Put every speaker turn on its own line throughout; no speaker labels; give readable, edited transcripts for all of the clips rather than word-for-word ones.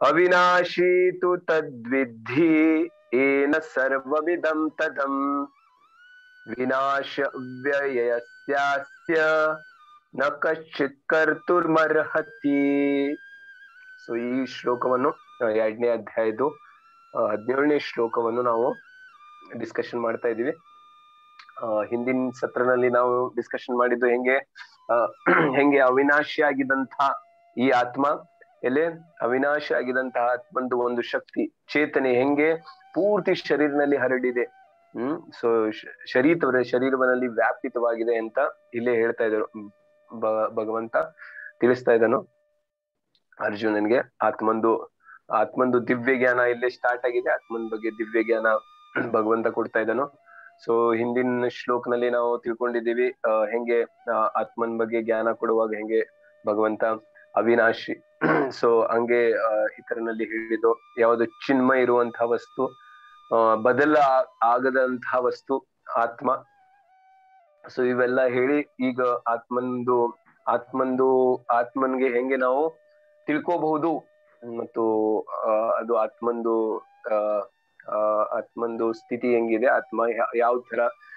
ಅವಿನಾಶಿ ತು ತದ್ವಿಧಿ ಏನ ಸರ್ವವಿದಂ ತದಂ ವಿನಾಶ ವ್ಯಯಸ್ಯಾಸ್ಯ ನ ಕಶ್ಚಿತ್ ಕರ್ತುರ್ಮರ್ಹತಿ. ಸೊ ಈ ಶ್ಲೋಕವನ್ನು 2ನೇ ಅಧ್ಯಾಯದ್ದು 17ನೇ ಶ್ಲೋಕವನ್ನು ನಾವು ಡಿಸ್ಕಷನ್ ಮಾಡ್ತಾ ಇದೀವಿ. ಹಿಂದಿನ ಸತ್ರನಲ್ಲಿ ನಾವು ಡಿಸ್ಕಷನ್ ಮಾಡಿದ್ದು ಹೆಂಗೆ ಅವಿನಾಶಿ ಆಗಿದಂತ ಈ ಆತ್ಮ ಅವಿನಾಶಿ ಆಗಿದಂತಹ ಆತ್ಮಂದು ಒಂದು ಶಕ್ತಿ ಚೇತನೆ ಹೆಂಗೆ ಪೂರ್ತಿ ಶರೀರನಲ್ಲಿ ಹರಡಿದೆ. ಸೊ ಶರೀರವನಲ್ಲಿ ವ್ಯಾಪಿತವಾಗಿದೆ ಅಂತ ಇಲ್ಲೇ ಹೇಳ್ತಾ ಇದ್ರು. ಭಗವಂತ ತಿಳಿಸ್ತಾ ಇದ್ದಾನು ಅರ್ಜುನನ್ಗೆ. ಆತ್ಮಂದು ದಿವ್ಯ ಜ್ಞಾನ ಇಲ್ಲೇ ಸ್ಟಾರ್ಟ್ ಆಗಿದೆ. ಆತ್ಮನ್ ಬಗ್ಗೆ ದಿವ್ಯ ಜ್ಞಾನ ಭಗವಂತ ಕೊಡ್ತಾ ಇದ್ದಾನು. ಸೊ ಹಿಂದಿನ ಶ್ಲೋಕನಲ್ಲಿ ನಾವು ತಿಳ್ಕೊಂಡಿದ್ದೀವಿ ಹೆಂಗೆ ಆತ್ಮನ್ ಬಗ್ಗೆ ಜ್ಞಾನ ಕೊಡುವಾಗ ಹೆಂಗೆ ಭಗವಂತ ಅವಿನಾಶಿ. ಸೊ ಹಂಗೆ ಇತರನಲ್ಲಿ ಹೇಳಿದ್ದು ಯಾವುದು ಚಿನ್ಮಯ ಇರುವಂತಹ ವಸ್ತು, ಬದಲ ಆಗದಂತಹ ವಸ್ತು ಆತ್ಮ. ಸೊ ಇವೆಲ್ಲ ಹೇಳಿ ಈಗ ಆತ್ಮನ್ಗೆ ಹೆಂಗೆ ನಾವು ತಿಳ್ಕೋಬಹುದು ಮತ್ತು ಅದು ಆತ್ಮಂದು ಸ್ಥಿತಿ ಹೆಂಗಿದೆ, ಆತ್ಮ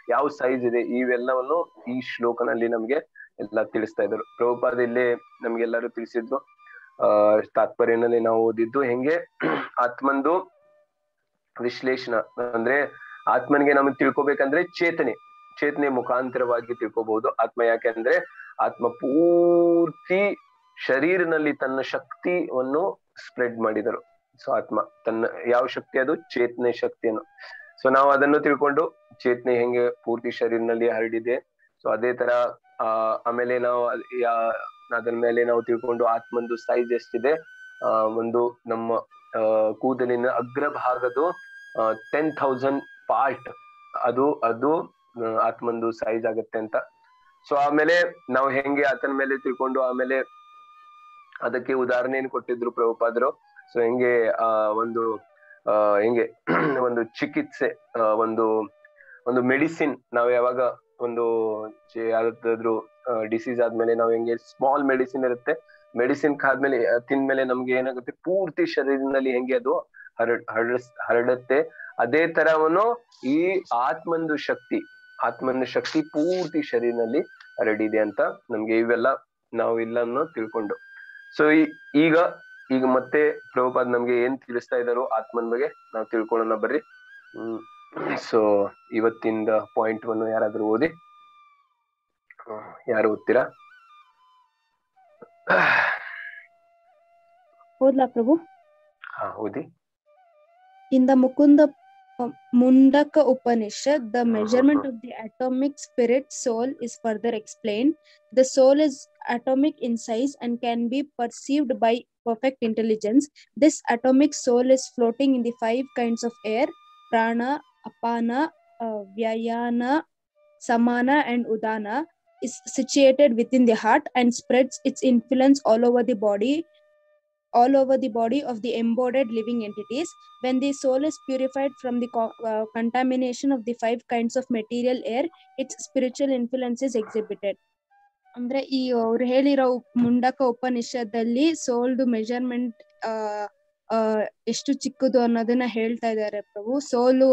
ಯಾವ ಸೈಜ್ ಇದೆ, ಇವೆಲ್ಲವನ್ನು ಈ ಶ್ಲೋಕನಲ್ಲಿ ನಮ್ಗೆ ಎಲ್ಲ ತಿಳಿಸ್ತಾ ಇದ್ರು. ಪ್ರಭುಪಾದ ಇಲ್ಲೇ ನಮ್ಗೆಲ್ಲರೂ ತಿಳಿಸಿದ್ರು. ತಾತ್ಪರ್ಯನಲ್ಲಿ ನಾವು ಓದಿದ್ದು ಹೆಂಗೆ ಆತ್ಮಂದು ವಿಶ್ಲೇಷಣೆ ಅಂದ್ರೆ ಆತ್ಮನಿಗೆ ನಮಗೆ ತಿಳ್ಕೊಬೇಕಂದ್ರೆ ಚೇತನೆ ಮುಖಾಂತರವಾಗಿ ತಿಳ್ಕೊಬಹುದು ಆತ್ಮ. ಯಾಕೆಂದ್ರೆ ಆತ್ಮ ಪೂರ್ತಿ ಶರೀರನಲ್ಲಿ ತನ್ನ ಶಕ್ತಿಯನ್ನು ಸ್ಪ್ರೆಡ್ ಮಾಡಿದರು. ಸೊ ಆತ್ಮ ತನ್ನ ಯಾವ ಶಕ್ತಿ, ಅದು ಚೇತನೆ ಶಕ್ತಿಯನ್ನು. ಸೊ ನಾವು ಅದನ್ನು ತಿಳ್ಕೊಂಡು ಚೇತನೆ ಹೆಂಗೆ ಪೂರ್ತಿ ಶರೀರನಲ್ಲಿ ಹರಡಿದೆ. ಸೊ ಅದೇ ತರ ಆಮೇಲೆ ನಾವು ಅದರ ಮೇಲೆ ನಾವು ತಿಳ್ಕೊಂಡು ಆತ್ಮಂದು ಸೈಜ್ ಎಷ್ಟಿದೆ, ಒಂದು ನಮ್ಮ ಕೂದಲಿನ ಅಗ್ರಭಾಗದ 10,000 ಪಾರ್ಟ್ ಅದು ಆತ್ಮಂದು ಸೈಜ್ ಆಗತ್ತೆ ಅಂತ. ಸೊ ಆಮೇಲೆ ನಾವು ಹೆಂಗೆ ಆತನ ಮೇಲೆ ತಿಳ್ಕೊಂಡು ಆಮೇಲೆ ಅದಕ್ಕೆ ಉದಾಹರಣೆಯನ್ನು ಕೊಟ್ಟಿದ್ರು ಪ್ರಭುಪಾದರು. ಸೊ ಹೆಂಗೆ ಒಂದು ಚಿಕಿತ್ಸೆ, ಒಂದು ಮೆಡಿಸಿನ್, ನಾವು ಯಾವಾಗ ಯಾವ್ದಾದ್ರು ಡಿಸೀಸ್ ಆದ್ಮೇಲೆ ನಾವು ಹೆಂಗೆ ಸ್ಮಾಲ್ ಮೆಡಿಸಿನ್ ಇರುತ್ತೆ, ಮೆಡಿಸಿನ್ ಆದ್ಮೇಲೆ ತಿಂದ್ಮೇಲೆ ನಮ್ಗೆ ಏನಾಗುತ್ತೆ ಪೂರ್ತಿ ಶರೀರದಲ್ಲಿ ಹೆಂಗೆ ಅದು ಹರಡುತ್ತೆ. ಅದೇ ತರವನ್ನು ಈ ಆತ್ಮಂದು ಶಕ್ತಿ ಪೂರ್ತಿ ಶರೀರನಲ್ಲಿ ಹರಡಿದೆ ಅಂತ ನಮ್ಗೆ ಇವೆಲ್ಲ ನಾವು ಇಲ್ಲನ್ನು ತಿಳ್ಕೊಂಡು. ಸೊ ಈಗ ಮತ್ತೆ ಪ್ರಭುಪಾದ್ ನಮ್ಗೆ ಏನ್ ತಿಳಿಸ್ತಾ ಇದ್ದಾರೋ ಆತ್ಮನ್ ಬಗ್ಗೆ ನಾವು ತಿಳ್ಕೊಳ್ಳೋಣ ಬರ್ರಿ. ಸೊ ಇವತ್ತಿಂದ ಪಾಯಿಂಟ್ ವನ್ನು ಯಾರಾದ್ರೂ ಓದಿ. ಯಾರು ಓದ್ತೀರಾ?
ಓದ್ಲಾ ಪ್ರಭು?
ಓದಿ.
In the Mundaka Upanishad, the measurement of the atomic spirit soul is further explained. The soul is atomic in size and can be perceived by perfect intelligence. This atomic soul is floating in the 5 kinds of air: prana, apana, vyayana, samana and udana. Is situated within the heart and spreads its influence all over the body of the embodied living entities. When the soul is purified from the contamination of the 5 kinds of material air, its spiritual influence is exhibited. ಅಂದ್ರೆ ಈ ಅವ್ರು ಹೇಳಿರೋ Mundaka ಉಪನಿಷತ್ತಲ್ಲಿ ಸೋಲ್ದು measurement ಎಷ್ಟು ಚಿಕ್ಕದು ಅನ್ನೋದನ್ನ ಹೇಳ್ತಾ ಇದ್ದಾರೆ ಪ್ರಭು. ಸೋಲು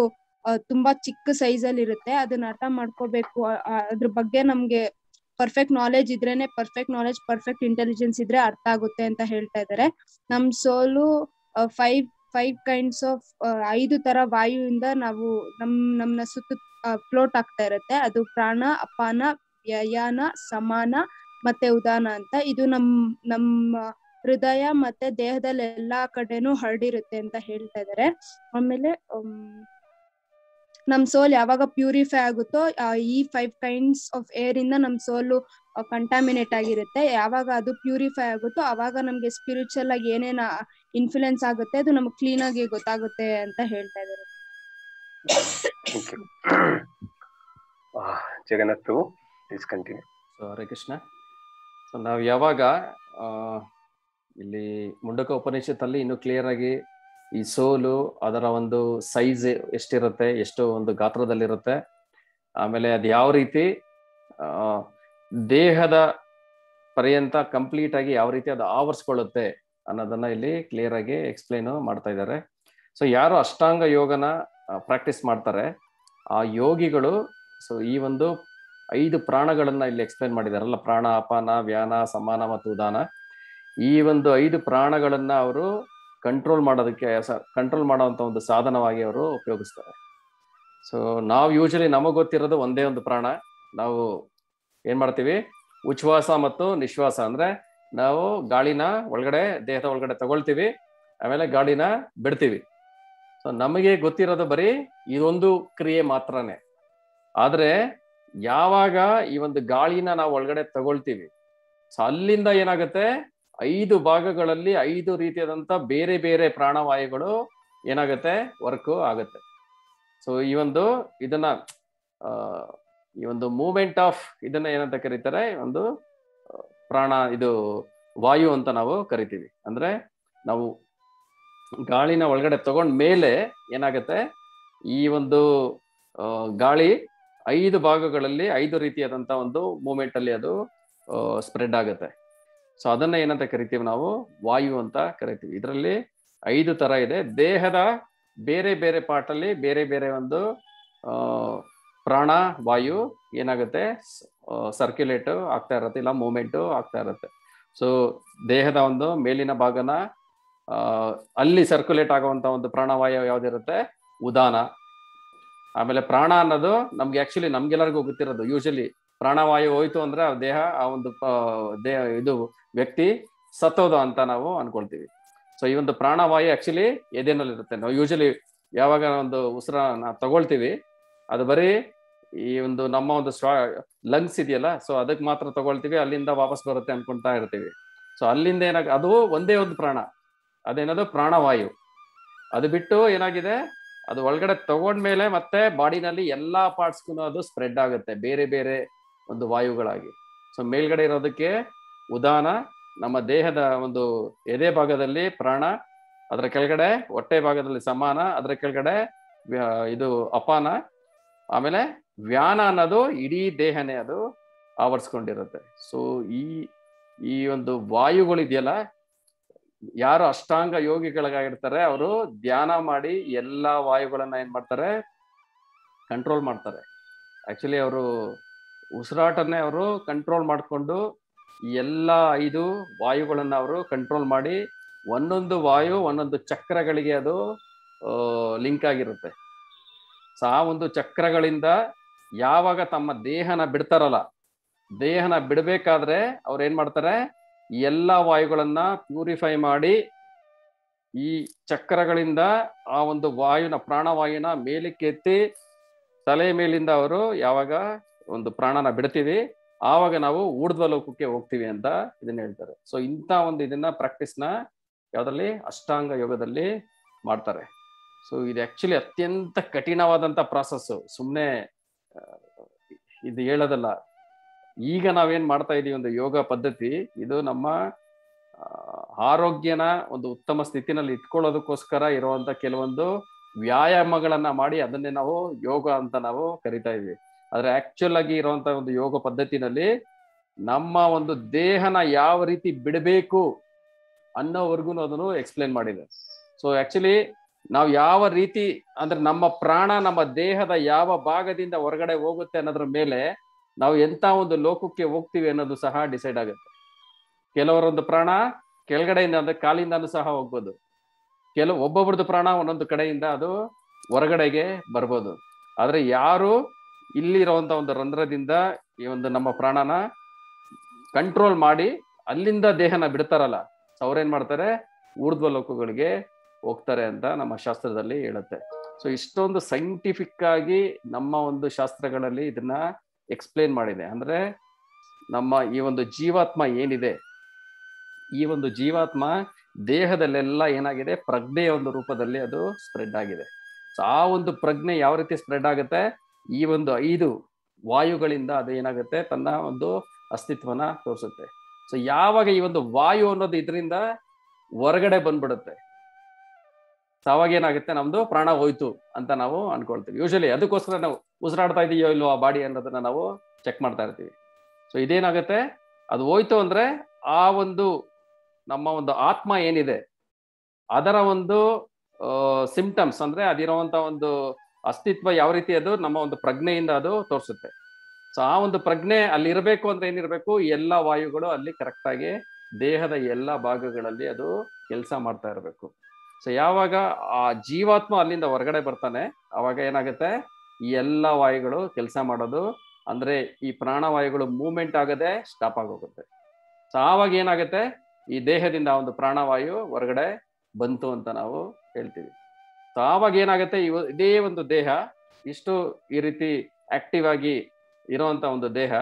ತುಂಬಾ ಚಿಕ್ಕ ಸೈಜ್ ಅಲ್ಲಿ ಇರುತ್ತೆ, ಅದನ್ನ ಅರ್ಥ ಮಾಡ್ಕೋಬೇಕು. ಅದ್ರ ಬಗ್ಗೆ ನಮ್ಗೆ ಪರ್ಫೆಕ್ಟ್ ನಾಲೆಜ್ ಇದ್ರೇನೆ, ಪರ್ಫೆಕ್ಟ್ ಇಂಟೆಲಿಜೆನ್ಸ್ ಇದ್ರೆ ಅರ್ಥ ಆಗುತ್ತೆ ಅಂತ ಹೇಳ್ತಾ ಇದ್ದಾರೆ. ನಮ್ ಸೋಲು 5 ಕೈಂಡ್ಸ್ ಆಫ್ 5 ತರ ವಾಯುವಿಂದ ನಾವು ನಮ್ನ ಸುತ್ತ ಫ್ಲೋಟ್ ಆಗ್ತಾ ಇರುತ್ತೆ. ಅದು ಪ್ರಾಣ, ಅಪಾನ, ವ್ಯಯಾನ, ಸಮಾನ ಮತ್ತೆ ಉದಾನ ಅಂತ. ಇದು ನಮ್ಮ ಹೃದಯ ಮತ್ತೆ ದೇಹದಲ್ಲಿ ಎಲ್ಲಾ ಕಡೆನೂ ಹರಡಿರುತ್ತೆ ಅಂತ ಹೇಳ್ತಾ ಇದ್ದಾರೆ. ಆಮೇಲೆ ನಮ್ ಸೋಲ್ ಯಾವಾಗ ಪ್ಯೂರಿಫೈ ಆಗುತ್ತೋ ಈ 5 ಕೈಂಡ್ಸ್ ಆಫ್ ಏರ್ ಇಂದ ನಮ್ ಸೋಲು ಕಂಟಾಮಿನೇಟ್ ಆಗಿರುತ್ತೆ. ಯಾವಾಗ ಅದು ಪ್ಯೂರಿಫೈ ಆಗುತ್ತೋ ಅವಾಗ ನಮ್ಗೆ ಸ್ಪಿರಿಚುವಲ್ ಆಗಿ ಏನೇನ ಇನ್ಫ್ಲುಯೆನ್ಸ್ ಆಗುತ್ತೆ ಅದು ನಮ್ಗೆ ಕ್ಲೀನ್ ಆಗಿ ಗೊತ್ತಾಗುತ್ತೆ ಅಂತ ಹೇಳ್ತಾ ಇದ್ದಾರೆ.
Jagannath Prabhu, please continue.
So Hare Krishna. So ನಾವು ಯಾವಾಗ ಇಲ್ಲಿ ಮುಂಡಕ ಉಪನಿಷತ್ತಲ್ಲಿ ಇನ್ನು ಕ್ಲಿಯರ್ ಆಗಿ ಈ ಸೋಲು ಅದರ ಒಂದು ಸೈಜ್ ಎಷ್ಟಿರುತ್ತೆ, ಎಷ್ಟು ಒಂದು ಗಾತ್ರದಲ್ಲಿರುತ್ತೆ, ಆಮೇಲೆ ಅದು ಯಾವ ರೀತಿ ದೇಹದ ಪರ್ಯಂತ ಕಂಪ್ಲೀಟ್ ಆಗಿ ಯಾವ ರೀತಿ ಅದು ಆವರಿಸ್ಕೊಳ್ಳುತ್ತೆ ಅನ್ನೋದನ್ನ ಇಲ್ಲಿ ಕ್ಲಿಯರ್ ಆಗಿ ಎಕ್ಸ್ಪ್ಲೈನ್ ಮಾಡ್ತಾ ಇದ್ದಾರೆ. ಸೊ ಯಾರು ಅಷ್ಟಾಂಗ ಯೋಗನ ಪ್ರಾಕ್ಟೀಸ್ ಮಾಡ್ತಾರೆ ಆ ಯೋಗಿಗಳು ಸೊ ಈ ಒಂದು 5 ಪ್ರಾಣಗಳನ್ನ ಇಲ್ಲಿ ಎಕ್ಸ್ಪ್ಲೈನ್ ಮಾಡಿದಾರಲ್ಲ, ಪ್ರಾಣ, ಅಪಾನ, ವ್ಯಾನ, ಸಮಾನ ಮತ್ತು ಉದಾನ. ಈ ಒಂದು 5 ಪ್ರಾಣಗಳನ್ನ ಅವರು ಕಂಟ್ರೋಲ್ ಮಾಡೋದಕ್ಕೆ ಕಂಟ್ರೋಲ್ ಮಾಡುವಂತ ಒಂದು ಸಾಧನವಾಗಿ ಅವರು ಉಪಯೋಗಿಸ್ತಾರೆ. ಸೊ ನಾವು ಯೂಶಲಿ ನಮಗ್ ಗೊತ್ತಿರೋದು ಒಂದೇ ಒಂದು ಪ್ರಾಣ. ನಾವು ಏನ್ ಮಾಡ್ತೀವಿ, ಉಚ್ಛ್ವಾಸ ಮತ್ತು ನಿಶ್ವಾಸ. ಅಂದ್ರೆ ನಾವು ಗಾಳಿನ ಒಳಗಡೆ ದೇಹದ ಒಳಗಡೆ ತಗೊಳ್ತೀವಿ, ಆಮೇಲೆ ಗಾಳಿನ ಬಿಡ್ತೀವಿ. ಸೊ ನಮಗೆ ಗೊತ್ತಿರೋದು ಬರೀ ಇದೊಂದು ಕ್ರಿಯೆ ಮಾತ್ರನೇ. ಆದ್ರೆ ಯಾವಾಗ ಈ ಒಂದು ಗಾಳಿನ ನಾವು ಒಳಗಡೆ ತಗೊಳ್ತೀವಿ, ಸೊ ಅಲ್ಲಿಂದ ಏನಾಗುತ್ತೆ, 5 ಭಾಗಗಳಲ್ಲಿ 5 ರೀತಿಯಾದಂತ ಬೇರೆ ಬೇರೆ ಪ್ರಾಣವಾಯುಗಳು ಏನಾಗುತ್ತೆ, ವರ್ಕ್ ಆಗುತ್ತೆ. ಸೊ ಈ ಒಂದು ಮೂವ್ಮೆಂಟ್ ಆಫ್ ಇದನ್ನ ಏನಂತ ಕರೀತಾರೆ, ಒಂದು ಪ್ರಾಣ, ಇದು ವಾಯು ಅಂತ ನಾವು ಕರಿತೀವಿ. ಅಂದ್ರೆ ನಾವು ಗಾಳಿನ ಒಳಗಡೆ ತಗೊಂಡ ಮೇಲೆ ಏನಾಗುತ್ತೆ, ಈ ಒಂದು ಗಾಳಿ 5 ಭಾಗಗಳಲ್ಲಿ 5 ರೀತಿಯಾದಂತ ಒಂದು ಮೂವ್ಮೆಂಟ್ ಅಲ್ಲಿ ಅದು ಸ್ಪ್ರೆಡ್ ಆಗುತ್ತೆ. ಸೊ ಅದನ್ನ ಏನಂತ ಕರಿತೀವಿ ನಾವು, ವಾಯು ಅಂತ ಕರಿತೀವಿ. ಇದರಲ್ಲಿ 5 ತರ ಇದೆ. ದೇಹದ ಬೇರೆ ಬೇರೆ ಪಾರ್ಟ್ ಅಲ್ಲಿ ಬೇರೆ ಬೇರೆ ಒಂದು ಪ್ರಾಣ ವಾಯು ಏನಾಗುತ್ತೆ, ಸರ್ಕ್ಯುಲೇಟ್ ಆಗ್ತಾ ಇರುತ್ತೆ, ಇಲ್ಲ ಮೂವ್ಮೆಂಟ್ ಆಗ್ತಾ ಇರುತ್ತೆ. ಸೊ ದೇಹದ ಒಂದು ಮೇಲಿನ ಭಾಗನ ಅಲ್ಲಿ ಸರ್ಕ್ಯುಲೇಟ್ ಆಗುವಂತ ಒಂದು ಪ್ರಾಣವಾಯು ಯಾವ್ದಿರುತ್ತೆ, ಉದಾನ. ಆಮೇಲೆ ಪ್ರಾಣ ಅನ್ನೋದು ನಮ್ಗೆ ಆಕ್ಚುಲಿ ನಮ್ಗೆಲ್ಲರಿಗೂ ಗೊತ್ತಿರೋದು, ಯೂಶಲಿ ಪ್ರಾಣವಾಯು ಹೋಯ್ತು ಅಂದ್ರೆ ಆ ದೇಹ, ಆ ಒಂದು ಇದು ವ್ಯಕ್ತಿ ಸತ್ತೋದು ಅಂತ ನಾವು ಅನ್ಕೊಳ್ತೀವಿ. ಸೊ ಈ ಒಂದು ಪ್ರಾಣವಾಯು ಆಕ್ಚುಲಿ ಎದೆನಲ್ಲಿ ಇರುತ್ತೆ. ನಾವು ಯೂಶಲಿ ಯಾವಾಗ ಒಂದು ಉಸಿರನ್ನ ತಗೊಳ್ತೀವಿ, ಅದು ಬರೀ ಈ ಒಂದು ನಮ್ಮ ಒಂದು ಲಂಗ್ಸ್ ಇದೆಯಲ್ಲ, ಸೊ ಅದಕ್ಕೆ ಮಾತ್ರ ತಗೊಳ್ತೀವಿ, ಅಲ್ಲಿಂದ ವಾಪಸ್ ಬರುತ್ತೆ ಅನ್ಕೊಂತಾ ಇರ್ತೀವಿ. ಸೊ ಅಲ್ಲಿಂದ ಅದು ಒಂದೇ ಒಂದು ಪ್ರಾಣ, ಅದೇನದು ಪ್ರಾಣವಾಯು. ಅದು ಬಿಟ್ಟು ಏನಾಗಿದೆ, ಅದು ಒಳಗಡೆ ತಗೊಂಡ್ಮೇಲೆ ಮತ್ತೆ ಬಾಡಿನಲ್ಲಿ ಎಲ್ಲಾ ಪಾರ್ಟ್ಸ್ಗೂ ಅದು ಸ್ಪ್ರೆಡ್ ಆಗುತ್ತೆ ಬೇರೆ ಬೇರೆ ಒಂದು ವಾಯುಗಳಾಗಿ. ಸೊ ಮೇಲ್ಗಡೆ ಇರೋದಕ್ಕೆ ಉದಾನ, ನಮ್ಮ ದೇಹದ ಒಂದು ಎದೆ ಭಾಗದಲ್ಲಿ ಪ್ರಾಣ, ಅದರ ಕೆಳಗಡೆ ಹೊಟ್ಟೆ ಭಾಗದಲ್ಲಿ ಸಮಾನ, ಅದರ ಕೆಳಗಡೆ ಇದು ಅಪಾನ, ಆಮೇಲೆ ವ್ಯಾನ ಅನ್ನೋದು ಇಡೀ ದೇಹನೇ ಅದು ಆವರಿಸ್ಕೊಂಡಿರುತ್ತೆ. ಸೊ ಈ ಒಂದು ವಾಯುಗಳಿದೆಯಲ್ಲ, ಯಾರು ಅಷ್ಟಾಂಗ ಯೋಗಿಗಳಾಗಿರ್ತಾರೆ ಅವರು ಧ್ಯಾನ ಮಾಡಿ ಎಲ್ಲಾ ವಾಯುಗಳನ್ನ ಏನ್ ಮಾಡ್ತಾರೆ, ಕಂಟ್ರೋಲ್ ಮಾಡ್ತಾರೆ. ಆಕ್ಚುಲಿ ಅವರು ಉಸಿರಾಟನ್ನೇ ಅವರು ಕಂಟ್ರೋಲ್ ಮಾಡಿಕೊಂಡು ಎಲ್ಲಾ 5 ವಾಯುಗಳನ್ನ ಅವರು ಕಂಟ್ರೋಲ್ ಮಾಡಿ, ಒಂದೊಂದು ವಾಯು ಒಂದೊಂದು ಚಕ್ರಗಳಿಗೆ ಅದು ಲಿಂಕ್ ಆಗಿರುತ್ತೆ. ಸೊ ಆ ಒಂದು ಚಕ್ರಗಳಿಂದ ಯಾವಾಗ ತಮ್ಮ ದೇಹನ ಬಿಡ್ತಾರಲ್ಲ, ದೇಹನ ಬಿಡಬೇಕಾದ್ರೆ ಅವ್ರು ಏನ್ ಮಾಡ್ತಾರೆ, ಎಲ್ಲಾ ವಾಯುಗಳನ್ನ ಪ್ಯೂರಿಫೈ ಮಾಡಿ ಈ ಚಕ್ರಗಳಿಂದ ಆ ಒಂದು ವಾಯುನ, ಪ್ರಾಣವಾಯುನ ಮೇಲಕ್ಕೆ ಎತ್ತಿ ತಲೆ ಮೇಲಿಂದ ಅವರು ಯಾವಾಗ ಒಂದು ಪ್ರಾಣನ ಬಿಡ್ತೀವಿ, ಆವಾಗ ನಾವು ಊರ್ಧ್ವ ಲೋಕಕ್ಕೆ ಹೋಗ್ತೀವಿ ಅಂತ ಇದನ್ನ ಹೇಳ್ತಾರೆ. ಸೊ ಇಂಥ ಒಂದು ಇದನ್ನ ಪ್ರಾಕ್ಟೀಸ್ನ ಯಾವ್ದ್ರಲ್ಲಿ, ಅಷ್ಟಾಂಗ ಯೋಗದಲ್ಲಿ ಮಾಡ್ತಾರೆ. ಸೊ ಇದು ಆಕ್ಚುಲಿ ಅತ್ಯಂತ ಕಠಿಣವಾದಂತ ಪ್ರಾಸೆಸ್, ಸುಮ್ಮನೆ ಇದು ಹೇಳೋದಲ್ಲ. ಈಗ ನಾವೇನ್ ಮಾಡ್ತಾ ಇದೀವಿ, ಒಂದು ಯೋಗ ಪದ್ಧತಿ, ಇದು ನಮ್ಮ ಆರೋಗ್ಯನ ಒಂದು ಉತ್ತಮ ಸ್ಥಿತಿನಲ್ಲಿ ಇಟ್ಕೊಳ್ಳೋದಕ್ಕೋಸ್ಕರ ಇರುವಂತ ಕೆಲವೊಂದು ವ್ಯಾಯಾಮಗಳನ್ನ ಮಾಡಿ ಅದನ್ನೇ ನಾವು ಯೋಗ ಅಂತ ನಾವು ಕರಿತಾ ಇದೀವಿ. ಆದ್ರೆ ಆಕ್ಚುಲ್ ಆಗಿ ಇರುವಂತ ಒಂದು ಯೋಗ ಪದ್ಧತಿನಲ್ಲಿ ನಮ್ಮ ಒಂದು ದೇಹನ ಯಾವ ರೀತಿ ಬಿಡಬೇಕು ಅನ್ನೋವರೆಗೂ ಅದನ್ನು ಎಕ್ಸ್ಪ್ಲೇನ್ ಮಾಡಿದೆ. ಸೊ ಆಕ್ಚುಲಿ ನಾವು ಯಾವ ರೀತಿ ಅಂದ್ರೆ ನಮ್ಮ ಪ್ರಾಣ ನಮ್ಮ ದೇಹದ ಯಾವ ಭಾಗದಿಂದ ಹೊರಗಡೆ ಹೋಗುತ್ತೆ ಅನ್ನೋದ್ರ ಮೇಲೆ ನಾವು ಎಂತ ಒಂದು ಲೋಕಕ್ಕೆ ಹೋಗ್ತೀವಿ ಅನ್ನೋದು ಸಹ ಡಿಸೈಡ್ ಆಗುತ್ತೆ. ಕೆಲವರೊಂದು ಪ್ರಾಣ ಕೆಳಗಡೆಯಿಂದ ಅಂದ್ರೆ ಕಾಲಿಂದನೂ ಸಹ ಹೋಗ್ಬೋದು, ಒಬ್ಬೊಬ್ರದ್ದು ಪ್ರಾಣ ಒಂದೊಂದು ಕಡೆಯಿಂದ ಅದು ಹೊರಗಡೆಗೆ ಬರ್ಬೋದು. ಆದ್ರೆ ಯಾರು ಇಲ್ಲಿರುವಂತ ಒಂದು ರಂಧ್ರದಿಂದ ಈ ಒಂದು ನಮ್ಮ ಪ್ರಾಣನ ಕಂಟ್ರೋಲ್ ಮಾಡಿ ಅಲ್ಲಿಂದ ದೇಹನ ಬಿಡ್ತಾರಲ್ಲ, ಅವ್ರೇನ್ ಮಾಡ್ತಾರೆ, ಊರ್ಧ್ವ ಲೋಕಗಳಿಗೆ ಹೋಗ್ತಾರೆ ಅಂತ ನಮ್ಮ ಶಾಸ್ತ್ರದಲ್ಲಿ ಹೇಳುತ್ತೆ. ಸೊ ಇಷ್ಟೊಂದು ಸೈಂಟಿಫಿಕ್ ಆಗಿ ನಮ್ಮ ಒಂದು ಶಾಸ್ತ್ರಗಳಲ್ಲಿ ಇದನ್ನ ಎಕ್ಸ್ಪ್ಲೇನ್ ಮಾಡಿದೆ. ಅಂದ್ರೆ ನಮ್ಮ ಈ ಒಂದು ಜೀವಾತ್ಮ ಏನಿದೆ, ಈ ಒಂದು ಜೀವಾತ್ಮ ದೇಹದಲ್ಲೆಲ್ಲ ಏನಾಗಿದೆ, ಪ್ರಜ್ಞೆಯ ಒಂದು ರೂಪದಲ್ಲಿ ಅದು ಸ್ಪ್ರೆಡ್ ಆಗಿದೆ. ಸೊ ಆ ಒಂದು ಪ್ರಜ್ಞೆ ಯಾವ ರೀತಿ ಸ್ಪ್ರೆಡ್ ಆಗುತ್ತೆ, ಈ ಒಂದು 5 ವಾಯುಗಳಿಂದ ಅದು ಏನಾಗುತ್ತೆ, ತನ್ನ ಒಂದು ಅಸ್ತಿತ್ವನ ತೋರಿಸುತ್ತೆ. ಸೊ ಯಾವಾಗ ಈ ಒಂದು ವಾಯು ಅನ್ನೋದು ಇದರಿಂದ ಹೊರಗಡೆ ಬಂದ್ಬಿಡುತ್ತೆ, ಸೊ ಅವಾಗ ಏನಾಗುತ್ತೆ, ನಮ್ದು ಪ್ರಾಣ ಹೋಯ್ತು ಅಂತ ನಾವು ಅನ್ಕೊಳ್ತೀವಿ. ಯೂಶಲಿ ಅದಕ್ಕೋಸ್ಕರ ನಾವು ಉಸಿರಾಡ್ತಾ ಇದೀಯೋ ಇಲ್ವೋ ಆ ಬಾಡಿ ಅನ್ನೋದನ್ನ ನಾವು ಚೆಕ್ ಮಾಡ್ತಾ ಇರ್ತೀವಿ. ಸೊ ಇದೇನಾಗುತ್ತೆ, ಅದು ಹೋಯ್ತು ಅಂದ್ರೆ ಆ ಒಂದು ನಮ್ಮ ಒಂದು ಆತ್ಮ ಏನಿದೆ ಅದರ ಒಂದು ಸಿಂಪ್ಟಮ್ಸ್, ಅಂದ್ರೆ ಅದಿರುವಂತ ಒಂದು ಅಸ್ತಿತ್ವ ಯಾವ ರೀತಿ ಅದು ನಮ್ಮ ಒಂದು ಪ್ರಜ್ಞೆಯಿಂದ ಅದು ತೋರಿಸುತ್ತೆ. ಸೊ ಆ ಒಂದು ಪ್ರಜ್ಞೆ ಅಲ್ಲಿ ಇರಬೇಕು ಅಂದ್ರೆ ಏನಿರ್ಬೇಕು, ಎಲ್ಲ ವಾಯುಗಳು ಅಲ್ಲಿ ಕರೆಕ್ಟ್ ಆಗಿ ದೇಹದ ಎಲ್ಲ ಭಾಗಗಳಲ್ಲಿ ಅದು ಕೆಲಸ ಮಾಡ್ತಾ ಇರಬೇಕು. ಸೊ ಯಾವಾಗ ಆ ಜೀವಾತ್ಮ ಅಲ್ಲಿಂದ ಹೊರಗಡೆ ಬರ್ತಾನೆ ಅವಾಗ ಏನಾಗುತ್ತೆ, ಈ ಎಲ್ಲ ವಾಯುಗಳು ಕೆಲಸ ಮಾಡೋದು, ಅಂದ್ರೆ ಈ ಪ್ರಾಣವಾಯುಗಳು ಮೂವ್ಮೆಂಟ್ ಆಗದೆ ಸ್ಟಾಪ್ ಆಗೋಗುತ್ತೆ. ಸೊ ಆವಾಗ ಏನಾಗುತ್ತೆ, ಈ ದೇಹದಿಂದ ಒಂದು ಪ್ರಾಣವಾಯು ಹೊರಗಡೆ ಬಂತು ಅಂತ ನಾವು ಹೇಳ್ತೀವಿ. ಸೊ ಆವಾಗ ಏನಾಗುತ್ತೆ, ಇದೇ ಒಂದು ದೇಹ ಇಷ್ಟು ಈ ರೀತಿ ಆಕ್ಟಿವ್ ಆಗಿ ಇರುವಂತ ಒಂದು ದೇಹ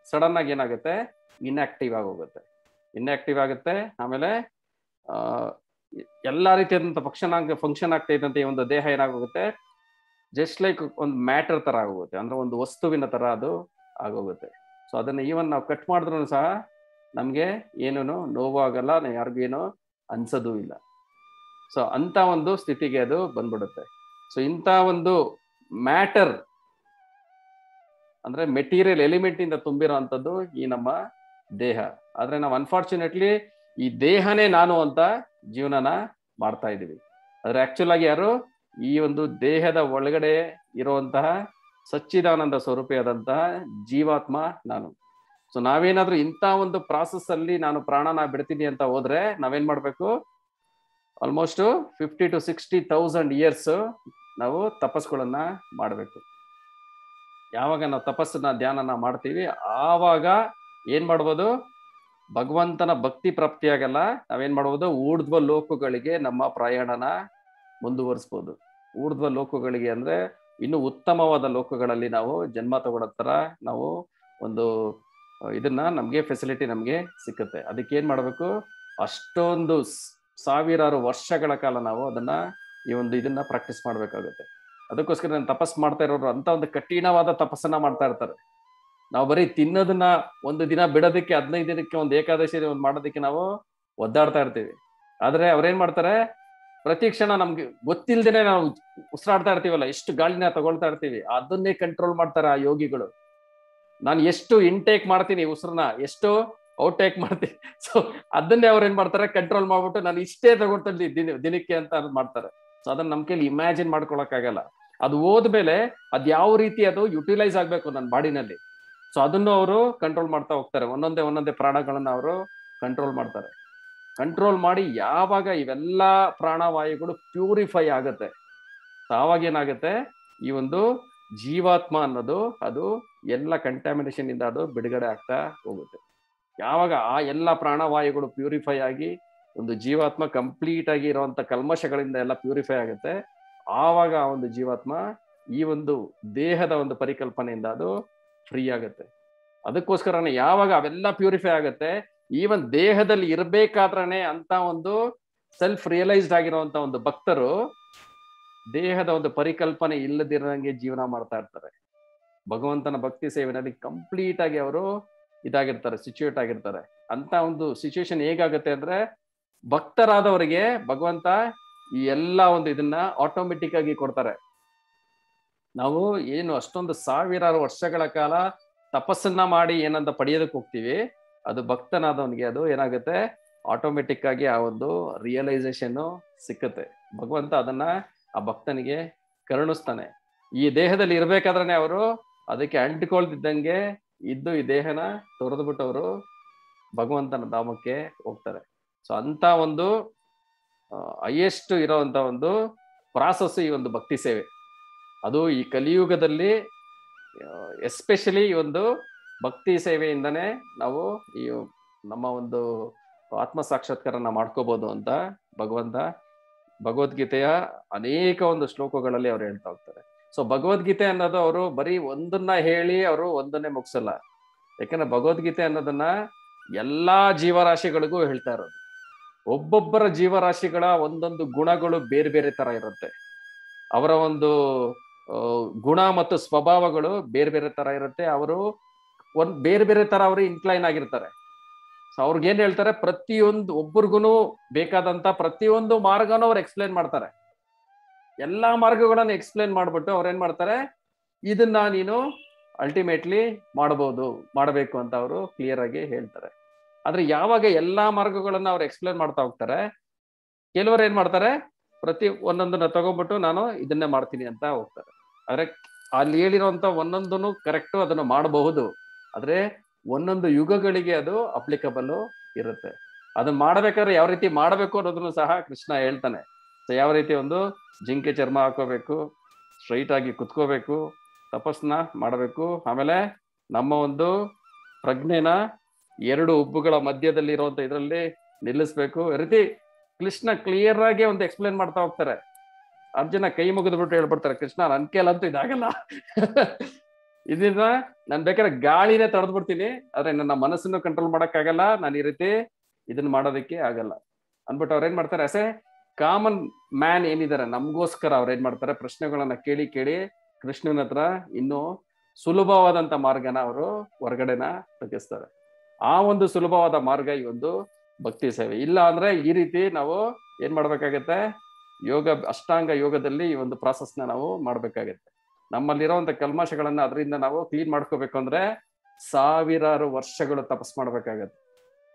ಸಡನ್ ಆಗಿ ಏನಾಗುತ್ತೆ, ಇನ್ಆಕ್ಟಿವ್ ಆಗಿ ಹೋಗುತ್ತೆ. ಇನ್ಆಕ್ಟಿವ್ ಆಗುತ್ತೆ. ಆಮೇಲೆ ಎಲ್ಲಾ ರೀತಿಯಾದಂತ ಫಂಕ್ಷನ್ ಆಗ್ತಾ ಇದ್ದಂತ ಈ ಒಂದು ದೇಹ ಏನಾಗೋಗುತ್ತೆ, ಜಸ್ಟ್ ಲೈಕ್ ಒಂದು ಮ್ಯಾಟರ್ ತರ ಆಗೋಗುತ್ತೆ, ಅಂದ್ರೆ ಒಂದು ವಸ್ತುವಿನ ತರ ಅದು ಆಗೋಗುತ್ತೆ. ಸೊ ಅದನ್ನ ಈವನ್ ನಾವು ಕಟ್ ಮಾಡಿದ್ರು ಸಹ ನಮ್ಗೆ ಏನೂ ನೋವು ಆಗಲ್ಲ, ಯಾರಿಗೂ ಏನೋ ಅನ್ಸೋದು ಇಲ್ಲ. ಸೊ ಅಂತ ಒಂದು ಸ್ಥಿತಿಗೆ ಅದು ಬಂದ್ಬಿಡುತ್ತೆ. ಸೊ ಇಂಥ ಒಂದು ಮ್ಯಾಟರ್ ಅಂದ್ರೆ ಮೆಟೀರಿಯಲ್ ಎಲಿಮೆಂಟ್ ಇಂದ ತುಂಬಿರೋಂಥದ್ದು ಈ ನಮ್ಮ ದೇಹ. ಆದ್ರೆ ನಾವು ಅನ್ಫಾರ್ಚುನೇಟ್ಲಿ ಈ ದೇಹನೇ ನಾನು ಅಂತ ಜೀವನನ ಮಾಡ್ತಾ ಇದೀವಿ. ಆದ್ರೆ ಆಕ್ಚುಲ್ ಆಗಿ ಯಾರು, ಈ ಒಂದು ದೇಹದ ಒಳಗಡೆ ಇರುವಂತಹ ಸಚ್ಚಿದಾನಂದ ಸ್ವರೂಪಿಯಾದಂತಹ ಜೀವಾತ್ಮ ನಾನು. ಸೊ ನಾವೇನಾದ್ರೂ ಇಂಥ ಒಂದು ಪ್ರಾಸೆಸ್ ಅಲ್ಲಿ ನಾನು ಪ್ರಾಣನ ಬಿಡ್ತೀನಿ ಅಂತ ಹೋದ್ರೆ ನಾವೇನ್ ಮಾಡ್ಬೇಕು, ಆಲ್ಮೋಸ್ಟ್ 50 to 60,000 ಇಯರ್ಸ್ ನಾವು ತಪಸ್ಸುಗಳನ್ನ ಮಾಡಬೇಕು. ಯಾವಾಗ ನಾವು ತಪಸ್ಸನ್ನ ಧ್ಯಾನನ ಮಾಡ್ತೀವಿ ಆವಾಗ ಏನ್ ಮಾಡ್ಬೋದು, ಭಗವಂತನ ಭಕ್ತಿ ಪ್ರಾಪ್ತಿಯಾಗಲ್ಲ, ನಾವೇನ್ ಮಾಡ್ಬೋದು, ಊರ್ಧ್ವ ಲೋಕಗಳಿಗೆ ನಮ್ಮ ಪ್ರಯಾಣನ ಮುಂದುವರಿಸ್ಬೋದು. ಊರ್ಧ್ವ ಲೋಕಗಳಿಗೆ ಅಂದ್ರೆ ಇನ್ನು ಉತ್ತಮವಾದ ಲೋಕಗಳಲ್ಲಿ ನಾವು ಜನ್ಮ ತಗೊಳ್ಳೋ ತರ ನಾವು ಒಂದು ಇದನ್ನ ನಮ್ಗೆ ಫೆಸಿಲಿಟಿ ನಮ್ಗೆ ಸಿಕ್ಕುತ್ತೆ. ಅದಕ್ಕೆ ಏನ್ ಮಾಡ್ಬೇಕು, ಅಷ್ಟೊಂದು ಸಾವಿರಾರು ವರ್ಷಗಳ ಕಾಲ ನಾವು ಅದನ್ನ ಈ ಒಂದು ಇದನ್ನ ಪ್ರಾಕ್ಟೀಸ್ ಮಾಡ್ಬೇಕಾಗುತ್ತೆ. ಅದಕ್ಕೋಸ್ಕರ ನಾನು ತಪಸ್ ಮಾಡ್ತಾ ಇರೋರು ಅಂತ ಒಂದು ಕಠಿಣವಾದ ತಪಸ್ಸನ್ನ ಮಾಡ್ತಾ ಇರ್ತಾರೆ. ನಾವು ಬರೀ ತಿನ್ನೋದನ್ನ ಒಂದು ದಿನ ಬಿಡೋದಕ್ಕೆ 15 ದಿನಕ್ಕೆ ಒಂದು ಏಕಾದಶಿ ಒಂದು ಮಾಡೋದಕ್ಕೆ ನಾವು ಒದ್ದಾಡ್ತಾ ಇರ್ತೀವಿ. ಆದ್ರೆ ಅವ್ರೇನ್ ಮಾಡ್ತಾರೆ, ಪ್ರತಿ ಕ್ಷಣ ನಮ್ಗೆ ಗೊತ್ತಿಲ್ದೇನೆ ನಾವು ಉಸಿರಾಡ್ತಾ ಇರ್ತೀವಲ್ಲ, ಎಷ್ಟು ಗಾಳಿನ ತಗೊಳ್ತಾ ಇರ್ತೀವಿ, ಅದನ್ನೇ ಕಂಟ್ರೋಲ್ ಮಾಡ್ತಾರೆ ಆ ಯೋಗಿಗಳು. ನಾನು ಎಷ್ಟು ಇನ್ಟೇಕ್ ಮಾಡ್ತೀನಿ ಉಸಿರನ್ನ, ಎಷ್ಟು ಔಟೇಕ್ ಮಾಡ್ತೀನಿ, ಸೊ ಅದನ್ನೇ ಅವ್ರು ಏನ್ ಮಾಡ್ತಾರೆ, ಕಂಟ್ರೋಲ್ ಮಾಡ್ಬಿಟ್ಟು ನಾನು ಇಷ್ಟೇ ತಗೊಳ್ತೀನಿ ದಿನಕ್ಕೆ ಅಂತ ಮಾಡ್ತಾರೆ. ಸೊ ಅದನ್ನ ನಮ್ ಕೈಲಿ ಇಮ್ಯಾಜಿನ್ ಮಾಡ್ಕೊಳಕ್ಕಾಗಲ್ಲ. ಅದು ಹೋದ್ಮೇಲೆ ಅದ್ ಯಾವ ರೀತಿ ಅದು ಯುಟಿಲೈಸ್ ಆಗ್ಬೇಕು ನನ್ನ ಬಾಡಿನಲ್ಲಿ, ಸೊ ಅದನ್ನು ಅವರು ಕಂಟ್ರೋಲ್ ಮಾಡ್ತಾ ಹೋಗ್ತಾರೆ. ಒಂದೊಂದೇ ಪ್ರಾಣಗಳನ್ನ ಅವರು ಕಂಟ್ರೋಲ್ ಮಾಡ್ತಾರೆ. ಕಂಟ್ರೋಲ್ ಮಾಡಿ ಯಾವಾಗ ಇವೆಲ್ಲಾ ಪ್ರಾಣವಾಯುಗಳು ಪ್ಯೂರಿಫೈ ಆಗುತ್ತೆ, ಆವಾಗ ಏನಾಗುತ್ತೆ, ಈ ಒಂದು ಜೀವಾತ್ಮ ಅನ್ನೋದು ಅದು ಎಲ್ಲ ಕಂಟ್ಯಾಮಿನೇಷನ್ ಇಂದ ಅದು ಬಿಡುಗಡೆ ಆಗ್ತಾ ಹೋಗುತ್ತೆ. ಯಾವಾಗ ಆ ಎಲ್ಲ ಪ್ರಾಣವಾಯುಗಳು ಪ್ಯೂರಿಫೈ ಆಗಿ ಒಂದು ಜೀವಾತ್ಮ ಕಂಪ್ಲೀಟ್ ಆಗಿ ಇರುವಂತ ಕಲ್ಮಶಗಳಿಂದ ಎಲ್ಲ ಪ್ಯೂರಿಫೈ ಆಗುತ್ತೆ, ಆವಾಗ ಆ ಒಂದು ಜೀವಾತ್ಮ ಈ ಒಂದು ದೇಹದ ಒಂದು ಪರಿಕಲ್ಪನೆಯಿಂದ ಅದು ಫ್ರೀ ಆಗುತ್ತೆ. ಅದಕ್ಕೋಸ್ಕರನೇ ಯಾವಾಗ ಅವೆಲ್ಲ ಪ್ಯೂರಿಫೈ ಆಗುತ್ತೆ, ಈವನ್ ದೇಹದಲ್ಲಿ ಇರ್ಬೇಕಾದ್ರನೆ ಅಂತ ಒಂದು ಸೆಲ್ಫ್ ರಿಯಲೈಸ್ಡ್ ಆಗಿರುವಂತ ಒಂದು ಭಕ್ತರು ದೇಹದ ಒಂದು ಪರಿಕಲ್ಪನೆ ಇಲ್ಲದಿರಂಗೆ ಜೀವನ ಮಾಡ್ತಾ ಇರ್ತಾರೆ. ಭಗವಂತನ ಭಕ್ತಿ ಸೇವೆನಲ್ಲಿ ಕಂಪ್ಲೀಟ್ ಆಗಿ ಅವರು ಇದಾಗಿರ್ತಾರೆ, ಸಿಚುಯೇಟ್ ಆಗಿರ್ತಾರೆ. ಅಂತ ಒಂದು ಸಿಚುಯೇಷನ್ ಹೇಗಾಗುತ್ತೆ ಅಂದ್ರೆ, ಭಕ್ತರಾದವರಿಗೆ ಭಗವಂತ ಈ ಎಲ್ಲ ಒಂದು ಇದನ್ನ ಆಟೋಮೆಟಿಕ್ ಆಗಿ ಕೊಡ್ತಾರೆ. ನಾವು ಏನು ಅಷ್ಟೊಂದು ಸಾವಿರಾರು ವರ್ಷಗಳ ಕಾಲ ತಪಸ್ಸನ್ನ ಮಾಡಿ ಏನಂತ ಪಡೆಯೋದಕ್ಕೆ ಹೋಗ್ತೀವಿ, ಅದು ಭಕ್ತನಾದವನಿಗೆ ಅದು ಏನಾಗುತ್ತೆ, ಆಟೋಮೆಟಿಕ್ ಆಗಿ ಆ ಒಂದು ರಿಯಲೈಸೇಷನ್ ಸಿಕ್ಕುತ್ತೆ. ಭಗವಂತ ಅದನ್ನ ಆ ಭಕ್ತನಿಗೆ ಕರುಣಿಸ್ತಾನೆ. ಈ ದೇಹದಲ್ಲಿ ಇರ್ಬೇಕಾದ್ರೆ ಅವರು ಅದಕ್ಕೆ ಅಂಟಿಕೊಳ್ತಿದ್ದಂಗೆ ಇದ್ದು ಈ ದೇಹನ ತೊರೆದು ಬಿಟ್ಟು ಅವರು ಭಗವಂತನ ಧಾಮಕ್ಕೆ ಹೋಗ್ತಾರೆ. ಸೊ ಅಂತ ಒಂದು ಹೈಯೆಸ್ಟ್ ಇರೋಂತ ಒಂದು ಪ್ರಾಸೆಸ್ ಈ ಒಂದು ಭಕ್ತಿ ಸೇವೆ. ಅದು ಈ ಕಲಿಯುಗದಲ್ಲಿ ಎಸ್ಪೆಷಲಿ ಈ ಒಂದು ಭಕ್ತಿ ಸೇವೆಯಿಂದನೇ ನಾವು ಈ ನಮ್ಮ ಒಂದು ಆತ್ಮ ಸಾಕ್ಷಾತ್ಕಾರನ ಮಾಡ್ಕೋಬಹುದು ಅಂತ ಭಗವಂತ ಭಗವದ್ಗೀತೆಯ ಅನೇಕ ಒಂದು ಶ್ಲೋಕಗಳಲ್ಲಿ ಅವ್ರು ಹೇಳ್ತಾ ಹೋಗ್ತಾರೆ. ಸೊ ಭಗವದ್ಗೀತೆ ಅನ್ನೋದು ಅವರು ಬರೀ ಒಂದನ್ನ ಹೇಳಿ ಅವರು ಒಂದನ್ನೇ ಮುಗಿಸಲ್ಲ. ಯಾಕಂದ್ರೆ ಭಗವದ್ಗೀತೆ ಅನ್ನೋದನ್ನ ಎಲ್ಲಾ ಜೀವರಾಶಿಗಳಿಗೂ ಹೇಳ್ತಾ ಇರೋದು. ಒಬ್ಬೊಬ್ಬರ ಜೀವರಾಶಿಗಳ ಒಂದೊಂದು ಗುಣಗಳು ಬೇರೆ ಬೇರೆ ತರ ಇರುತ್ತೆ. ಅವರ ಒಂದು ಗುಣ ಮತ್ತು ಸ್ವಭಾವಗಳು ಬೇರೆ ಬೇರೆ ತರ ಇರುತ್ತೆ. ಅವರು ಬೇರೆ ಬೇರೆ ತರ ಅವರು ಇನ್ಕ್ಲೈನ್ ಆಗಿರ್ತಾರೆ. ಸೊ ಅವ್ರಿಗೇನ್ ಹೇಳ್ತಾರೆ, ಪ್ರತಿಯೊಂದು ಒಬ್ಬರಿಗೂ ಬೇಕಾದಂತ ಪ್ರತಿಯೊಂದು ಮಾರ್ಗನೂ ಅವ್ರು ಎಕ್ಸ್ಪ್ಲೇನ್ ಮಾಡ್ತಾರೆ. ಎಲ್ಲಾ ಮಾರ್ಗಗಳನ್ನ ಎಕ್ಸ್ಪ್ಲೇನ್ ಮಾಡ್ಬಿಟ್ಟು ಅವ್ರೇನ್ ಮಾಡ್ತಾರೆ, ಇದನ್ನ ನೀನು ಅಲ್ಟಿಮೇಟ್ಲಿ ಮಾಡಬೇಕು ಅಂತ ಅವರು ಕ್ಲಿಯರ್ ಆಗಿ ಹೇಳ್ತಾರೆ. ಆದ್ರೆ ಯಾವಾಗ ಎಲ್ಲಾ ಮಾರ್ಗಗಳನ್ನ ಅವ್ರು ಎಕ್ಸ್ಪ್ಲೇನ್ ಮಾಡ್ತಾ ಹೋಗ್ತಾರೆ, ಕೆಲವರು ಏನ್ ಮಾಡ್ತಾರೆ, ಪ್ರತಿ ಒಂದೊಂದನ್ನ ತಗೊಂಡ್ಬಿಟ್ಟು ನಾನು ಇದನ್ನೇ ಮಾಡ್ತೀನಿ ಅಂತ ಹೋಗ್ತಾರೆ. ಆದ್ರೆ ಅಲ್ಲಿ ಹೇಳಿರೋಂತ ಒಂದೊಂದನ್ನು ಕರೆಕ್ಟು, ಅದನ್ನು ಮಾಡಬಹುದು, ಆದ್ರೆ ಒಂದೊಂದು ಯುಗಗಳಿಗೆ ಅದು ಅಪ್ಲಿಕಬಲ್ ಇರುತ್ತೆ. ಅದನ್ನ ಮಾಡ್ಬೇಕಾದ್ರೆ ಯಾವ ರೀತಿ ಮಾಡಬೇಕು ಅನ್ನೋದನ್ನು ಸಹ ಕೃಷ್ಣ ಹೇಳ್ತಾನೆ. ಸೊ ಯಾವ ರೀತಿ ಒಂದು ಜಿಂಕೆ ಚರ್ಮ ಹಾಕೋಬೇಕು, ಸ್ಟ್ರೈಟ್ ಆಗಿ ಕುತ್ಕೋಬೇಕು, ತಪಸ್ಸನ್ನ ಮಾಡಬೇಕು, ಆಮೇಲೆ ನಮ್ಮ ಒಂದು ಪ್ರಜ್ಞೆನ 2 ಉಬ್ಬುಗಳ ಮಧ್ಯದಲ್ಲಿ ಇರುವಂತ ಇದರಲ್ಲಿ ನಿಲ್ಲಿಸ್ಬೇಕು. ಈ ರೀತಿ ಕೃಷ್ಣ ಕ್ಲಿಯರ್ ಆಗಿ ಒಂದು ಎಕ್ಸ್ಪ್ಲೇನ್ ಮಾಡ್ತಾ ಹೋಗ್ತಾರೆ. ಅರ್ಜುನ ಕೈ ಮುಗಿದ್ಬಿಟ್ಟು ಹೇಳ್ಬಿಡ್ತಾರೆ, ಕೃಷ್ಣ ನನ್ ಕೈಲಂತೂ ಇದಾಗಲ್ಲ, ಇದನ್ನ ನಾನ್ ಬೇಕಾದ್ರೆ ಗಾಳಿನೇ ತಡೆದು ಬಿಡ್ತೀನಿ, ಆದ್ರೆ ನನ್ನ ಮನಸ್ಸನ್ನು ಕಂಟ್ರೋಲ್ ಮಾಡಕ್ಕಾಗಲ್ಲ, ನಾನು ಈ ರೀತಿ ಇದನ್ನ ಮಾಡೋದಕ್ಕೆ ಆಗಲ್ಲ ಅನ್ಬಿಟ್ಟು ಅವ್ರ ಏನ್ ಮಾಡ್ತಾರೆ, ಅಸೆ ಕಾಮನ್ ಮ್ಯಾನ್ ಏನಿದ್ದಾರೆ ನಮ್ಗೋಸ್ಕರ ಅವ್ರ ಏನ್ ಮಾಡ್ತಾರೆ, ಪ್ರಶ್ನೆಗಳನ್ನ ಕೇಳಿ ಕೇಳಿ ಕೃಷ್ಣನ ಹತ್ರ ಇನ್ನೂ ಸುಲಭವಾದಂತ ಮಾರ್ಗನ ಅವರು ಹೊರಗಡೆನ ತೆಗೆಸ್ತಾರೆ. ಆ ಒಂದು ಸುಲಭವಾದ ಮಾರ್ಗ ಈ ಒಂದು ಭಕ್ತಿ ಸೇವೆ. ಇಲ್ಲ ಅಂದ್ರೆ ಈ ರೀತಿ ನಾವು ಏನ್ ಮಾಡ್ಬೇಕಾಗತ್ತೆ, ಯೋಗ ಅಷ್ಟಾಂಗ ಯೋಗದಲ್ಲಿ ಈ ಒಂದು ಪ್ರಾಸೆಸ್ನ ನಾವು ಮಾಡ್ಬೇಕಾಗತ್ತೆ. ನಮ್ಮಲ್ಲಿರೋಂಥ ಕಲ್ಮಶಗಳನ್ನ ಅದರಿಂದ ನಾವು ಕ್ಲೀನ್ ಮಾಡ್ಕೋಬೇಕು ಅಂದ್ರೆ ಸಾವಿರಾರು ವರ್ಷಗಳು ತಪಸ್ ಮಾಡ್ಬೇಕಾಗತ್ತೆ.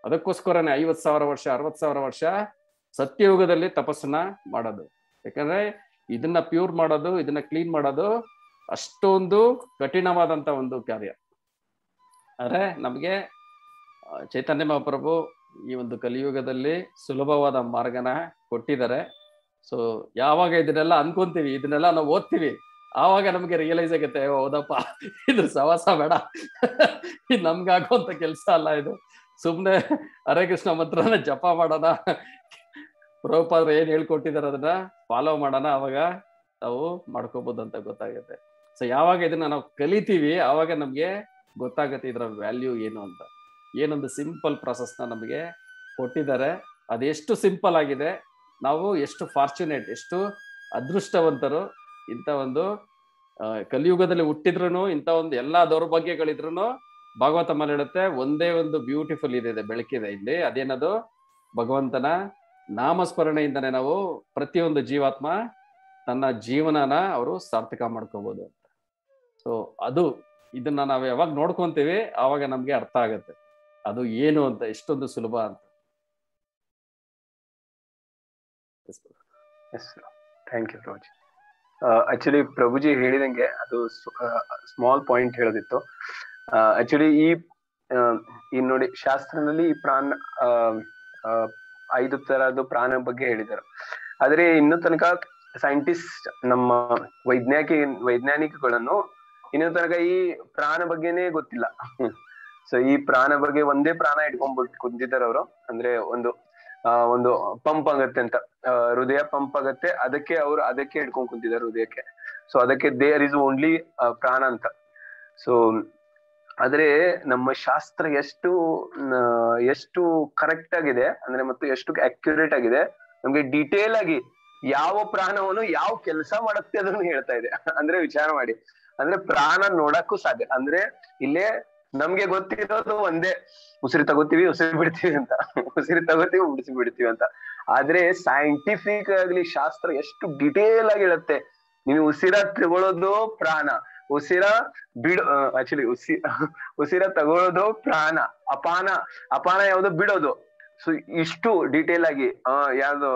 ಅದಕ್ಕೋಸ್ಕರನೇ 50,000 ವರ್ಷ 60,000 ವರ್ಷ ಸತ್ಯಯುಗದಲ್ಲಿ ತಪಸ್ಸನ್ನ ಮಾಡೋದು. ಯಾಕಂದ್ರೆ ಇದನ್ನ ಪ್ಯೂರ್ ಮಾಡೋದು, ಇದನ್ನ ಕ್ಲೀನ್ ಮಾಡೋದು ಅಷ್ಟೊಂದು ಕಠಿಣವಾದಂತ ಒಂದು ಕಾರ್ಯ. ಆದ್ರೆ ನಮ್ಗೆ ಚೈತನ್ಯ ಮಹಾಪ್ರಭು ಈ ಒಂದು ಕಲಿಯುಗದಲ್ಲಿ ಸುಲಭವಾದ ಮಾರ್ಗನ ಕೊಟ್ಟಿದ್ದಾರೆ. ಸೊ ಯಾವಾಗ ಇದನ್ನೆಲ್ಲ ಅನ್ಕೊಂತೀವಿ, ಇದನ್ನೆಲ್ಲ ನಾವು ಓದ್ತೀವಿ, ಆವಾಗ ನಮ್ಗೆ ರಿಯಲೈಸ್ ಆಗುತ್ತೆ, ಹೌದಪ್ಪ ಇದು ಸವಾಸ ಬೇಡ, ಇದು ನಮ್ಗೆ ಆಗುವಂತ ಕೆಲ್ಸ ಅಲ್ಲ, ಇದು ಸುಮ್ನೆ ಹರೇ ಕೃಷ್ಣ ಮಂತ್ರನ ಜಪ ಮಾಡೋಣ, ಪ್ರಭುಪಾದರು ಏನ್ ಹೇಳ್ಕೊಟ್ಟಿದಾರೆ ಅದನ್ನ ಫಾಲೋ ಮಾಡೋಣ, ಅವಾಗ ನಾವು ಮಾಡ್ಕೋಬಹುದು ಅಂತ ಗೊತ್ತಾಗುತ್ತೆ. ಸೊ ಯಾವಾಗ ಇದನ್ನ ನಾವು ಕಲಿತೀವಿ ಆವಾಗ ನಮ್ಗೆ ಗೊತ್ತಾಗುತ್ತೆ ಇದರ ವ್ಯಾಲ್ಯೂ ಏನು ಅಂತ. ಏನೊಂದು ಸಿಂಪಲ್ ಪ್ರಾಸೆಸ್ನ ನಮಗೆ ಕೊಟ್ಟಿದ್ದಾರೆ, ಅದೆಷ್ಟು ಸಿಂಪಲ್ ಆಗಿದೆ, ನಾವು ಎಷ್ಟು ಫಾರ್ಚುನೇಟ್, ಎಷ್ಟು ಅದೃಷ್ಟವಂತರು. ಇಂಥ ಒಂದು ಕಲಿಯುಗದಲ್ಲಿ ಹುಟ್ಟಿದ್ರು, ಇಂಥ ಒಂದು ಎಲ್ಲಾ ದೌರ್ಭಾಗ್ಯಗಳಿದ್ರು ಭಾಗವತ ಮೇಲೆ ಹೇಳುತ್ತೆ ಒಂದೇ ಒಂದು ಬ್ಯೂಟಿಫುಲ್ ಇದೆ, ಬೆಳಕಿದೆ ಇಲ್ಲಿ. ಅದೇನದು, ಭಗವಂತನ ನಾಮಸ್ಮರಣೆಯಿಂದನೇ ನಾವು ಪ್ರತಿಯೊಂದು ಜೀವಾತ್ಮ ತನ್ನ ಜೀವನನ ಅವರು ಸಾರ್ಥಕ ಮಾಡ್ಕೋಬಹುದು ಅಂತ. ಸೊ ಅದು ಇದನ್ನ ನಾವು ಯಾವಾಗ ನೋಡ್ಕೊಂತೀವಿ ಆವಾಗ ನಮ್ಗೆ ಅರ್ಥ ಆಗತ್ತೆ ಅದು ಏನು ಅಂತ, ಎಷ್ಟೊಂದು ಸುಲಭ ಅಂತ.
Thank you Prabhuji. Actually Prabhuji ಹೇಳಿದಂಗೆ ಅದು ಸ್ಮಾಲ್ ಪಾಯಿಂಟ್ ಹೇಳೋದಿತ್ತು. ಆಕ್ಚುಲಿ ಈ ನೋಡಿ ಶಾಸ್ತ್ರನಲ್ಲಿ ಈ ಪ್ರಾಣ 5 ತರದ್ದು ಪ್ರಾಣ ಬಗ್ಗೆ ಹೇಳಿದ್ದಾರೆ. ಆದ್ರೆ ಇನ್ನೂ ತನಕ ಸೈಂಟಿಸ್ಟ್ ನಮ್ಮ ವೈಜ್ಞಾನಿಕಗಳನ್ನು ಇನ್ನೂ ತನಕ ಈ ಪ್ರಾಣ ಬಗ್ಗೆನೇ ಗೊತ್ತಿಲ್ಲ. ಸೊ ಈ ಪ್ರಾಣ ಬಗ್ಗೆ ಒಂದೇ ಪ್ರಾಣ ಇಟ್ಕೊಂಡ್ಬಿಟ್ಟು ಕುಂತಿದ್ದಾರೆ ಅವರು. ಅಂದ್ರೆ ಒಂದು ಪಂಪ್ ಆಗತ್ತೆ ಅಂತ, ಹೃದಯ ಪಂಪ್ ಆಗತ್ತೆ, ಅದಕ್ಕೆ ಇಟ್ಕೊಂಡ್ ಕುಂತಿದ್ದಾರೆ ಹೃದಯಕ್ಕೆ. ಸೊ ಅದಕ್ಕೆ ದೇರ್ ಇಸ್ ಓನ್ಲಿ ಪ್ರಾಣ ಅಂತ. ಸೊ ಆದ್ರೆ ನಮ್ಮ ಶಾಸ್ತ್ರ ಎಷ್ಟು ಕರೆಕ್ಟ್ ಆಗಿದೆ ಅಂದ್ರೆ, ಮತ್ತು ಎಷ್ಟು ಅಕ್ಯುರೇಟ್ ಆಗಿದೆ, ನಮ್ಗೆ ಡೀಟೇಲ್ ಆಗಿ ಯಾವ ಪ್ರಾಣವನ್ನು ಯಾವ ಕೆಲಸ ಮಾಡುತ್ತೆ ಅದನ್ನು ಹೇಳ್ತಾ ಇದೆ. ಅಂದ್ರೆ ವಿಚಾರ ಮಾಡಿ, ಅಂದ್ರೆ ಪ್ರಾಣ ನೋಡಕ್ಕೂ ಸಾಧ್ಯ. ಅಂದ್ರೆ ಇಲ್ಲೇ ನಮ್ಗೆ ಗೊತ್ತಿರೋದು ಒಂದೇ, ಉಸಿರು ತಗೋತೀವಿ ಉಸಿರು ಬಿಡ್ತೀವಿ ಅಂತ, ಉಸಿರು ತಗೋತೀವಿ ಉಡಿಸಿ ಬಿಡ್ತೀವಿ ಅಂತ. ಆದ್ರೆ ಸೈಂಟಿಫಿಕ್ ಆಗ್ಲಿ ಶಾಸ್ತ್ರ ಎಷ್ಟು ಡಿಟೇಲ್ ಆಗಿ ಹೇಳುತ್ತೆ. ನೀವು ಉಸಿರ ತಗೊಳ್ಳೋದು ಪ್ರಾಣ, ಉಸಿರ ಆಕ್ಚುಲಿ ಉಸಿರ ತಗೊಳ್ಳೋದು ಪ್ರಾಣ, ಅಪಾನ ಯಾವ್ದು ಬಿಡೋದು. ಸೊ ಇಷ್ಟು ಡೀಟೇಲ್ ಆಗಿ ಯಾವ್ದು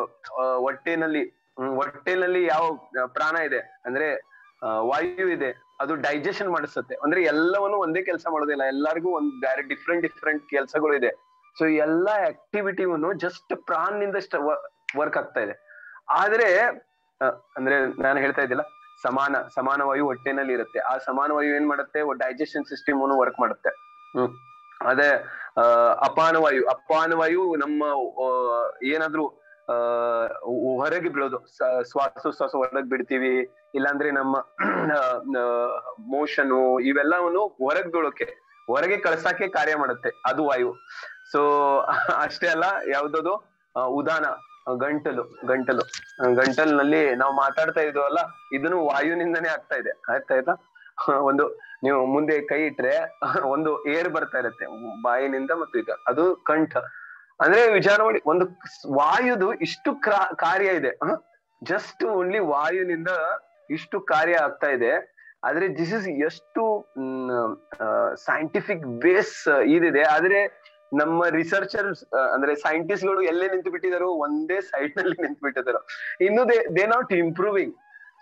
ಹೊಟ್ಟೆನಲ್ಲಿ ಯಾವ ಪ್ರಾಣ ಇದೆ ಅಂದ್ರೆ ವಾಯು ಇದೆ, ಅದು ಡೈಜೆಷನ್ ಮಾಡಿಸುತ್ತೆ. ಅಂದ್ರೆ ಎಲ್ಲವನ್ನು ಒಂದೇ ಕೆಲಸ ಮಾಡೋದಿಲ್ಲ, ಎಲ್ಲರಿಗೂ ಡಿಫ್ರೆಂಟ್ ಕೆಲಸಗಳು ಇದೆ. ಸೊ ಎಲ್ಲಾ ಆಕ್ಟಿವಿಟಿವನ್ನು ಜಸ್ಟ್ ಪ್ರಾಣಿಂದ ವರ್ಕ್ ಆಗ್ತಾ ಇದೆ. ಆದ್ರೆ ಅಂದ್ರೆ ನಾನು ಹೇಳ್ತಾ ಇದ್ದಿಲ್ಲ, ಸಮಾನ ವಾಯು ಹೊಟ್ಟೆನಲ್ಲಿ ಇರುತ್ತೆ. ಆ ಸಮಾನ ವಾಯು ಏನ್ ಮಾಡುತ್ತೆ, ಡೈಜೆಷನ್ ಸಿಸ್ಟಮ್ ಅನ್ನು ವರ್ಕ್ ಮಾಡುತ್ತೆ. ಅದೇ ಅಪಾನ ವಾಯು ನಮ್ಮ ಏನಾದ್ರೂ ಹೊರಗೆ ಬಿಡೋದು, ಶ್ವಾಸ ಹೊರಗೆ ಬಿಡ್ತೀವಿ, ಇಲ್ಲಾಂದ್ರೆ ನಮ್ಮ ಮೋಷನು ಇವೆಲ್ಲವನ್ನು ಹೊರಗೆ ಕಳ್ಸಕ್ಕೆ ಕಾರ್ಯ ಮಾಡುತ್ತೆ, ಅದು ವಾಯು. ಸೊ ಅಷ್ಟೇ ಅಲ್ಲ, ಯಾವ್ದದು ಉದಾನ ಗಂಟಲಿನಲ್ಲಿ ನಾವು ಮಾತಾಡ್ತಾ ಇದೀವಲ್ಲ, ಇದನ್ನು ವಾಯುನಿಂದನೇ ಆಗ್ತಾ ಇದೆ. ಆಯ್ತಾ? ಒಂದು ನೀವು ಮುಂದೆ ಕೈ ಇಟ್ರೆ ಒಂದು ಏರ್ ಬರ್ತಾ ಇರತ್ತೆ ಬಾಯಿನಿಂದ, ಮತ್ತು ಅದು ಕಂಠ. ಅಂದ್ರೆ ವಿಚಾರ ಮಾಡಿ, ಒಂದು ವಾಯುದು ಇಷ್ಟು ಕಾರ್ಯ ಇದೆ. ಜಸ್ಟ್ ಓನ್ಲಿ ವಾಯುನಿಂದ ಇಷ್ಟು ಕಾರ್ಯ ಆಗ್ತಾ ಇದೆ. ಆದ್ರೆ ದಿಸ್ ಇಸ್ ಎಷ್ಟು ಸೈಂಟಿಫಿಕ್ ಬೇಸ್ ಇದಿದೆ. ಆದ್ರೆ ನಮ್ಮ ರಿಸರ್ಚರ್ಸ್ ಅಂದ್ರೆ ಸೈಂಟಿಸ್ಟ್ ಗಳು ಎಲ್ಲೇ ನಿಂತು ಬಿಟ್ಟಿದಾರೋ ಒಂದೇ ಸೈಡ್ ನಲ್ಲಿ ನಿಂತು ಬಿಟ್ಟಿದಾರೋ, ಇನ್ನು ದೇ ನಾಟ್ ಇಂಪ್ರೂವಿಂಗ್.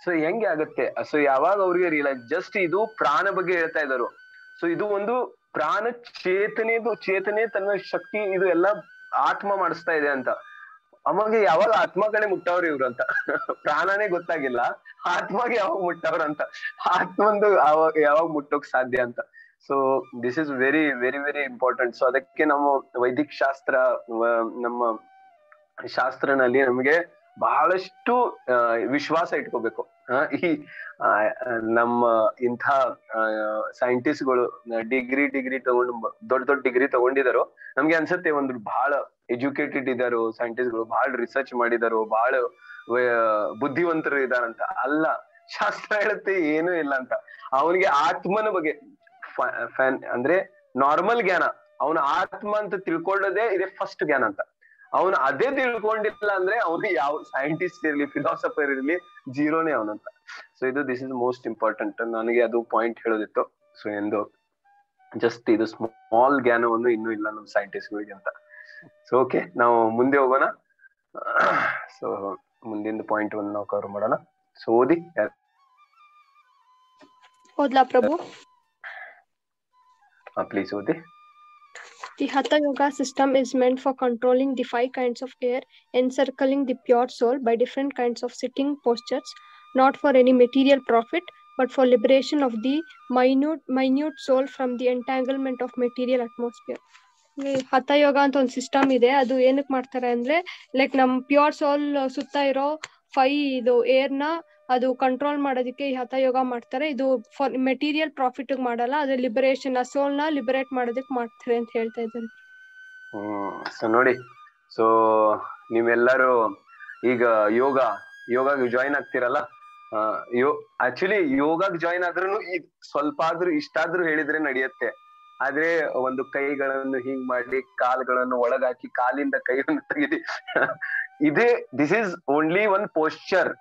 ಸೊ ಹೆಂಗೆ ಆಗುತ್ತೆ? ಸೊ ಯಾವಾಗ ಅವ್ರಿಗೆ ರಿಯಲೈಸ್, ಜಸ್ಟ್ ಇದು ಪ್ರಾಣ ಬಗ್ಗೆ ಹೇಳ್ತಾ ಇದ್ದಾರು, ಸೊ ಇದು ಒಂದು ಪ್ರಾಣ ಚೇತನೆ ತನ್ನ ಶಕ್ತಿ ಇದು ಎಲ್ಲ ಆತ್ಮ ಮಾಡಿಸ್ತಾ ಇದೆ ಅಂತ. ಅವಾಗ ಯಾವಾಗ ಆತ್ಮ ಕಡೆ ಮುಟ್ಟವ್ರು ಇವ್ರು ಅಂತ ಪ್ರಾಣನೇ ಗೊತ್ತಾಗಿಲ್ಲ, ಆತ್ಮಗೆ ಯಾವಾಗ ಮುಟ್ಟವ್ರ ಅಂತ, ಆತ್ಮಂದು ಯಾವಾಗ ಮುಟ್ಟೋಕ್ ಸಾಧ್ಯ ಅಂತ. So this is very very very important. So ಅದಕ್ಕೆ ನಮ್ಮ ವೈದಿಕ ಶಾಸ್ತ್ರ, ನಮ್ಮ ಶಾಸ್ತ್ರನಲ್ಲಿ ನಮಗೆ ಬಹಳಷ್ಟು ವಿಶ್ವಾಸ ಇಟ್ಕೋಬೇಕು. ಈ ನಮ್ಮ ಇಂಥ ಸೈಂಟಿಸ್ಟ್ಗಳು ಡಿಗ್ರಿ ತಗೊಂಡು ದೊಡ್ಡ ಡಿಗ್ರಿ ತಗೊಂಡಿದಾರೋ, ನಮ್ಗೆ ಅನ್ಸುತ್ತೆ ಒಂದು ಬಹಳ ಎಜುಕೇಟೆಡ್ ಇದಾರೋ ಸೈಂಟಿಸ್ಟ್ಗಳು, ಬಹಳ ರಿಸರ್ಚ್ ಮಾಡಿದಾರೋ, ಬಹಳ ಬುದ್ಧಿವಂತರು ಇದಾರಂತ. ಅಲ್ಲ, ಶಾಸ್ತ್ರ ಹೇಳುತ್ತೆ ಏನೂ ಇಲ್ಲ ಅಂತ. ಅವನಿಗೆ ಆತ್ಮನ ಬಗ್ಗೆ ಅಂದ್ರೆ ನಾರ್ಮಲ್ ಜ್ಞಾನ, ಅವನ ಆತ್ಮ ಅಂತ ತಿಳ್ಕೊಳ್ಳೋದೇ ಇದೆ ಫಸ್ಟ್ ಜ್ಞಾನ ಅಂತ. ಅವನು ಅದೇ ತಿಳ್ಕೊಂಡಿಲ್ಲ ಅಂದ್ರೆ ಅವನು ಯಾವ ಸೈಂಟಿಸ್ಟ್ ಇರ್ಲಿ, ಫಿಲಾಸಫರ್ ಇರ್ಲಿ, ಜೀರೋನೇ ಅವನಂತ. So this is most important. ನನಗೆ ಅದು ಪಾಯಿಂಟ್ ಹೇಳೋದಿತ್ತು. ಸೊ ಎಂದು ಜಸ್ಟ್ ಇದು ಸ್ಮಾಲ್ ಜ್ಞಾನವನ್ನು ಇನ್ನೂ ಇಲ್ಲ ನಮ್ಮ ಸೈಂಟಿಸ್ಟ್ಗಳಿಗೆ ಅಂತ. ಸೊ ಓಕೆ, ನಾವು ಮುಂದೆ ಹೋಗೋಣ. ಸೊ ಮುಂದಿನ ಪಾಯಿಂಟ್ ಒಂದು ನಾವು ಕವರ್ ಮಾಡೋಣ. ಸೊ
ಓದ್ಲಾ ಪ್ರಭು?
ಪ್ಲೀಸ್ ಓದಿ.
The Hatha Yoga system is meant for controlling the 5 kinds of air encircling the pure soul by different kinds of sitting postures, not for any material profit, but for liberation of the minute soul from the entanglement of material atmosphere. ಹಠ ಯೋಗ ಅಂತ ಒಂದು system ಇದೆ. ಅದು ಏನಕ್ಕೆ ಮಾಡ್ತಾರೆ ಅಂದ್ರೆ, like ನಮ್ pure ಸೋಲ್ ಸುತ್ತ ಇರೋ 5 ಏರ್ನ ಅದು ಕಂಟ್ರೋಲ್ ಮಾಡೋದಕ್ಕೆ ಈ ಹಠ ಯೋಗ ಮಾಡ್ತಾರೆ. ಇದು ಫಾರ್ ಮೆಟೀರಿಯಲ್ ಪ್ರಾಫಿಟ್ ಮಾಡಲ್ಲ, ಅದು ಲಿಬರೇಷನ್, ಆ ಸೋಲ್ ನ ಲಿಬರೇಟ್ ಮಾಡೋದಕ್ಕೆ ಮಾಡ್ತಾರೆ ಅಂತ ಹೇಳ್ತಾ ಇದ್ದಾರೆ.
ಸೊ ನೋಡಿ, ಸೊ ನೀವೆಲ್ಲರೂ ಈಗ ಯೋಗ ಜಾಯಿನ್ ಆಗ್ತಿರಲ್ಲ. ಆಕ್ಚುಲಿ ಯೋಗಕ್ಕೆ ಜಾಯಿನ್ ಆದ್ರೂ ಸ್ವಲ್ಪ ಆದ್ರೂ ಇಷ್ಟಾದ್ರೂ ಹೇಳಿದ್ರೆ ನಡೆಯುತ್ತೆ. ಆದ್ರೆ ಒಂದು ಕೈಗಳನ್ನು ಹಿಂಗ್ ಮಾಡಿ, ಕಾಲುಗಳನ್ನು ಒಳಗಾಕಿ, ಕಾಲಿಂದ ಕೈಯನ್ನು ತೆಗೆದಿ, this is only one posture.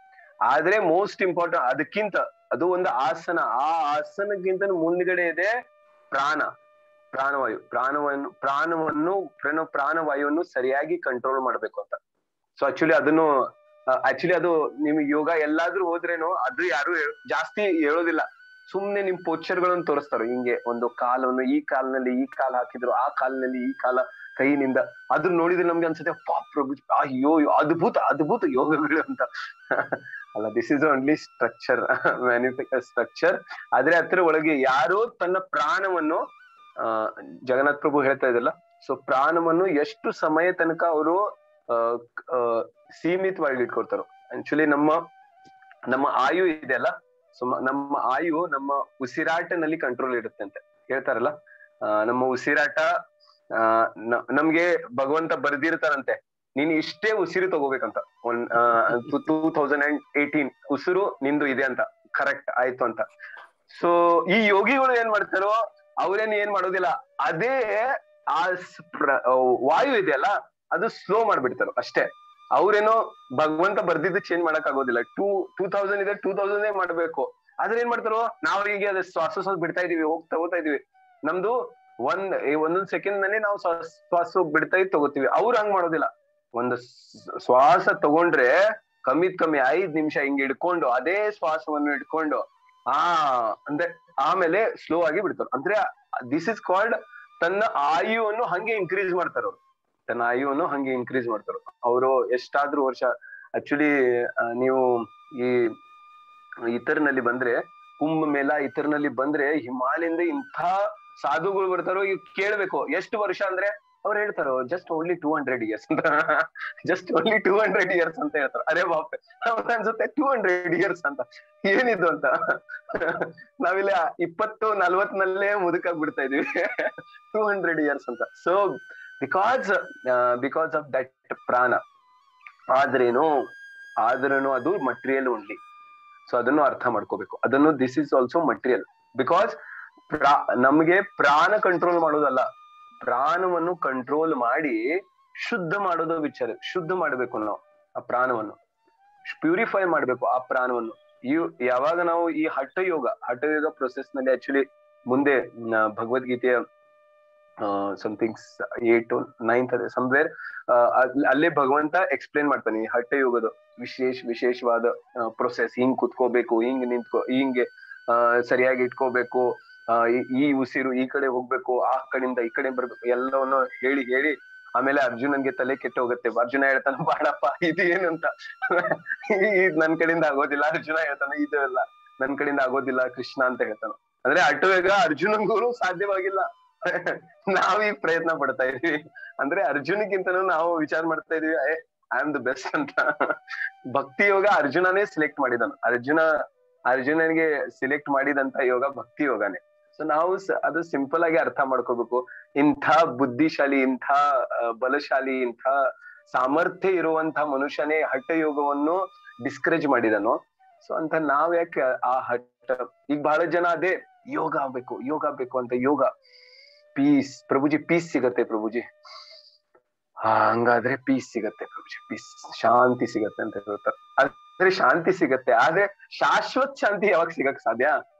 ಆದ್ರೆ ಮೋಸ್ಟ್ ಇಂಪಾರ್ಟೆಂಟ್ ಅದಕ್ಕಿಂತ, ಅದು ಒಂದು ಆಸನ. ಆ ಆಸನಕ್ಕಿಂತ ಮುಂದ್ಗಡೆ ಇದೆ ಪ್ರಾಣವಾಯು. ಪ್ರಾಣವಾಯುವನ್ನು ಸರಿಯಾಗಿ ಕಂಟ್ರೋಲ್ ಮಾಡ್ಬೇಕು ಅಂತ. ಸೊ ಆಕ್ಚುಲಿ ಅದು ನಿಮ್ಗೆ ಯೋಗ ಎಲ್ಲಾದ್ರೂ ಹೋದ್ರೇನು ಅದು ಯಾರು ಜಾಸ್ತಿ ಹೇಳೋದಿಲ್ಲ. ಸುಮ್ನೆ ನಿಮ್ ಪೋಸ್ಚರ್ಗಳನ್ನು ತೋರಿಸ್ತಾರೆ. ಹಿಂಗೆ ಒಂದು ಕಾಲವನ್ನು ಈ ಕಾಲಿನಲ್ಲಿ ಈ ಕಾಲ ಹಾಕಿದ್ರು, ಆ ಕಾಲಿನಲ್ಲಿ ಈ ಕಾಲ ಕೈನಿಂದ. ಅದ್ರ ನೋಡಿದ್ರೆ ನಮ್ಗೆ ಅನ್ಸುತ್ತೆ ಅಯ್ಯೋ ಅದ್ಭುತ ಯೋಗಗಳು ಅಂತ. ಅಲ್ಲ, this is only structure, structure. ಆದ್ರೆ ಅದ್ರ ಒಳಗೆ ಯಾರೋ ತನ್ನ ಪ್ರಾಣವನ್ನು, ಜಗನ್ನಾಥ್ ಪ್ರಭು ಹೇಳ್ತಾ ಇದ್ದಲ್ಲ, ಸೊ ಪ್ರಾಣವನ್ನು ಎಷ್ಟು ಸಮಯ ತನಕ ಅವರು ಸೀಮಿತವಾಗಿ ಇಟ್ಕೊಳ್ತಾರೋ. ಆಕ್ಚುಲಿ ನಮ್ಮ ಆಯು ಇದೆಯಲ್ಲ, ಸೊ ನಮ್ಮ ಆಯು ನಮ್ಮ ಉಸಿರಾಟನಲ್ಲಿ ಕಂಟ್ರೋಲ್ ಇರುತ್ತೆ ಅಂತ ಹೇಳ್ತಾರಲ್ಲ. ನಮ್ಮ ಉಸಿರಾಟ ನಮ್ಗೆ ಭಗವಂತ ಬರ್ದಿರ್ತಾರಂತೆ, ನೀನ್ ಇಷ್ಟೇ ಉಸಿರು ತಗೋಬೇಕಂತ. 2018 ಉಸಿರು ನಿಂದು ಇದೆ ಅಂತ, ಕರೆಕ್ಟ್ ಆಯ್ತು ಅಂತ. ಸೊ ಈ ಯೋಗಿಗಳು ಏನ್ ಮಾಡ್ತಾರೋ, ಏನ್ ಮಾಡೋದಿಲ್ಲ, ಅದೇ ಆ ವಾಯು ಇದೆಯಲ್ಲ ಅದು ಸ್ಲೋ ಮಾಡ್ಬಿಡ್ತಾರೋ ಅಷ್ಟೇ. ಅವ್ರೇನೋ ಭಗವಂತ ಬರ್ದಿದ್ದು ಚೇಂಜ್ ಮಾಡಕ್ ಆಗೋದಿಲ್ಲ. 2000 ಇದೆ, 2000 ಮಾಡ್ಬೇಕು. ಆದ್ರೆ ಏನ್ ಮಾಡ್ತಾರೋ, ನಾವು ಈಗ ಅದೇ ಶ್ವಾಸ ಬಿಡ್ತಾ ಇದೀವಿ, ತಗೋತಾ ಇದೀವಿ. ನಮ್ದು ಒಂದೊಂದ್ ಸೆಕೆಂಡ್ ನಲ್ಲಿ ನಾವು ಶ್ವಾಸ ಬಿಡ್ತಾ ತಗೋತೀವಿ. ಅವ್ರು ಹಂಗ್ ಮಾಡೋದಿಲ್ಲ. ಒಂದು ಶ್ವಾಸ ತಗೊಂಡ್ರೆ ಕಮ್ಮಿ 5 ನಿಮಿಷ ಹಿಂಗ್ ಹಿಡ್ಕೊಂಡು, ಅದೇ ಶ್ವಾಸವನ್ನು ಹಿಡ್ಕೊಂಡು ಅಂದ್ರೆ ಆಮೇಲೆ ಸ್ಲೋ ಆಗಿ ಬಿಡ್ತಾರೆ. ಅಂದ್ರೆ ದಿಸ್ ಇಸ್ ಕಾಲ್ಡ್ ತನ್ನ ಆಯುವನ್ನು ಹಂಗೆ ಇನ್ಕ್ರೀಸ್ ಮಾಡ್ತಾರ ಅವರು ಎಷ್ಟಾದ್ರೂ ವರ್ಷ. ಆಕ್ಚುಲಿ ನೀವು ಈ ಇತರ್ನಲ್ಲಿ ಬಂದ್ರೆ, ಕುಂಭ ಮೇಳ ಇತರ್ನಲ್ಲಿ ಬಂದ್ರೆ, ಹಿಮಾಲಯದಿಂದ ಇಂಥ ಸಾಧುಗಳು ಬರ್ತಾರೋ. ಈಗ ಕೇಳ್ಬೇಕು ಎಷ್ಟು ವರ್ಷ ಅಂದ್ರೆ, ಅವ್ರು ಹೇಳ್ತಾರೋ ಜಸ್ಟ್ ಓನ್ಲಿ 200 years ಅಂತ. ಜಸ್ಟ್ ಓನ್ಲಿ 200 years ಅಂತ ಹೇಳ್ತಾರೆ. ಅರೆ ಬಾಪೆ, ಅವ್ರ ಅನ್ಸುತ್ತೆ 200 years ಅಂತ ಏನಿದು ಅಂತ. ನಾವಿಲ್ಲಿ 20-40 ಮುದುಕಾಗ್ ಬಿಡ್ತಾ ಇದೀವಿ. 200 years ಅಂತ. ಸೊ ಬಿಕಾಸ್ ಆಫ್ ದಟ್ ಪ್ರಾಣ. ಆದ್ರೂ ಅದು ಮಟೀರಿಯಲ್ ಓನ್ಲಿ. ಸೊ ಅದನ್ನು ಅರ್ಥ ಮಾಡ್ಕೋಬೇಕು. ಅದನ್ನು this is also material. Because ನಮ್ಗೆ ಪ್ರಾಣ ಕಂಟ್ರೋಲ್ ಮಾಡೋದಲ್ಲ, ಪ್ರಾಣವನ್ನು ಕಂಟ್ರೋಲ್ ಮಾಡಿ ಶುದ್ಧ ಮಾಡೋದು ವಿಚಾರ. ಶುದ್ಧ ಮಾಡ್ಬೇಕು ನಾವು ಆ ಪ್ರಾಣವನ್ನು, ಪ್ಯೂರಿಫೈ ಮಾಡ್ಬೇಕು ಆ ಪ್ರಾಣವನ್ನು. ಯಾವಾಗ ನಾವು ಈ ಹಠಯೋಗ ಪ್ರೊಸೆಸ್ ನಲ್ಲಿ, ಆಕ್ಚುಲಿ ಮುಂದೆ ಭಗವದ್ಗೀತೆಯ ಸಮಥಿಂಗ್ 8 to 9 ಅದೇ ಸಮ್ವೇರ್ ಅಲ್ಲೇ ಭಗವಂತ ಎಕ್ಸ್ಪ್ಲೇನ್ ಮಾಡ್ತಾನೆ ಈ ಹಠ ಯೋಗದ ವಿಶೇಷವಾದ ಪ್ರೊಸೆಸ್. ಹಿಂಗ್ ಕುತ್ಕೋಬೇಕು, ಹಿಂಗ್ ನಿಂತ್ಕೋ, ಹಿಂಗೆ ಸರಿಯಾಗಿ ಇಟ್ಕೋಬೇಕು, ಈ ಉಸಿರು ಈ ಕಡೆ ಹೋಗ್ಬೇಕು, ಆ ಕಡೆಯಿಂದ ಈ ಕಡೆ ಬರ್ಬೇಕು, ಎಲ್ಲವನ್ನು ಹೇಳಿ ಹೇಳಿ ಆಮೇಲೆ ಅರ್ಜುನನ್ಗೆ ತಲೆ ಕೆಟ್ಟು ಹೋಗುತ್ತೆ. ಅರ್ಜುನ ಹೇಳ್ತಾನೆ ಬಾಡಪ್ಪ ಇದು ಏನು ಅಂತ, ಇದು ನನ್ ಕಡೆಯಿಂದ ಆಗೋದಿಲ್ಲ. ಅರ್ಜುನ ಹೇಳ್ತಾನೆ ಇದು ಎಲ್ಲ ನನ್ ಕಡೆಯಿಂದ ಆಗೋದಿಲ್ಲ ಕೃಷ್ಣ ಅಂತ ಹೇಳ್ತಾನೆ. ಅಂದ್ರೆ ಅಟೋವೇಗ ಅರ್ಜುನನ್ಗೂ ಸಾಧ್ಯವಾಗಿಲ್ಲ. ನಾವೀಗ ಪ್ರಯತ್ನ ಪಡ್ತಾ ಇದೀವಿ. ಅಂದ್ರೆ ಅರ್ಜುನಕ್ಕಿಂತನೂ ನಾವು ವಿಚಾರ ಮಾಡ್ತಾ ಇದೀವಿ ಐ ಆಮ್ ದ ಬೆಸ್ಟ್ ಅಂತ. ಭಕ್ತಿ ಯೋಗ ಅರ್ಜುನನೇ ಸಿಲೆಕ್ಟ್ ಮಾಡಿದನು. ಅರ್ಜುನನಿಗೆ ಸಿಲೆಕ್ಟ್ ಮಾಡಿದಂತ ಯೋಗ ಭಕ್ತಿ ಯೋಗನೇ. ಸೊ ನಾವು ಅದು ಸಿಂಪಲ್ ಆಗಿ ಅರ್ಥ ಮಾಡ್ಕೋಬೇಕು. ಇಂಥ ಬುದ್ಧಿಶಾಲಿ, ಇಂಥ ಬಲಶಾಲಿ, ಇಂಥ ಸಾಮರ್ಥ್ಯ ಇರುವಂತ ಮನುಷ್ಯನೇ ಹಠ ಯೋಗವನ್ನು ಡಿಸ್ಕರೇಜ್ ಮಾಡಿದನು. ಸೊ ಅಂತ ನಾವ್ ಯಾಕೆ ಆ ಹಠ, ಈಗ ಬಹಳ ಜನ ಅದೇ ಯೋಗ ಆಗ್ಬೇಕು ಅಂತ, ಯೋಗ ಪೀಸ್ ಪ್ರಭುಜಿ, ಪೀಸ್ ಸಿಗತ್ತೆ ಪ್ರಭುಜಿ, ಹಂಗಾದ್ರೆ ಪೀಸ್ ಸಿಗತ್ತೆ ಪ್ರಭುಜಿ, ಪೀಸ್ ಶಾಂತಿ ಸಿಗತ್ತೆ ಅಂತ ಹೇಳ್ತಾರೆ. ಆದ್ರೆ ಶಾಂತಿ ಸಿಗತ್ತೆ, ಆದ್ರೆ ಶಾಶ್ವತ ಶಾಂತಿ ಯಾವಾಗ ಸಿಗಕ್ ಸಾಧ್ಯ?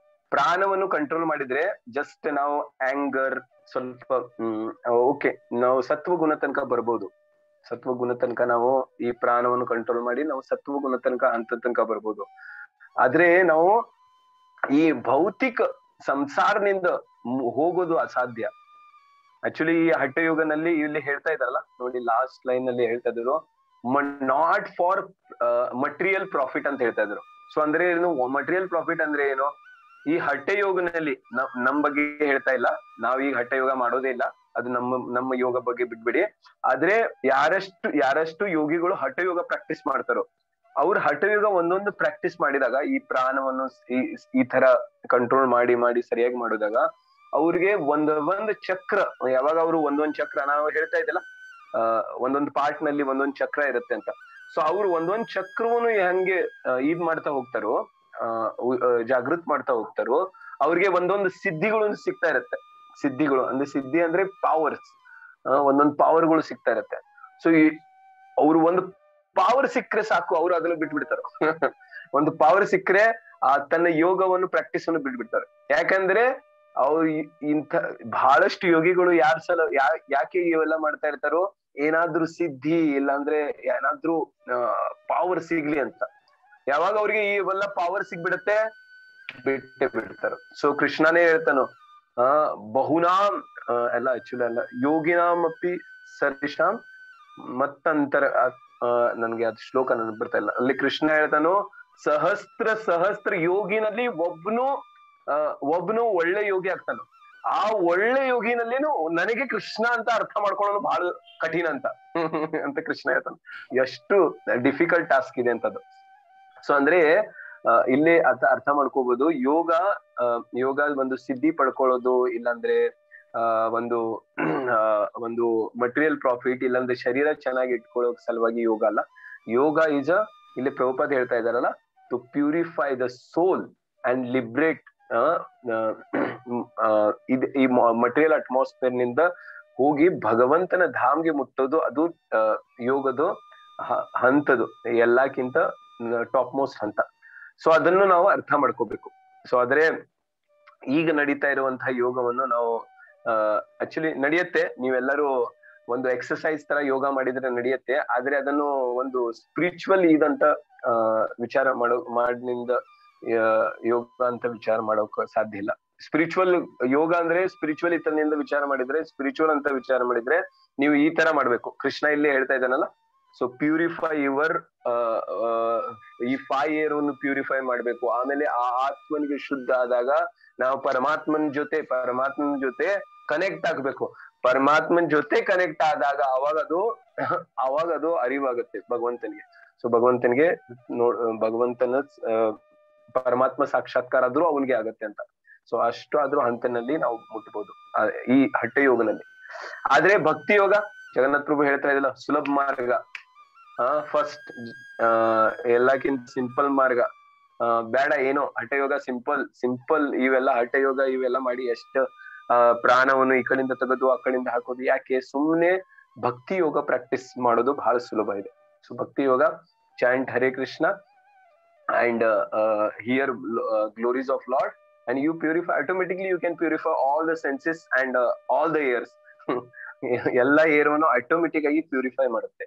ಪ್ರಾಣವನ್ನು ಕಂಟ್ರೋಲ್ ಮಾಡಿದ್ರೆ ಜಸ್ಟ್ ನಾವು ಆಂಗರ್ ಸ್ವಲ್ಪ ಓಕೆ, ನಾವು ಸತ್ವ ಗುಣ ತನಕ ಬರ್ಬೋದು. ಸತ್ವ ಗುಣ ತನಕ ನಾವು ಈ ಪ್ರಾಣವನ್ನು ಕಂಟ್ರೋಲ್ ಮಾಡಿ ನಾವು ಸತ್ವ ಗುಣ ತನಕ ಬರ್ಬೋದು. ಆದ್ರೆ ನಾವು ಈ ಭೌತಿಕ ಸಂಸಾರದಿಂದ ಹೋಗೋದು ಅಸಾಧ್ಯ. ಆಕ್ಚುಲಿ ಈ ಹಠ ಯೋಗನಲ್ಲಿ ಇಲ್ಲಿ ಹೇಳ್ತಾ ಇದ್ದಾರಲ್ಲ ನೋಡಿ, ಲಾಸ್ಟ್ ಲೈನ್ ನಲ್ಲಿ ಹೇಳ್ತಾ ಇದ್ರು ನಾಟ್ ಫಾರ್ ಮಟೀರಿಯಲ್ ಪ್ರಾಫಿಟ್ ಅಂತ ಹೇಳ್ತಾ ಇದ್ರು. ಸೊ ಅಂದ್ರೆ ಏನು ಮಟೀರಿಯಲ್ ಪ್ರಾಫಿಟ್ ಅಂದ್ರೆ ಏನು? ಈ ಹಠ ಯೋಗನಲ್ಲಿ ನಮ್ ಬಗ್ಗೆ ಹೇಳ್ತಾ ಇಲ್ಲ, ನಾವ್ ಈಗ ಹಠ ಯೋಗ ಮಾಡೋದೇ ಇಲ್ಲ, ಅದು ನಮ್ಮ ಯೋಗ ಬಗ್ಗೆ ಬಿಟ್ಬಿಡಿ. ಆದ್ರೆ ಯಾರಷ್ಟು ಯೋಗಿಗಳು ಹಠ ಯೋಗ ಪ್ರಾಕ್ಟೀಸ್ ಮಾಡ್ತಾರೋ ಅವ್ರು ಹಠ ಯೋಗ ಒಂದೊಂದು ಪ್ರಾಕ್ಟೀಸ್ ಮಾಡಿದಾಗ, ಈ ಪ್ರಾಣವನ್ನು ಈ ತರ ಕಂಟ್ರೋಲ್ ಮಾಡಿ ಸರಿಯಾಗಿ ಮಾಡಿದಾಗ ಅವ್ರಿಗೆ ಒಂದೊಂದು ಚಕ್ರ, ಯಾವಾಗ ಅವರು ಒಂದೊಂದು ಚಕ್ರ, ನಾವು ಹೇಳ್ತಾ ಇದ್ದಲ್ಲ ಒಂದೊಂದು ಪಾರ್ಟ್ ನಲ್ಲಿ ಒಂದೊಂದು ಚಕ್ರ ಇರುತ್ತೆ ಅಂತ. ಸೊ ಅವ್ರು ಒಂದೊಂದು ಚಕ್ರವನ್ನು ಹೆಂಗೆ ಇದ್ ಮಾಡ್ತಾ ಹೋಗ್ತಾರೋ, ಜಾಗೃತ್ ಮಾಡ್ತಾ ಹೋಗ್ತಾರೋ, ಅವ್ರಿಗೆ ಒಂದೊಂದು ಸಿದ್ಧಿಗಳು ಸಿಗ್ತಾ ಇರತ್ತೆ. ಸಿದ್ಧಿಗಳು ಅಂದ್ರೆ ಸಿದ್ಧಿ ಅಂದ್ರೆ ಪವರ್ಸ್, ಒಂದೊಂದು ಪವರ್ಗಳು ಸಿಗ್ತಾ ಇರತ್ತೆ. ಸೊ ಅವ್ರು ಒಂದು ಪವರ್ ಸಿಕ್ಕರೆ ಸಾಕು, ಅವ್ರು ಅದನ್ನ ಬಿಟ್ಬಿಡ್ತಾರೆ. ಒಂದು ಪವರ್ ಸಿಕ್ಕರೆ ತನ್ನ ಯೋಗವನ್ನು ಪ್ರಾಕ್ಟೀಸ್ ಅನ್ನು ಬಿಟ್ಬಿಡ್ತಾರೆ. ಯಾಕಂದ್ರೆ ಅವ್ರು ಇಂಥ ಬಹಳಷ್ಟು ಯೋಗಿಗಳು ಯಾಕೆ ಇವೆಲ್ಲ ಮಾಡ್ತಾ ಇರ್ತಾರೋ, ಏನಾದ್ರೂ ಸಿದ್ಧಿ ಇಲ್ಲಾಂದ್ರೆ ಏನಾದ್ರೂ ಪವರ್ ಸಿಗ್ಲಿ ಅಂತ. ಯಾವಾಗ ಅವ್ರಿಗೆ ಇವೆಲ್ಲ ಪವರ್ ಸಿಗ್ಬಿಡತ್ತೆ ಬಿಟ್ಟೆ ಬಿಡ್ತಾರ. ಸೊ ಕೃಷ್ಣನೇ ಹೇಳ್ತಾನು ಬಹುನಾಂ ಎಲ್ಲ ಆಕ್ಚುಲಿ ಅಲ್ಲ, ಯೋಗಿನಾಂ ಅಪಿ ಸರ್ವೇಷಾಂ ಮತ್ತಂತರ, ನನ್ಗೆ ಅದು ಶ್ಲೋಕ ನನಗೆ ಬರ್ತಾ ಇಲ್ಲ. ಅಲ್ಲಿ ಕೃಷ್ಣ ಹೇಳ್ತಾನು ಸಹಸ್ರ ಯೋಗಿನಲ್ಲಿ ಒಬ್ನು ಒಳ್ಳೆ ಯೋಗಿ ಆಗ್ತಾನ. ಆ ಒಳ್ಳೆ ಯೋಗಿನಲ್ಲೇನು ನನಗೆ ಕೃಷ್ಣ ಅಂತ ಅರ್ಥ ಮಾಡ್ಕೊಳ್ಳೋದು ಬಹಳ ಕಠಿಣ ಅಂತ ಕೃಷ್ಣ ಹೇಳ್ತಾನೆ. ಎಷ್ಟು ಡಿಫಿಕಲ್ಟ್ ಟಾಸ್ಕ್ ಇದೆ ಅಂತದ್ದು. ಸೊ ಅಂದ್ರೆ ಇಲ್ಲಿ ಅರ್ಥ ಮಾಡ್ಕೋಬಹುದು, ಯೋಗ ಒಂದು ಸಿದ್ಧಿ ಪಡ್ಕೊಳ್ಳೋದು, ಇಲ್ಲಾಂದ್ರೆ ಒಂದು ಮಟೀರಿಯಲ್ ಪ್ರಾಫಿಟ್, ಇಲ್ಲಾಂದ್ರೆ ಶರೀರ ಚೆನ್ನಾಗಿ ಇಟ್ಕೊಳ್ಳೋ ಸಲುವಾಗಿ ಯೋಗ ಅಲ್ಲ. ಯೋಗ ಈಸ್ ಇಲ್ಲಿ ಪ್ರಭುಪಾದ ಹೇಳ್ತಾ ಇದಾರಲ್ಲ, to purify the soul and liberate ಈ ಮಟೀರಿಯಲ್ ಅಟ್ಮಾಸ್ಫಿಯರ್ ನಿಂದ ಹೋಗಿ ಭಗವಂತನ ಧಾಮ್ಗೆ ಮುಟ್ಟೋದು, ಅದು ಯೋಗದ ಹಂತದು ಎಲ್ಲಕ್ಕಿಂತ ಟಾಪ್ ಮೋಸ್ಟ್ ಹಂತ. ಸೊ ಅದನ್ನು ನಾವು ಅರ್ಥ ಮಾಡ್ಕೋಬೇಕು. ಸೊ ಆದ್ರೆ ಈಗ ನಡೀತಾ ಇರುವಂತಹ ಯೋಗವನ್ನು ನಾವು ಆಕ್ಚುಲಿ ನಡೆಯುತ್ತೆ, ನೀವೆಲ್ಲರೂ ಒಂದು ಎಕ್ಸರ್ಸೈಸ್ ತರ ಯೋಗ ಮಾಡಿದ್ರೆ ನಡೆಯುತ್ತೆ. ಆದ್ರೆ ಅದನ್ನು ಒಂದು ಸ್ಪಿರಿಚುವಲ್ ಇದಂತ ವಿಚಾರ ಮಾಡಿನಿಂದ ಯೋಗ ಅಂತ ವಿಚಾರ ಮಾಡೋಕ್ ಸಾಧ್ಯ ಇಲ್ಲ. ಸ್ಪಿರಿಚುವಲ್ ಯೋಗ ಅಂದ್ರೆ ಸ್ಪಿರಿಚುವಲ್ ಇತನಿಂದ ವಿಚಾರ ಮಾಡಿದ್ರೆ, ಸ್ಪಿರಿಚುವಲ್ ಅಂತ ವಿಚಾರ ಮಾಡಿದ್ರೆ ನೀವು ಈ ತರ ಮಾಡ್ಬೇಕು. ಕೃಷ್ಣ ಇಲ್ಲಿ ಹೇಳ್ತಾ ಇದ್ದಾನಲ್ಲ, ಸೊ ಪ್ಯೂರಿಫೈ ಯುವರ್ ಈ 5 year ಪ್ಯೂರಿಫೈ ಮಾಡ್ಬೇಕು. ಆಮೇಲೆ ಆ ಆತ್ಮನಿಗೆ ಶುದ್ಧ ಆದಾಗ ನಾವು ಪರಮಾತ್ಮನ ಜೊತೆ ಕನೆಕ್ಟ್ ಆಗ್ಬೇಕು. ಪರಮಾತ್ಮನ್ ಜೊತೆ ಕನೆಕ್ಟ್ ಆದಾಗ ಅವಾಗ ಅದು ಅರಿವಾಗುತ್ತೆ ಭಗವಂತನಿಗೆ. ಸೊ ಭಗವಂತನ ಪರಮಾತ್ಮ ಸಾಕ್ಷಾತ್ಕಾರ ಆದ್ರೂ ಅವನಿಗೆ ಆಗತ್ತೆ ಅಂತ. ಸೊ ಅಷ್ಟು ಆದ್ರೂ ಹಂತನಲ್ಲಿ ನಾವು ಮುಟ್ಬಹುದು ಈ ಹಠ ಯೋಗನಲ್ಲಿ. ಆದ್ರೆ ಭಕ್ತಿ ಯೋಗ ಜಗನ್ನಾಥ್ ಪ್ರಭು ಹೇಳ್ತಾ ಇದ್ದಿಲ್ಲ, ಸುಲಭ ಮಾರ್ಗ, ಫಸ್ಟ್ ಎಲ್ಲಕ್ಕಿಂತ ಸಿಂಪಲ್ ಮಾರ್ಗ ಬೇಡ. ಏನೋ ಹಠ ಯೋಗ ಸಿಂಪಲ್ ಇವೆಲ್ಲ ಹಠ ಯೋಗ ಇವೆಲ್ಲ ಮಾಡಿ ಎಷ್ಟು ಪ್ರಾಣವನ್ನು ಈ ಕಡೆಯಿಂದ ತೆಗೆದು ಆ ಕಡೆಯಿಂದ ಹಾಕೋದು ಯಾಕೆ? ಸುಮ್ನೆ ಭಕ್ತಿ ಯೋಗ ಪ್ರಾಕ್ಟೀಸ್ ಮಾಡೋದು ಬಹಳ ಸುಲಭ ಇದೆ. So bhakti yoga, chant Hare Krishna and hear glories of Lord, and you purify automatically. You can purify all the senses and all the ears. ಎಲ್ಲ ಏರವನ್ನು ಆಟೋಮೆಟಿಕ್ ಆಗಿ ಪ್ಯೂರಿಫೈ ಮಾಡುತ್ತೆ.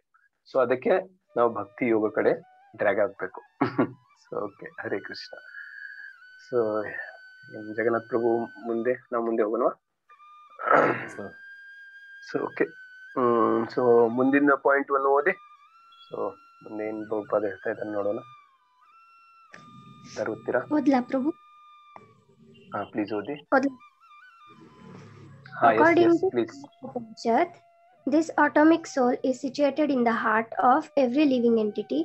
ಸೊ ಅದಕ್ಕೆ ನಾವು ಭಕ್ತಿ ಯೋಗ ಕಡೆ ಡ್ರ್ಯಾಗ್ ಆಗ್ಬೇಕು. ಸೊ ಓಕೆ, ಹರೇ ಕೃಷ್ಣ. ಸೊ ಜಗನ್ನಾಥ್ ಪ್ರಭು ನಾವು ಮುಂದೆ ಹೋಗೋಣ. ಸೊ ಓಕೆ, ಸೊ ಮುಂದಿನ ಪಾಯಿಂಟ್ ಅನ್ನು ಓದಿ. ಸೊ ಮುಂದೆ ಏನ್ ಪ್ರಭುಪಾದ ಹೇಳ್ತಾ ಇದ್ದಾರೆ ನೋಡೋಣ. ಓದ್ತೀರಾ?
ಓದ್ಲಾ ಪ್ರಭು?
ಪ್ಲೀಸ್ ಓದಿ.
According to Upanishad, this atomic soul is situated in the heart of every living entity,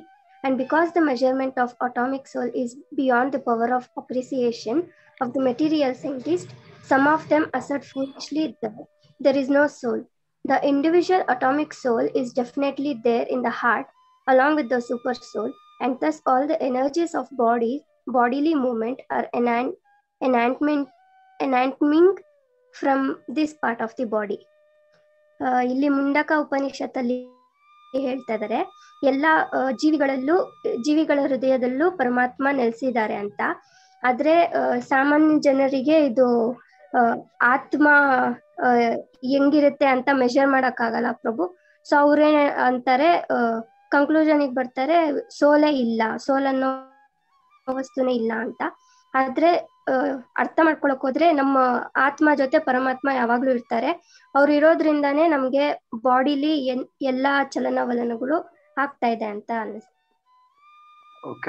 and because the measurement of atomic soul is beyond the power of appreciation of the material scientist, some of them assert foolishly that there is no soul. The individual atomic soul is definitely there in the heart along with the super soul, and thus all the energies of bodily movement are enacting from this part of the body. ಇಲ್ಲಿ ಮುಂಡಕ ಉಪನಿಷತ್ತಲ್ಲಿ ಹೇಳ್ತಾ ಇದ್ದಾರೆ, ಎಲ್ಲ ಜೀವಿಗಳ ಹೃದಯದಲ್ಲೂ ಪರಮಾತ್ಮ ನೆಲೆಸಿದ್ದಾರೆ ಅಂತ. ಆದ್ರೆ ಸಾಮಾನ್ಯ ಜನರಿಗೆ ಇದು ಆತ್ಮ ಹೆಂಗಿರುತ್ತೆ ಅಂತ ಮೆಷರ್ ಮಾಡಕ್ಕಾಗಲ್ಲ ಪ್ರಭು. ಸೊ ಅವ್ರೇ ಅಂತಾರೆ, ಕನ್ಕ್ಲೂಷನ್ಗೆ ಬರ್ತಾರೆ, ಸೋಲೇ ಇಲ್ಲ, ಸೋಲ್ ಅನ್ನೋ ವಸ್ತುನೇ ಇಲ್ಲ ಅಂತ. ಆದ್ರೆ ಅರ್ಥ ಮಾಡ್ಕೊಳಕ್ ಹೋದ್ರೆ ನಮ್ಮ ಆತ್ಮ ಜೊತೆ ಪರಮಾತ್ಮ ಯಾವಾಗ್ಲೂ ಇರ್ತಾರೆ. ಅವ್ರು ಇರೋದ್ರಿಂದಾನೇ ನಮ್ಗೆ ಬಾಡಿಲಿ ಎಲ್ಲಾ ಚಲನವಲನಗಳು ಆಗ್ತಾ ಇದೆ ಅಂತ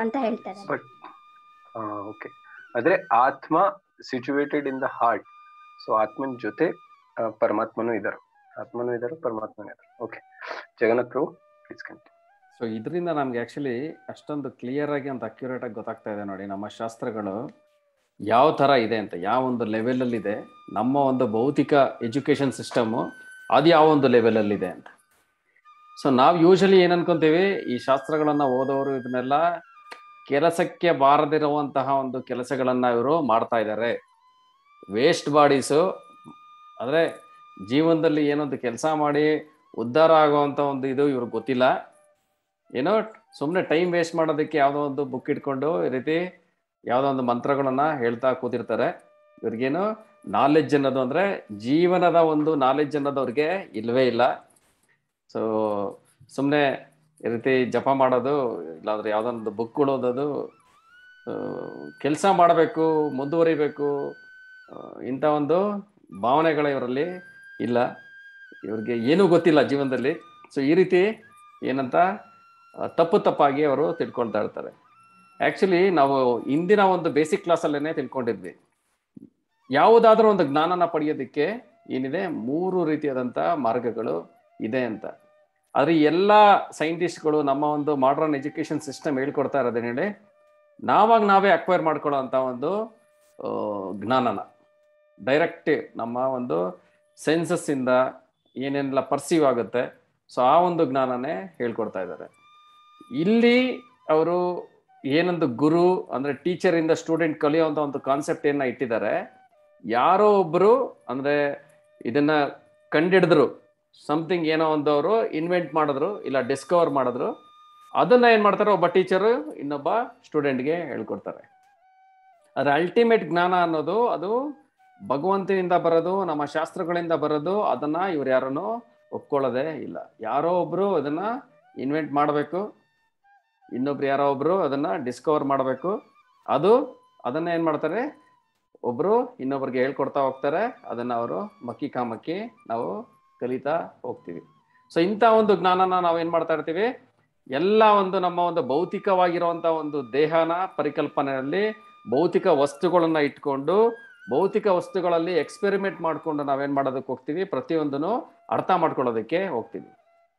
ಅಂತ ಹೇಳ್ತಾರೆ.
ಓಕೆ, ಆದ್ರೆ ಆತ್ಮ situated in the heart. So ಆತ್ಮನ ಜೊತೆ ಪರಮಾತ್ಮನೂ ಇದ್ದಾರೆ, ಪರಮಾತ್ಮನೂ ಇದ್ದಾರೆ. Okay, Jagannath Prabhu please continue.
So ಇದರಿಂದ ನಮ್ಗೆ ಆಕ್ಚುಲಿ ಅಷ್ಟೊಂದು ಕ್ಲಿಯರ್ ಆಗಿ ಅಂತ ಅಕ್ಯುರೇಟ್ ಆಗಿ ಗೊತ್ತಾಗ್ತಾ ಇದೆ ನೋಡಿ, ನಮ್ಮ ಶಾಸ್ತ್ರಗಳು ಯಾವ ಥರ ಇದೆ ಅಂತ, ಯಾವ ಒಂದು ಲೆವೆಲಲ್ಲಿ ಇದೆ, ನಮ್ಮ ಒಂದು ಭೌತಿಕ ಎಜುಕೇಷನ್ ಸಿಸ್ಟಮು ಅದು ಯಾವ ಒಂದು ಲೆವೆಲಲ್ಲಿದೆ ಅಂತ. ಸೊ ನಾವು ಯೂಶಲಿ ಏನು ಅನ್ಕೊಂತೀವಿ, ಈ ಶಾಸ್ತ್ರಗಳನ್ನು ಓದೋರು ಇದನ್ನೆಲ್ಲ ಕೆಲಸಕ್ಕೆ ಬಾರದಿರುವಂತಹ ಒಂದು ಕೆಲಸಗಳನ್ನು ಇವರು ಮಾಡ್ತಾ ಇದ್ದಾರೆ, ವೇಸ್ಟ್ ಬಾಡೀಸು. ಆದರೆ ಜೀವನದಲ್ಲಿ ಏನೊಂದು ಕೆಲಸ ಮಾಡಿ ಉದ್ಧಾರ ಆಗುವಂಥ ಒಂದು ಇದು ಇವ್ರಿಗೆ ಗೊತ್ತಿಲ್ಲ. ಏನೋ ಸುಮ್ಮನೆ ಟೈಮ್ ವೇಸ್ಟ್ ಮಾಡೋದಕ್ಕೆ ಯಾವುದೋ ಒಂದು ಬುಕ್ ಇಟ್ಕೊಂಡು ಈ ರೀತಿ ಯಾವುದೋ ಒಂದು ಮಂತ್ರಗಳನ್ನ ಹೇಳ್ತಾ ಕೂತಿರ್ತಾರೆ. ಇವ್ರಿಗೇನು ನಾಲೆಡ್ಜ್ ಅನ್ನೋದು ಅಂದರೆ ಜೀವನದ ಒಂದು ನಾಲೆಡ್ಜ್ ಅನ್ನೋದು ಅವ್ರಿಗೆ ಇಲ್ಲವೇ ಇಲ್ಲ. ಸೊ ಸುಮ್ಮನೆ ಈ ರೀತಿ ಜಪ ಮಾಡೋದು, ಇಲ್ಲಾಂದ್ರೆ ಯಾವುದೋ ಒಂದು ಬುಕ್ಗಳು ಓದೋದು, ಕೆಲಸ ಮಾಡಬೇಕು, ಮುಂದುವರಿಬೇಕು, ಇಂಥ ಒಂದು ಭಾವನೆಗಳು ಇವರಲ್ಲಿ ಇಲ್ಲ. ಇವ್ರಿಗೆ ಏನೂ ಗೊತ್ತಿಲ್ಲ ಜೀವನದಲ್ಲಿ. ಸೊ ಈ ರೀತಿ ಏನಂತ ತಪ್ಪಾಗಿ ಅವರು ತಿಳ್ಕೊಳ್ತಾ ಇರ್ತಾರೆ. ಆ್ಯಕ್ಚುಲಿ ನಾವು ಇಂದಿನ ಒಂದು ಬೇಸಿಕ್ ಕ್ಲಾಸಲ್ಲೇ ತಿಳ್ಕೊಂಡಿದ್ವಿ, ಯಾವುದಾದ್ರೂ ಒಂದು ಜ್ಞಾನನ ಪಡೆಯೋದಕ್ಕೆ ಏನಿದೆ 3 ರೀತಿಯಾದಂಥ ಮಾರ್ಗಗಳು ಇದೆ ಅಂತ. ಆದರೆ ಎಲ್ಲ ಸೈಂಟಿಸ್ಟ್ಗಳು ನಮ್ಮ ಒಂದು ಮಾಡರ್ನ್ ಎಜುಕೇಷನ್ ಸಿಸ್ಟಮ್ ಹೇಳ್ಕೊಡ್ತಾ ಇರೋದೇನು ಹೇಳಿ, ನಾವೇ ಅಕ್ವೈರ್ ಮಾಡ್ಕೊಳ್ಳೋ ಅಂಥ ಒಂದು ಜ್ಞಾನನ ಡೈರೆಕ್ಟ್ ನಮ್ಮ ಒಂದು ಸೆನ್ಸಸ್ಸಿಂದ ಏನೇನೆಲ್ಲ ಪರ್ಸೀವ್ ಆಗುತ್ತೆ, ಸೊ ಆ ಒಂದು ಜ್ಞಾನನೇ ಹೇಳ್ಕೊಡ್ತಾ ಇದ್ದಾರೆ. ಇಲ್ಲಿ ಅವರು ಏನೊಂದು ಗುರು ಅಂದರೆ ಟೀಚರಿಂದ ಸ್ಟೂಡೆಂಟ್ ಕಲಿಯೋವಂಥ ಒಂದು ಕಾನ್ಸೆಪ್ಟ್ ಏನ ಇಟ್ಟಿದ್ದಾರೆ. ಯಾರೋ ಒಬ್ಬರು ಅಂದರೆ ಇದನ್ನ ಕಂಡಿಡಿದ್ರು, ಸಮಥಿಂಗ್ ಏನೋ ಒಂದು ಅವರು ಇನ್ವೆಂಟ್ ಮಾಡಿದ್ರು, ಇಲ್ಲ ಡಿಸ್ಕವರ್ ಮಾಡಿದ್ರು, ಅದನ್ನ ಏನು ಮಾಡ್ತಾರೆ, ಒಬ್ಬ ಟೀಚರು ಇನ್ನೊಬ್ಬ ಸ್ಟೂಡೆಂಟ್ಗೆ ಹೇಳ್ಕೊಡ್ತಾರೆ. ಆದರೆ ಅಲ್ಟಿಮೇಟ್ ಜ್ಞಾನ ಅನ್ನೋದು ಅದು ಭಗವಂತನಿಂದ ಬರೋದು, ನಮ್ಮ ಶಾಸ್ತ್ರಗಳಿಂದ ಬರೋದು. ಅದನ್ನ ಇವ್ರು ಯಾರನ್ನು ಒಪ್ಕೊಳ್ಳೋದೇ ಇಲ್ಲ. ಯಾರೋ ಒಬ್ರು ಅದನ್ನ ಇನ್ವೆಂಟ್ ಮಾಡಬೇಕು, ಇನ್ನೊಬ್ರು ಯಾರೋ ಒಬ್ರು ಅದನ್ನ ಡಿಸ್ಕವರ್ ಮಾಡಬೇಕು. ಅದನ್ನ ಏನು ಮಾಡ್ತಾರೆ, ಒಬ್ರು ಇನ್ನೊಬ್ರಿಗೆ ಹೇಳ್ಕೊಡ್ತಾ ಹೋಗ್ತಾರೆ. ಅದನ್ನ ಅವರು ಮಕ್ಕಿ ಕಾಮಕ್ಕಿ ನಾವು ಕಲಿತಾ ಹೋಗ್ತೀವಿ. ಸೊ ಇಂಥ ಒಂದು ಜ್ಞಾನನ ನಾವೇನು ಮಾಡ್ತಾ ಇರ್ತೀವಿ, ಎಲ್ಲ ಒಂದು ನಮ್ಮ ಒಂದು ಭೌತಿಕವಾಗಿರುವಂಥ ಒಂದು ದೇಹನ ಪರಿಕಲ್ಪನೆಯಲ್ಲಿ ಭೌತಿಕ ವಸ್ತುಗಳನ್ನ ಇಟ್ಕೊಂಡು ಭೌತಿಕ ವಸ್ತುಗಳಲ್ಲಿ ಎಕ್ಸ್ಪೆರಿಮೆಂಟ್ ಮಾಡಿಕೊಂಡು ನಾವೇನು ಮಾಡೋದಕ್ಕೆ ಹೋಗ್ತೀವಿ, ಪ್ರತಿಯೊಂದನ್ನು ಅರ್ಥ ಮಾಡ್ಕೊಳ್ಳೋದಕ್ಕೆ ಹೋಗ್ತೀವಿ.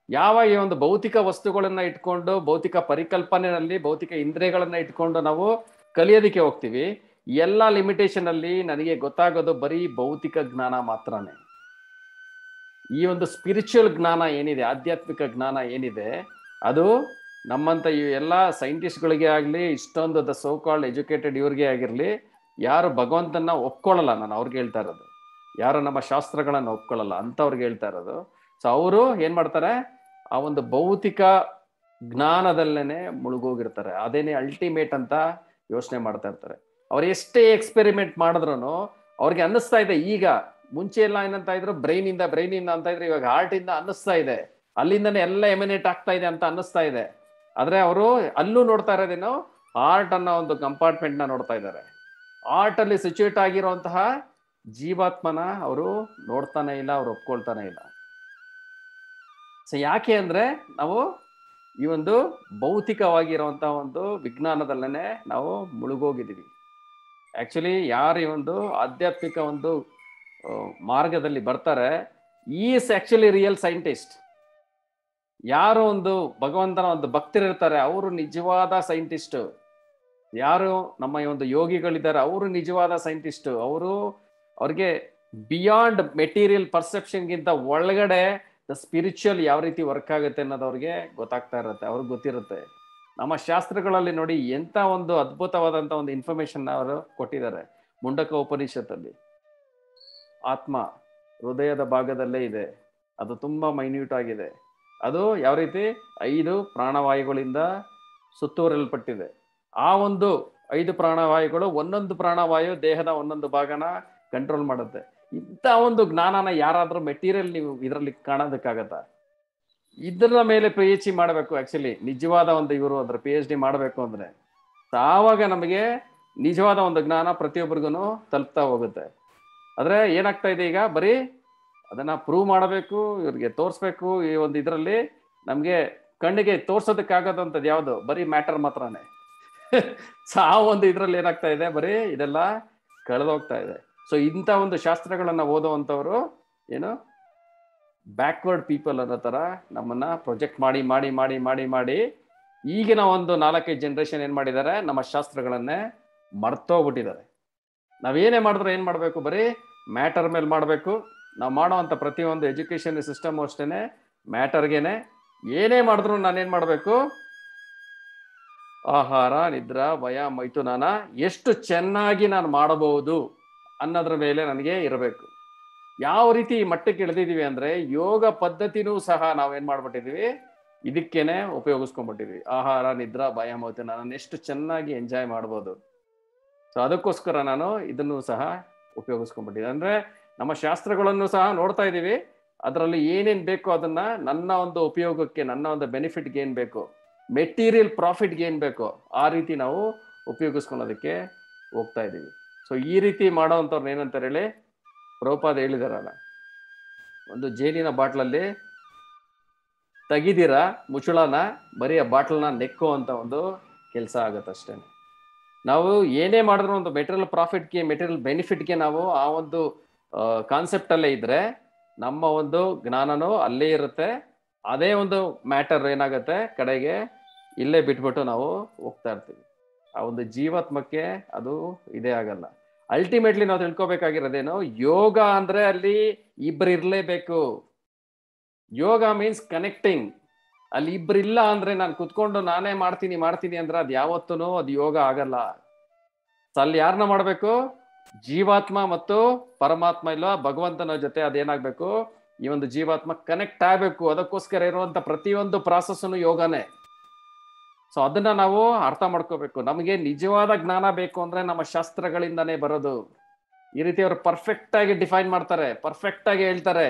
ಯಾವಾಗ ಈ ಒಂದು ಭೌತಿಕ ವಸ್ತುಗಳನ್ನ ಇಟ್ಕೊಂಡು ಭೌತಿಕ ಪರಿಕಲ್ಪನೆಯಲ್ಲಿ ಭೌತಿಕ ಇಂದ್ರಿಯಗಳನ್ನ ಇಟ್ಕೊಂಡು ನಾವು ಕಲಿಯೋದಕ್ಕೆ ಹೋಗ್ತೀವಿ, ಎಲ್ಲ ಲಿಮಿಟೇಷನ್ ಅಲ್ಲಿ ನನಗೆ ಗೊತ್ತಾಗೋದು ಬರೀ ಭೌತಿಕ ಜ್ಞಾನ ಮಾತ್ರನೇ. ಈ ಒಂದು ಸ್ಪಿರಿಚುವಲ್ ಜ್ಞಾನ ಏನಿದೆ, ಆಧ್ಯಾತ್ಮಿಕ ಜ್ಞಾನ ಏನಿದೆ, ಅದು ನಮ್ಮಂತ ಈ ಎಲ್ಲ ಸೈಂಟಿಸ್ಟ್ಗಳಿಗೆ ಆಗಲಿ, ಇಷ್ಟೊಂದು ದ ಸೋ ಕಾಲ್ಡ್ ಎಜುಕೇಟೆಡ್ ಇವ್ರಿಗೆ ಆಗಿರಲಿ, ಯಾರು ಭಗವಂತನ ಒಪ್ಕೊಳ್ಳಲ್ಲ, ನಾನು ಅವ್ರಿಗೆ ಹೇಳ್ತಾ ಇರೋದು, ಯಾರು ನಮ್ಮ ಶಾಸ್ತ್ರಗಳನ್ನು ಒಪ್ಕೊಳ್ಳಲ್ಲ ಅಂಥವ್ರಿಗೆ ಹೇಳ್ತಾ ಇರೋದು. ಸೊ ಅವರು ಏನು ಮಾಡ್ತಾರೆ, ಆ ಒಂದು ಭೌತಿಕ ಜ್ಞಾನದಲ್ಲೇನೆ ಮುಳುಗೋಗಿರ್ತಾರೆ. ಅದೇನೇ ಅಲ್ಟಿಮೇಟ್ ಅಂತ ಯೋಚನೆ ಮಾಡ್ತಾ ಇರ್ತಾರೆ. ಅವ್ರು ಎಷ್ಟೇ ಎಕ್ಸ್ಪೆರಿಮೆಂಟ್ ಮಾಡಿದ್ರು ಅವ್ರಿಗೆ ಅನ್ನಿಸ್ತಾ ಇದೆ, ಈಗ ಮುಂಚೆ ಎಲ್ಲ ಏನಂತ ಇದ್ರು ಬ್ರೈನ್ ಇಂದ ಅಂತ ಇದ್ರು, ಇವಾಗ ಹಾರ್ಟ್ ಇಂದ ಅನ್ನಿಸ್ತಾ ಇದೆ, ಅಲ್ಲಿಂದನೇ ಎಲ್ಲ ಎಮಿನೇಟ್ ಆಗ್ತಾ ಇದೆ ಅಂತ ಅನ್ನಿಸ್ತಾ ಇದೆ. ಆದ್ರೆ ಅವರು ಅಲ್ಲೂ ನೋಡ್ತಾ ಇರೋದೇನು, ಹಾರ್ಟ್ ಅನ್ನೋ ಒಂದು ಕಂಪಾರ್ಟ್ಮೆಂಟ್ ನ ನೋಡ್ತಾ ಇದ್ದಾರೆ. ಹಾರ್ಟ್ ಅಲ್ಲಿ ಸಿಚುವೇಟ್ ಆಗಿರುವಂತಹ ಜೀವಾತ್ಮನ ಅವರು ನೋಡ್ತಾನೆ ಇಲ್ಲ, ಅವ್ರು ಒಪ್ಕೊಳ್ತಾನೆ ಇಲ್ಲ. ಸೊ ಯಾಕೆ ಅಂದ್ರೆ ನಾವು ಈ ಒಂದು ಭೌತಿಕವಾಗಿರುವಂತಹ ಒಂದು ವಿಜ್ಞಾನದಲ್ಲೇ ನಾವು ಮುಳುಗೋಗಿದ್ದೀವಿ. ಆಕ್ಚುಲಿ ಯಾರು ಈ ಒಂದು ಆಧ್ಯಾತ್ಮಿಕ ಒಂದು ಮಾರ್ಗದಲ್ಲಿ ಬರ್ತಾರೆ, ಈಸ್ ಆಕ್ಚುಲಿ ರಿಯಲ್ ಸೈಂಟಿಸ್ಟ್. ಯಾರು ಒಂದು ಭಗವಂತನ ಒಂದು ಭಕ್ತರಿರ್ತಾರೆ ಅವರು ನಿಜವಾದ ಸೈಂಟಿಸ್ಟ್. ಯಾರು ನಮ್ಮ ಈ ಒಂದು ಯೋಗಿಗಳಿದ್ದಾರೆ ಅವರು ನಿಜವಾದ ಸೈಂಟಿಸ್ಟ್. ಅವ್ರಿಗೆ ಬಿಯಾಂಡ್ ಮೆಟೀರಿಯಲ್ ಪರ್ಸೆಪ್ಷನ್ಗಿಂತ ಒಳಗಡೆ ದ ಸ್ಪಿರಿಚುವಲ್ ಯಾವ ರೀತಿ ವರ್ಕ್ ಆಗುತ್ತೆ ಅನ್ನೋದು ಅವ್ರಿಗೆ ಗೊತ್ತಾಗ್ತಾ ಇರುತ್ತೆ, ಅವ್ರಿಗೆ ಗೊತ್ತಿರುತ್ತೆ. ನಮ್ಮ ಶಾಸ್ತ್ರಗಳಲ್ಲಿ ನೋಡಿ ಎಂತ ಒಂದು ಅದ್ಭುತವಾದಂತ ಒಂದು ಇನ್ಫಾರ್ಮೇಶನ್ ಅವರು ಕೊಟ್ಟಿದ್ದಾರೆ. ಮುಂಡಕ ಉಪನಿಷತ್ತಲ್ಲಿ ಆತ್ಮ ಹೃದಯದ ಭಾಗದಲ್ಲೇ ಇದೆ, ಅದು ತುಂಬಾ ಮೈನ್ಯೂಟ್ ಆಗಿದೆ. ಅದು ಯಾವ ರೀತಿ 5 ಪ್ರಾಣವಾಯುಗಳಿಂದ ಸುತ್ತುವರಲ್ಪಟ್ಟಿದೆ. ಆ ಒಂದು 5 ಪ್ರಾಣವಾಯುಗಳು ಒಂದೊಂದು ಪ್ರಾಣವಾಯು ದೇಹದ ಒಂದೊಂದು ಭಾಗನ ಕಂಟ್ರೋಲ್ ಮಾಡುತ್ತೆ. ಇಂಥ ಒಂದು ಜ್ಞಾನನ ಯಾರಾದ್ರೂ ಮೆಟೀರಿಯಲ್ ನೀವು ಇದರಲ್ಲಿ ಕಾಣೋದಕ್ಕಾಗತ್ತ? ಇದರ ಮೇಲೆ PhD ಮಾಡಬೇಕು. ಆಕ್ಚುಲಿ ನಿಜವಾದ ಒಂದು ಇವರು ಅದ್ರ PhD ಮಾಡಬೇಕು ಅಂದ್ರೆ ಆವಾಗ ನಮಗೆ ನಿಜವಾದ ಒಂದು ಜ್ಞಾನ ಪ್ರತಿಯೊಬ್ಬರಿಗೂ ತಲುಪ್ತಾ ಹೋಗುತ್ತೆ. ಆದ್ರೆ ಏನಾಗ್ತಾ ಇದೆ ಈಗ, ಬರೀ ಅದನ್ನ ಪ್ರೂವ್ ಮಾಡಬೇಕು, ಇವ್ರಿಗೆ ತೋರಿಸ್ಬೇಕು. ಈ ಒಂದು ಇದರಲ್ಲಿ ನಮ್ಗೆ ಕಣ್ಣಿಗೆ ತೋರ್ಸೋದಕ್ಕಾಗದಂಥದ್ದು ಯಾವುದು, ಬರೀ ಮ್ಯಾಟರ್ ಮಾತ್ರನೇ. ಸೊ ಆ ಒಂದು ಇದ್ರಲ್ಲಿ ಏನಾಗ್ತಾ ಇದೆ, ಬರೀ ಇದೆಲ್ಲ ಕಳೆದೋಗ್ತಾ ಇದೆ. ಸೊ ಇಂಥ ಒಂದು ಶಾಸ್ತ್ರಗಳನ್ನ ಓದುವಂಥವ್ರು ಏನು ಬ್ಯಾಕ್ವರ್ಡ್ ಪೀಪಲ್ ಅನ್ನೋ ತರ ನಮ್ಮನ್ನ ಪ್ರೊಜೆಕ್ಟ್ ಮಾಡಿ ಮಾಡಿ ಮಾಡಿ ಮಾಡಿ ಮಾಡಿ ಈಗಿನ ಒಂದು 4-5 ಜನರೇಷನ್ ಏನ್ ಮಾಡಿದ್ದಾರೆ, ನಮ್ಮ ಶಾಸ್ತ್ರಗಳನ್ನೇ ಮರ್ತೋಗ್ಬಿಟ್ಟಿದ್ದಾರೆ. ನಾವೇನೇ ಮಾಡಿದ್ರು ಏನ್ ಮಾಡ್ಬೇಕು, ಬರೀ ಮ್ಯಾಟರ್ ಮೇಲೆ ಮಾಡ್ಬೇಕು. ನಾವು ಮಾಡೋವಂಥ ಪ್ರತಿಯೊಂದು ಎಜುಕೇಶನ್ ಸಿಸ್ಟಮ್ ಅಷ್ಟೇನೆ ಮ್ಯಾಟರ್ಗೆನೆ. ಏನೇ ಮಾಡಿದ್ರು ನಾನೇನ್ ಮಾಡ್ಬೇಕು, ಆಹಾರ, ನಿದ್ರಾ, ಭಯ, ಮೈಥುನಾನ ಎಷ್ಟು ಚೆನ್ನಾಗಿ ನಾನು ಮಾಡಬಹುದು ಅನ್ನೋದ್ರ ಮೇಲೆ ನನಗೆ ಇರಬೇಕು. ಯಾವ ರೀತಿ ಮಟ್ಟಕ್ಕೆ ಇಳಿದಿದೀವಿ ಅಂದ್ರೆ ಯೋಗ ಪದ್ಧತಿನೂ ಸಹ ನಾವೇನ್ ಮಾಡ್ಬಿಟ್ಟಿದೀವಿ, ಇದಕ್ಕೇನೆ ಉಪಯೋಗಿಸ್ಕೊಂಡ್ಬಿಟ್ಟಿದ್ವಿ. ಆಹಾರ, ನಿದ್ರಾ, ಭಯ, ಮೈಥುನ ನಾನು ಎಷ್ಟು ಚೆನ್ನಾಗಿ ಎಂಜಾಯ್ ಮಾಡ್ಬೋದು. ಸೊ ಅದಕ್ಕೋಸ್ಕರ ನಾನು ಇದನ್ನು ಸಹ ಉಪಯೋಗಿಸ್ಕೊಂಡ್ಬಿಟ್ಟಿದ್ದೆ. ಅಂದ್ರೆ ನಮ್ಮ ಶಾಸ್ತ್ರಗಳನ್ನು ಸಹ ನೋಡ್ತಾ ಇದ್ದೀವಿ, ಅದರಲ್ಲಿ ಏನೇನ್ ಬೇಕು ಅದನ್ನ ನನ್ನ ಒಂದು ಉಪಯೋಗಕ್ಕೆ, ನನ್ನ ಒಂದು ಬೆನಿಫಿಟ್ಗೆ ಏನ್ ಬೇಕು, ಮೆಟೀರಿಯಲ್ ಪ್ರಾಫಿಟ್ಗೆ ಏನ್ ಬೇಕು ಆ ರೀತಿ ನಾವು ಉಪಯೋಗಿಸ್ಕೊಳೋದಕ್ಕೆ ಹೋಗ್ತಾ ಇದ್ದೀವಿ. ಸೊ ಈ ರೀತಿ ಮಾಡೋವಂಥವ್ರನ್ನ ಏನಂತಾರೆ ಹೇಳಿ, ಪ್ರಭುಪಾದ ಹೇಳಿದಾರಲ್ಲ, ಒಂದು ಜೇನಿನ ಬಾಟ್ಲಲ್ಲಿ ತೆಗಿದಿರ ಮುಚ್ಚಳನ, ಬರೀ ಆ ಬಾಟ್ಲನ್ನ ನೆಕ್ಕೋ ಅಂತ ಒಂದು ಕೆಲಸ ಆಗುತ್ತಷ್ಟೇ. ನಾವು ಏನೇ ಮಾಡಿದ್ರು ಒಂದು ಮೆಟೀರಿಯಲ್ ಪ್ರಾಫಿಟ್ಗೆ, ಮೆಟೀರಿಯಲ್ ಬೆನಿಫಿಟ್ಗೆ ನಾವು ಆ ಒಂದು ಕಾನ್ಸೆಪ್ಟ್ ಅಲ್ಲೇ ಇದ್ರೆ ನಮ್ಮ ಒಂದು ಜ್ಞಾನನೂ ಅಲ್ಲೇ ಇರುತ್ತೆ. ಅದೇ ಒಂದು ಮ್ಯಾಟರ್ ಏನಾಗುತ್ತೆ ಕಡೆಗೆ ಇಲ್ಲೇ ಬಿಟ್ಬಿಟ್ಟು ನಾವು ಹೋಗ್ತಾ ಇರ್ತೀವಿ. ಆ ಒಂದು ಜೀವಾತ್ಮಕ್ಕೆ ಅದು ಇದೇ ಆಗಲ್ಲ. ಅಲ್ಟಿಮೇಟ್ಲಿ ನಾವು ತಿಳ್ಕೊಬೇಕಾಗಿರೋದೇನು, ಯೋಗ ಅಂದ್ರೆ ಅಲ್ಲಿ ಇಬ್ರು ಇರ್ಲೇಬೇಕು. ಯೋಗ ಮೀನ್ಸ್ ಕನೆಕ್ಟಿಂಗ್. ಅಲ್ಲಿ ಇಬ್ರು ಇಲ್ಲ ಅಂದ್ರೆ ನಾನು ಕುತ್ಕೊಂಡು ನಾನೇ ಮಾಡ್ತೀನಿ ಅಂದ್ರೆ ಅದು ಯಾವತ್ತೂ ಅದು ಯೋಗ ಆಗಲ್ಲ. ಅಲ್ಲಿ ಯಾರನ್ನ ಮಾಡ್ಬೇಕು, ಜೀವಾತ್ಮ ಮತ್ತು ಪರಮಾತ್ಮ ಇಲ್ಲ ಭಗವಂತನ ಜೊತೆ ಅದೇನಾಗ್ಬೇಕು, ಈ ಒಂದು ಜೀವಾತ್ಮ ಕನೆಕ್ಟ್ ಆಗ್ಬೇಕು. ಅದಕ್ಕೋಸ್ಕರ ಇರುವಂತ ಪ್ರತಿಯೊಂದು ಪ್ರಾಸೆಸ್ನು ಯೋಗನೇ. ಸೊ ಅದನ್ನ ನಾವು ಅರ್ಥ ಮಾಡ್ಕೋಬೇಕು. ನಮಗೆ ನಿಜವಾದ ಜ್ಞಾನ ಬೇಕು ಅಂದ್ರೆ ನಮ್ಮ ಶಾಸ್ತ್ರಗಳಿಂದಾನೇ ಬರೋದು. ಈ ರೀತಿ ಅವರು ಪರ್ಫೆಕ್ಟ್ ಆಗಿ ಡಿಫೈನ್ ಮಾಡ್ತಾರೆ, ಪರ್ಫೆಕ್ಟ್ ಆಗಿ ಹೇಳ್ತಾರೆ,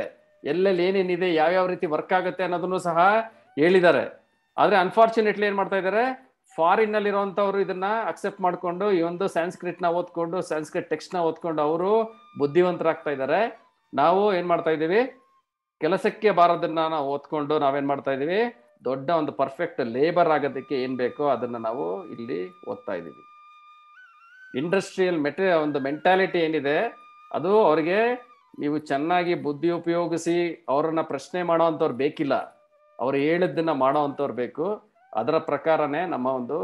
ಎಲ್ಲೆಲ್ಲಿ ಏನೇನಿದೆ, ಯಾವ್ಯಾವ ರೀತಿ ವರ್ಕ್ ಆಗುತ್ತೆ ಅನ್ನೋದನ್ನು ಸಹ ಹೇಳಿದ್ದಾರೆ. ಆದ್ರೆ ಅನ್ಫಾರ್ಚುನೇಟ್ಲಿ ಏನ್ ಮಾಡ್ತಾ ಇದ್ದಾರೆ, ಫಾರಿನ್ ನಲ್ಲಿ ಇರುವಂತವ್ರು ಇದನ್ನ ಅಕ್ಸೆಪ್ಟ್ ಮಾಡ್ಕೊಂಡು ಈ ಒಂದು ಸಂಸ್ಕೃತ್ ನ ಓದ್ಕೊಂಡು, ಸಂಸ್ಕೃತ್ ಟೆಕ್ಸ್ಟ್ ನ ಓದ್ಕೊಂಡು ಅವರು ಬುದ್ಧಿವಂತರಾಗ್ತಾ ಇದ್ದಾರೆ. ನಾವು ಏನ್ ಮಾಡ್ತಾ ಇದೀವಿ, ಕೆಲಸಕ್ಕೆ ಬಾರದನ್ನ ನಾವು ಓದ್ಕೊಂಡು ನಾವೇನ್ ಮಾಡ್ತಾ ಇದೀವಿ, ದೊಡ್ಡ ಒಂದು ಪರ್ಫೆಕ್ಟ್ ಲೇಬರ್ ಆಗೋದಕ್ಕೆ ಏನ್ ಬೇಕೋ ಅದನ್ನ ನಾವು ಇಲ್ಲಿ ಓದ್ತಾ ಇದೀವಿ. ಇಂಡಸ್ಟ್ರಿಯಲ್ ಒಂದು ಮೆಂಟಾಲಿಟಿ ಏನಿದೆ ಅದು ಅವ್ರಿಗೆ ನೀವು ಚೆನ್ನಾಗಿ ಬುದ್ಧಿ ಉಪಯೋಗಿಸಿ ಅವ್ರನ್ನ ಪ್ರಶ್ನೆ ಮಾಡೋ ಅಂಥವ್ರು ಬೇಕಿಲ್ಲ, ಅವ್ರು ಹೇಳಿದ್ದನ್ನ ಮಾಡೋ ಅಂಥವ್ರು ಬೇಕು. ಅದರ ಪ್ರಕಾರನೇ ನಮ್ಮ ಒಂದು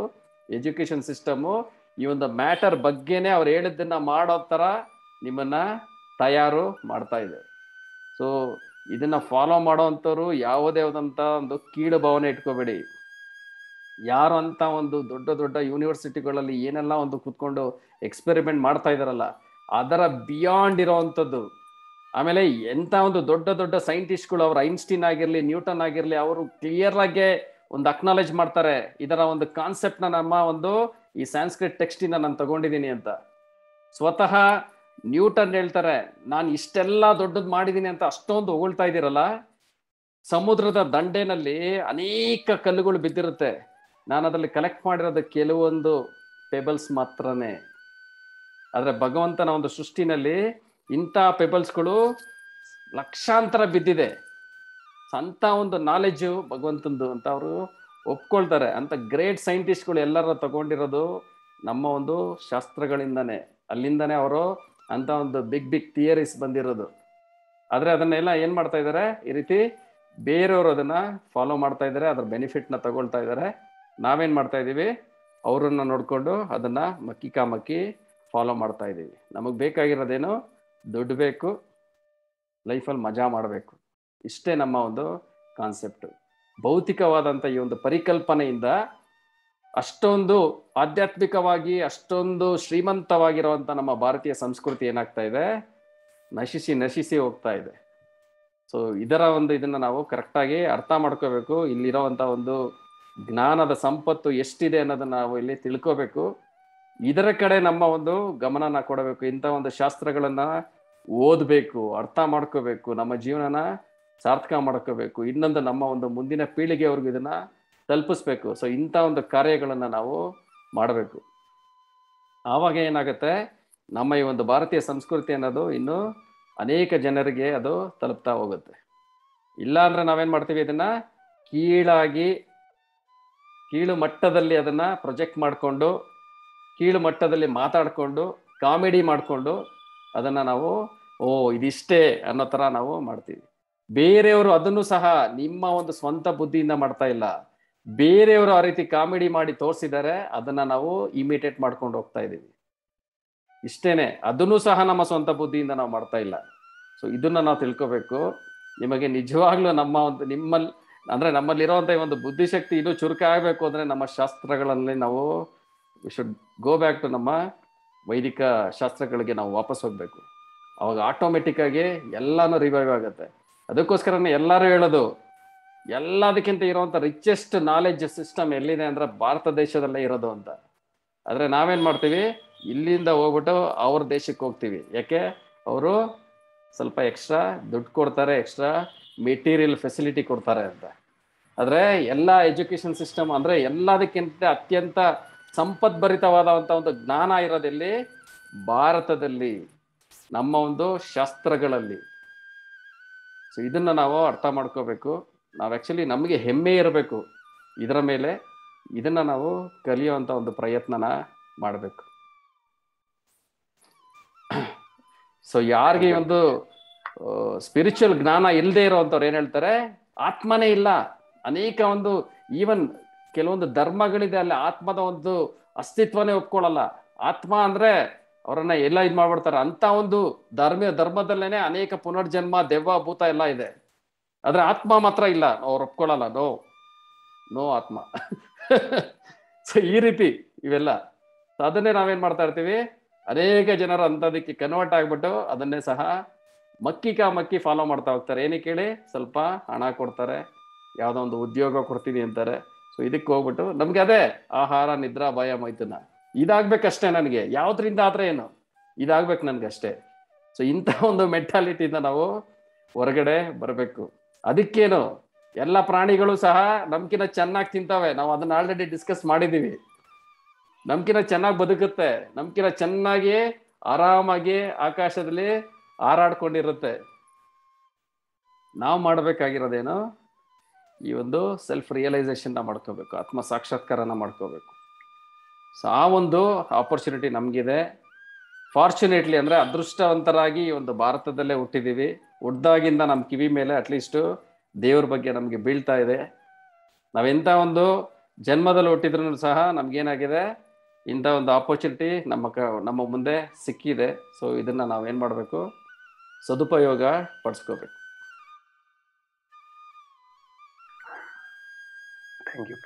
ಎಜುಕೇಶನ್ ಸಿಸ್ಟಮು ಈ ಒಂದು ಮ್ಯಾಟರ್ ಬಗ್ಗೆನೇ ಅವ್ರು ಹೇಳಿದ್ದನ್ನ ಮಾಡೋ ಥರ ನಿಮ್ಮನ್ನ ತಯಾರು ಮಾಡ್ತಾ ಇದೆ. ಸೊ ಇದನ್ನ ಫಾಲೋ ಮಾಡೋ ಅಂಥವ್ರು ಯಾವುದೇ ಆದಂಥ ಒಂದು ಕೀಳು ಭಾವನೆ ಇಟ್ಕೋಬೇಡಿ. ಯಾರು ಅಂತ ಒಂದು ದೊಡ್ಡ ದೊಡ್ಡ ಯೂನಿವರ್ಸಿಟಿಗಳಲ್ಲಿ ಏನೆಲ್ಲ ಒಂದು ಕೂತ್ಕೊಂಡು ಎಕ್ಸ್ಪೆರಿಮೆಂಟ್ ಮಾಡ್ತಾ ಇದಾರಲ್ಲ ಅದರ ಬಿಯಾಂಡ್ ಇರೋವಂಥದ್ದು. ಆಮೇಲೆ ಎಂಥ ಒಂದು ದೊಡ್ಡ ದೊಡ್ಡ ಸೈಂಟಿಸ್ಟ್ಗಳು, ಅವ್ರು ಐನ್ಸ್ಟೀನ್ ಆಗಿರ್ಲಿ, ನ್ಯೂಟನ್ ಆಗಿರ್ಲಿ, ಅವರು ಕ್ಲಿಯರ್ ಆಗಿ ಒಂದು ಅಕ್ನಾಲೇಜ್ ಮಾಡ್ತಾರೆ, ಇದರ ಒಂದು ಕಾನ್ಸೆಪ್ಟ್ ನ ನಮ್ಮ ಒಂದು ಈ ಸಂಸ್ಕೃತ್ ಟೆಕ್ಸ್ಟಿನ ನಾನು ತಗೊಂಡಿದ್ದೀನಿ ಅಂತ. ಸ್ವತಃ ನ್ಯೂಟನ್ ಹೇಳ್ತಾರೆ, ನಾನು ಇಷ್ಟೆಲ್ಲ ದೊಡ್ಡದು ಮಾಡಿದ್ದೀನಿ ಅಂತ ಅಷ್ಟೊಂದು ಹೊಗಳ್ತಾ ಇದ್ದೀರಲ್ಲ, ಸಮುದ್ರದ ದಂಡೆನಲ್ಲಿ ಅನೇಕ ಕಲ್ಲುಗಳು ಬಿದ್ದಿರುತ್ತೆ, ನಾನು ಅದರಲ್ಲಿ ಕಲೆಕ್ಟ್ ಮಾಡಿರೋದು ಕೆಲವೊಂದು ಪೆಬಲ್ಸ್ ಮಾತ್ರನೇ. ಆದ್ರೆ ಭಗವಂತನ ಒಂದು ಸೃಷ್ಟಿನಲ್ಲಿ ಇಂಥ ಪೆಬಲ್ಸ್ಗಳು ಲಕ್ಷಾಂತರ ಬಿದ್ದಿದೆ. ಅಂತ ಒಂದು ನಾಲೆಡ್ಜು ಭಗವಂತಂದು ಅಂತ ಅವರು ಒಪ್ಕೊಳ್ತಾರೆ. ಅಂತ ಗ್ರೇಟ್ ಸೈಂಟಿಸ್ಟ್ಗಳು ಎಲ್ಲರ ತಗೊಂಡಿರೋದು ನಮ್ಮ ಒಂದು ಶಾಸ್ತ್ರಗಳಿಂದಾನೆ, ಅಲ್ಲಿಂದಾನೆ ಅವರು ಅಂತ ಒಂದು ಬಿಗ್ ಬಿಗ್ ಥಿಯರೀಸ್ ಬಂದಿರೋದು. ಆದ್ರೆ ಅದನ್ನೆಲ್ಲ ಏನ್ ಮಾಡ್ತಾ ಇದ್ದಾರೆ, ಈ ರೀತಿ ಬೇರೆಯವರು ಅದನ್ನ ಫಾಲೋ ಮಾಡ್ತಾ ಇದ್ದಾರೆ, ಅದ್ರ ಬೆನಿಫಿಟ್ನ ತಗೊಳ್ತಾ ಇದ್ದಾರೆ. ನಾವೇನ್ ಮಾಡ್ತಾ ಇದೀವಿ, ಅವರನ್ನ ನೋಡ್ಕೊಂಡು ಅದನ್ನ ಮಕ್ಕಿ ಫಾಲೋ ಮಾಡ್ತಾ ಇದ್ದೀವಿ. ನಮಗೆ ಬೇಕಾಗಿರೋದೇನು, ದುಡ್ಡು ಬೇಕು, ಲೈಫಲ್ಲಿ ಮಜಾ ಮಾಡಬೇಕು, ಇಷ್ಟೇ ನಮ್ಮ ಒಂದು ಕಾನ್ಸೆಪ್ಟ್. ಭೌತಿಕವಾದಂಥ ಈ ಒಂದು ಪರಿಕಲ್ಪನೆಯಿಂದ ಅಷ್ಟೊಂದು ಆಧ್ಯಾತ್ಮಿಕವಾಗಿ ಅಷ್ಟೊಂದು ಶ್ರೀಮಂತವಾಗಿರುವಂಥ ನಮ್ಮ ಭಾರತೀಯ ಸಂಸ್ಕೃತಿ ಏನಾಗ್ತಾ ಇದೆ, ನಶಿಸಿ ಹೋಗ್ತಾ ಇದೆ. ಸೊ ಇದನ್ನ ನಾವು ಕರೆಕ್ಟಾಗಿ ಅರ್ಥ ಮಾಡ್ಕೋಬೇಕು. ಇಲ್ಲಿರೋವಂಥ ಒಂದು ಜ್ಞಾನದ ಸಂಪತ್ತು ಎಷ್ಟಿದೆ ಅನ್ನೋದನ್ನ ನಾವು ಇಲ್ಲಿ ತಿಳ್ಕೋಬೇಕು. ಇದರ ಕಡೆ ನಮ್ಮ ಒಂದು ಗಮನನ ಕೊಡಬೇಕು. ಇಂಥ ಒಂದು ಶಾಸ್ತ್ರಗಳನ್ನ ಓದಬೇಕು, ಅರ್ಥ ಮಾಡ್ಕೋಬೇಕು, ನಮ್ಮ ಜೀವನನ ಸಾರ್ಥಕ ಮಾಡ್ಕೋಬೇಕು, ಇನ್ನೊಂದು ನಮ್ಮ ಒಂದು ಮುಂದಿನ ಪೀಳಿಗೆಯವ್ರಿಗೂ ಇದನ್ನ ತಲುಪಿಸ್ಬೇಕು. ಸೊ ಇಂಥ ಒಂದು ಕಾರ್ಯಗಳನ್ನ ನಾವು ಮಾಡಬೇಕು. ಆವಾಗ ಏನಾಗುತ್ತೆ, ನಮ್ಮ ಈ ಒಂದು ಭಾರತೀಯ ಸಂಸ್ಕೃತಿ ಅನ್ನೋದು ಇನ್ನು ಅನೇಕ ಜನರಿಗೆ ಅದು ತಲುಪ್ತಾ ಹೋಗುತ್ತೆ. ಇಲ್ಲ ಅಂದ್ರೆ ನಾವೇನ್ ಮಾಡ್ತೀವಿ, ಇದನ್ನ ಕೀಳು ಮಟ್ಟದಲ್ಲಿ ಅದನ್ನ ಪ್ರೊಜೆಕ್ಟ್ ಮಾಡಿಕೊಂಡು, ಕೀಳು ಮಟ್ಟದಲ್ಲಿ ಮಾತಾಡಿಕೊಂಡು, ಕಾಮಿಡಿ ಮಾಡಿಕೊಂಡು ಅದನ್ನ ನಾವು ಇದಿಷ್ಟೇ ಅನ್ನೋ ಥರ ನಾವು ಮಾಡ್ತೀವಿ. ಬೇರೆಯವರು ಅದನ್ನು ಸಹ ನಿಮ್ಮ ಒಂದು ಸ್ವಂತ ಬುದ್ಧಿಯಿಂದ ಮಾಡ್ತಾ ಇಲ್ಲ, ಬೇರೆಯವರು ಆ ರೀತಿ ಕಾಮಿಡಿ ಮಾಡಿ ತೋರಿಸಿದ್ದಾರೆ, ಅದನ್ನ ನಾವು ಇಮಿಟೇಟ್ ಮಾಡ್ಕೊಂಡು ಹೋಗ್ತಾ ಇದ್ದೀವಿ. ಇಷ್ಟೇನೆ, ಅದನ್ನು ಸಹ ನಮ್ಮ ಸ್ವಂತ ಬುದ್ಧಿಯಿಂದ ನಾವು ಮಾಡ್ತಾ ಇಲ್ಲ. ಸೊ ಇದನ್ನ ನಾವು ತಿಳ್ಕೋಬೇಕು. ನಿಮಗೆ ನಿಜವಾಗ್ಲೂ ನಮ್ಮಲ್ಲಿರುವಂಥ ಒಂದು ಬುದ್ಧಿಶಕ್ತಿ ಇನ್ನೂ ಚುರುಕಾಗಬೇಕು ಅಂದ್ರೆ ನಮ್ಮ ಶಾಸ್ತ್ರಗಳಲ್ಲಿ ನಾವು ಶುಡ್ ಗೋ ಬ್ಯಾಕ್ ಟು ನಮ್ಮ ವೈದಿಕ ಶಾಸ್ತ್ರಗಳಿಗೆ ನಾವು ವಾಪಸ್ ಹೋಗ್ಬೇಕು. ಅವಾಗ ಆಟೋಮೆಟಿಕ್ ಆಗಿ ಎಲ್ಲಾನು ರಿವೈವ್ ಆಗುತ್ತೆ. ಅದಕ್ಕೋಸ್ಕರನೇ ಎಲ್ಲರೂ ಹೇಳೋದು, ಎಲ್ಲದಕ್ಕಿಂತ ಇರುವಂಥ ರಿಚೆಸ್ಟ್ ನಾಲೆಡ್ಜ್ ಸಿಸ್ಟಮ್ ಎಲ್ಲಿದೆ ಅಂದ್ರೆ ಭಾರತ ದೇಶದಲ್ಲೇ ಇರೋದು ಅಂತ. ಆದ್ರೆ ನಾವೇನ್ ಮಾಡ್ತೀವಿ, ಇಲ್ಲಿಂದ ಹೋಗ್ಬಿಟ್ಟು ಅವ್ರ ದೇಶಕ್ಕೆ ಹೋಗ್ತೀವಿ. ಯಾಕೆ, ಅವರು ಸ್ವಲ್ಪ ಎಕ್ಸ್ಟ್ರಾ ದುಡ್ಡು ಕೊಡ್ತಾರೆ, ಎಕ್ಸ್ಟ್ರಾ ಮೆಟೀರಿಯಲ್ ಫೆಸಿಲಿಟಿ ಕೊಡ್ತಾರೆ ಅಂತ. ಆದ್ರೆ ಎಲ್ಲ ಎಜುಕೇಶನ್ ಸಿಸ್ಟಮ್ ಅಂದ್ರೆ ಎಲ್ಲದಕ್ಕಿಂತ ಅತ್ಯಂತ ಸಂಪದ್ಭರಿತವಾದಂಥ ಒಂದು ಜ್ಞಾನ ಇರೋದಲ್ಲಿ ಭಾರತದಲ್ಲಿ, ನಮ್ಮ ಒಂದು ಶಾಸ್ತ್ರಗಳಲ್ಲಿ. ಸೊ ಇದನ್ನ ನಾವು ಅರ್ಥ ಮಾಡ್ಕೋಬೇಕು. ನಾವು ಆಕ್ಚುಲಿ ನಮಗೆ ಹೆಮ್ಮೆ ಇರಬೇಕು ಇದರ ಮೇಲೆ. ಇದನ್ನ ನಾವು ಕಲಿಯುವಂತ ಒಂದು ಪ್ರಯತ್ನನ ಮಾಡಬೇಕು. ಸೊ ಯಾರಿಗೆ ಒಂದು ಸ್ಪಿರಿಚುವಲ್ ಜ್ಞಾನ ಇಲ್ಲದೆ ಇರೋವಂಥವ್ರು ಏನ್ ಹೇಳ್ತಾರೆ, ಆತ್ಮನೇ ಇಲ್ಲ. ಅನೇಕ ಒಂದು ಈವನ್ ಕೆಲವೊಂದು ಧರ್ಮಗಳಿದೆ, ಅಲ್ಲಿ ಆತ್ಮದ ಒಂದು ಅಸ್ತಿತ್ವನೇ ಒಪ್ಕೊಳ್ಳಲ್ಲ. ಆತ್ಮ ಅಂದ್ರೆ ಅವರನ್ನ ಎಲ್ಲ ಇದ್ ಮಾಡ್ಬಿಡ್ತಾರೆ. ಅಂತ ಒಂದು ಧರ್ಮದಲ್ಲೇನೆ ಅನೇಕ ಪುನರ್ಜನ್ಮ, ದೆವ್ವ, ಭೂತ ಎಲ್ಲ ಇದೆ. ಆದ್ರೆ ಆತ್ಮ ಮಾತ್ರ ಇಲ್ಲ, ಅವ್ರು ಒಪ್ಕೊಳ್ಳಲ್ಲ. ನೋ ಆತ್ಮ. ಸೊ ಈ ರೀತಿ ಇವೆಲ್ಲ. ಅದನ್ನೇ ನಾವೇನ್ ಮಾಡ್ತಾ ಇರ್ತೀವಿ, ಅನೇಕ ಜನರು ಅಂತದಕ್ಕೆ ಕನ್ವರ್ಟ್ ಆಗ್ಬಿಟ್ಟು ಅದನ್ನೇ ಸಹ ಮಕ್ಕಿ ಫಾಲೋ ಮಾಡ್ತಾ ಹೋಗ್ತಾರೆ. ಏನಕ್ಕೆ ಹೇಳಿ, ಸ್ವಲ್ಪ ಹಣ ಕೊಡ್ತಾರೆ, ಯಾವ್ದೋ ಒಂದು ಉದ್ಯೋಗ ಕೊಡ್ತೀನಿ ಅಂತಾರೆ. ಸೊ ಇದಕ್ಕೆ ಹೋಗ್ಬಿಟ್ಟು ನಮ್ಗೆ ಅದೇ ಆಹಾರ, ನಿದ್ರಾ, ಭಯ, ಮೈಥುನ ಇದಾಗ್ಬೇಕಷ್ಟೇ. ನನಗೆ ಯಾವ್ದ್ರಿಂದ ಆದ್ರೆ ಏನು, ಇದಾಗ್ಬೇಕು ನನ್ಗಷ್ಟೇ. ಸೊ ಇಂಥ ಒಂದು ಮೆಂಟಾಲಿಟಿಯಿಂದ ನಾವು ಹೊರಗಡೆ ಬರಬೇಕು. ಅದಕ್ಕೇನು, ಎಲ್ಲ ಪ್ರಾಣಿಗಳು ಸಹ ನಮ್ಕಿನ ಚೆನ್ನಾಗಿ ತಿಂತಾವೆ. ನಾವು ಅದನ್ನ ಆಲ್ರೆಡಿ ಡಿಸ್ಕಸ್ ಮಾಡಿದೀವಿ. ನಮ್ಕಿನ ಚೆನ್ನಾಗಿ ಬದುಕುತ್ತೆ, ನಮ್ಕಿನ ಚೆನ್ನಾಗಿ ಆರಾಮಾಗಿ ಆಕಾಶದಲ್ಲಿ ಹಾರಾಡ್ಕೊಂಡಿರುತ್ತೆ. ನಾವು ಮಾಡ್ಬೇಕಾಗಿರೋದೇನು, ಈ ಒಂದು ಸೆಲ್ಫ್ ರಿಯಲೈಸೇಷನ್ ಮಾಡ್ಕೋಬೇಕು, ಆತ್ಮ ಸಾಕ್ಷಾತ್ಕಾರನ ಮಾಡ್ಕೋಬೇಕು. ಸೊ ಆ ಒಂದು ಆಪರ್ಚುನಿಟಿ ನಮಗಿದೆ. ಫಾರ್ಚುನೇಟ್ಲಿ ಅಂದ್ರೆ ಅದೃಷ್ಟವಂತರಾಗಿ ಈ ಒಂದು ಭಾರತದಲ್ಲೇ ಹುಟ್ಟಿದೀವಿ. ಹುಡ್ದಾಗಿಂದ ನಮ್ಮ ಕಿವಿ ಮೇಲೆ ಅಟ್ಲೀಸ್ಟ್ ದೇವ್ರ ಬಗ್ಗೆ ನಮ್ಗೆ ಬೀಳ್ತಾ ಇದೆ. ನಾವೆಂತ ಒಂದು ಜನ್ಮದಲ್ಲಿ ಹುಟ್ಟಿದ್ರು ಸಹ ನಮ್ಗೇನಾಗಿದೆ, ಇಂಥ ಒಂದು ಆಪರ್ಚುನಿಟಿ ನಮ್ಮ ಮುಂದೆ ಸಿಕ್ಕಿದೆ. ಸೊ ಇದನ್ನ ನಾವೇನ್ ಮಾಡ್ಬೇಕು, ಸದುಪಯೋಗ ಪಡಿಸ್ಕೋಬೇಕು.
Thank you.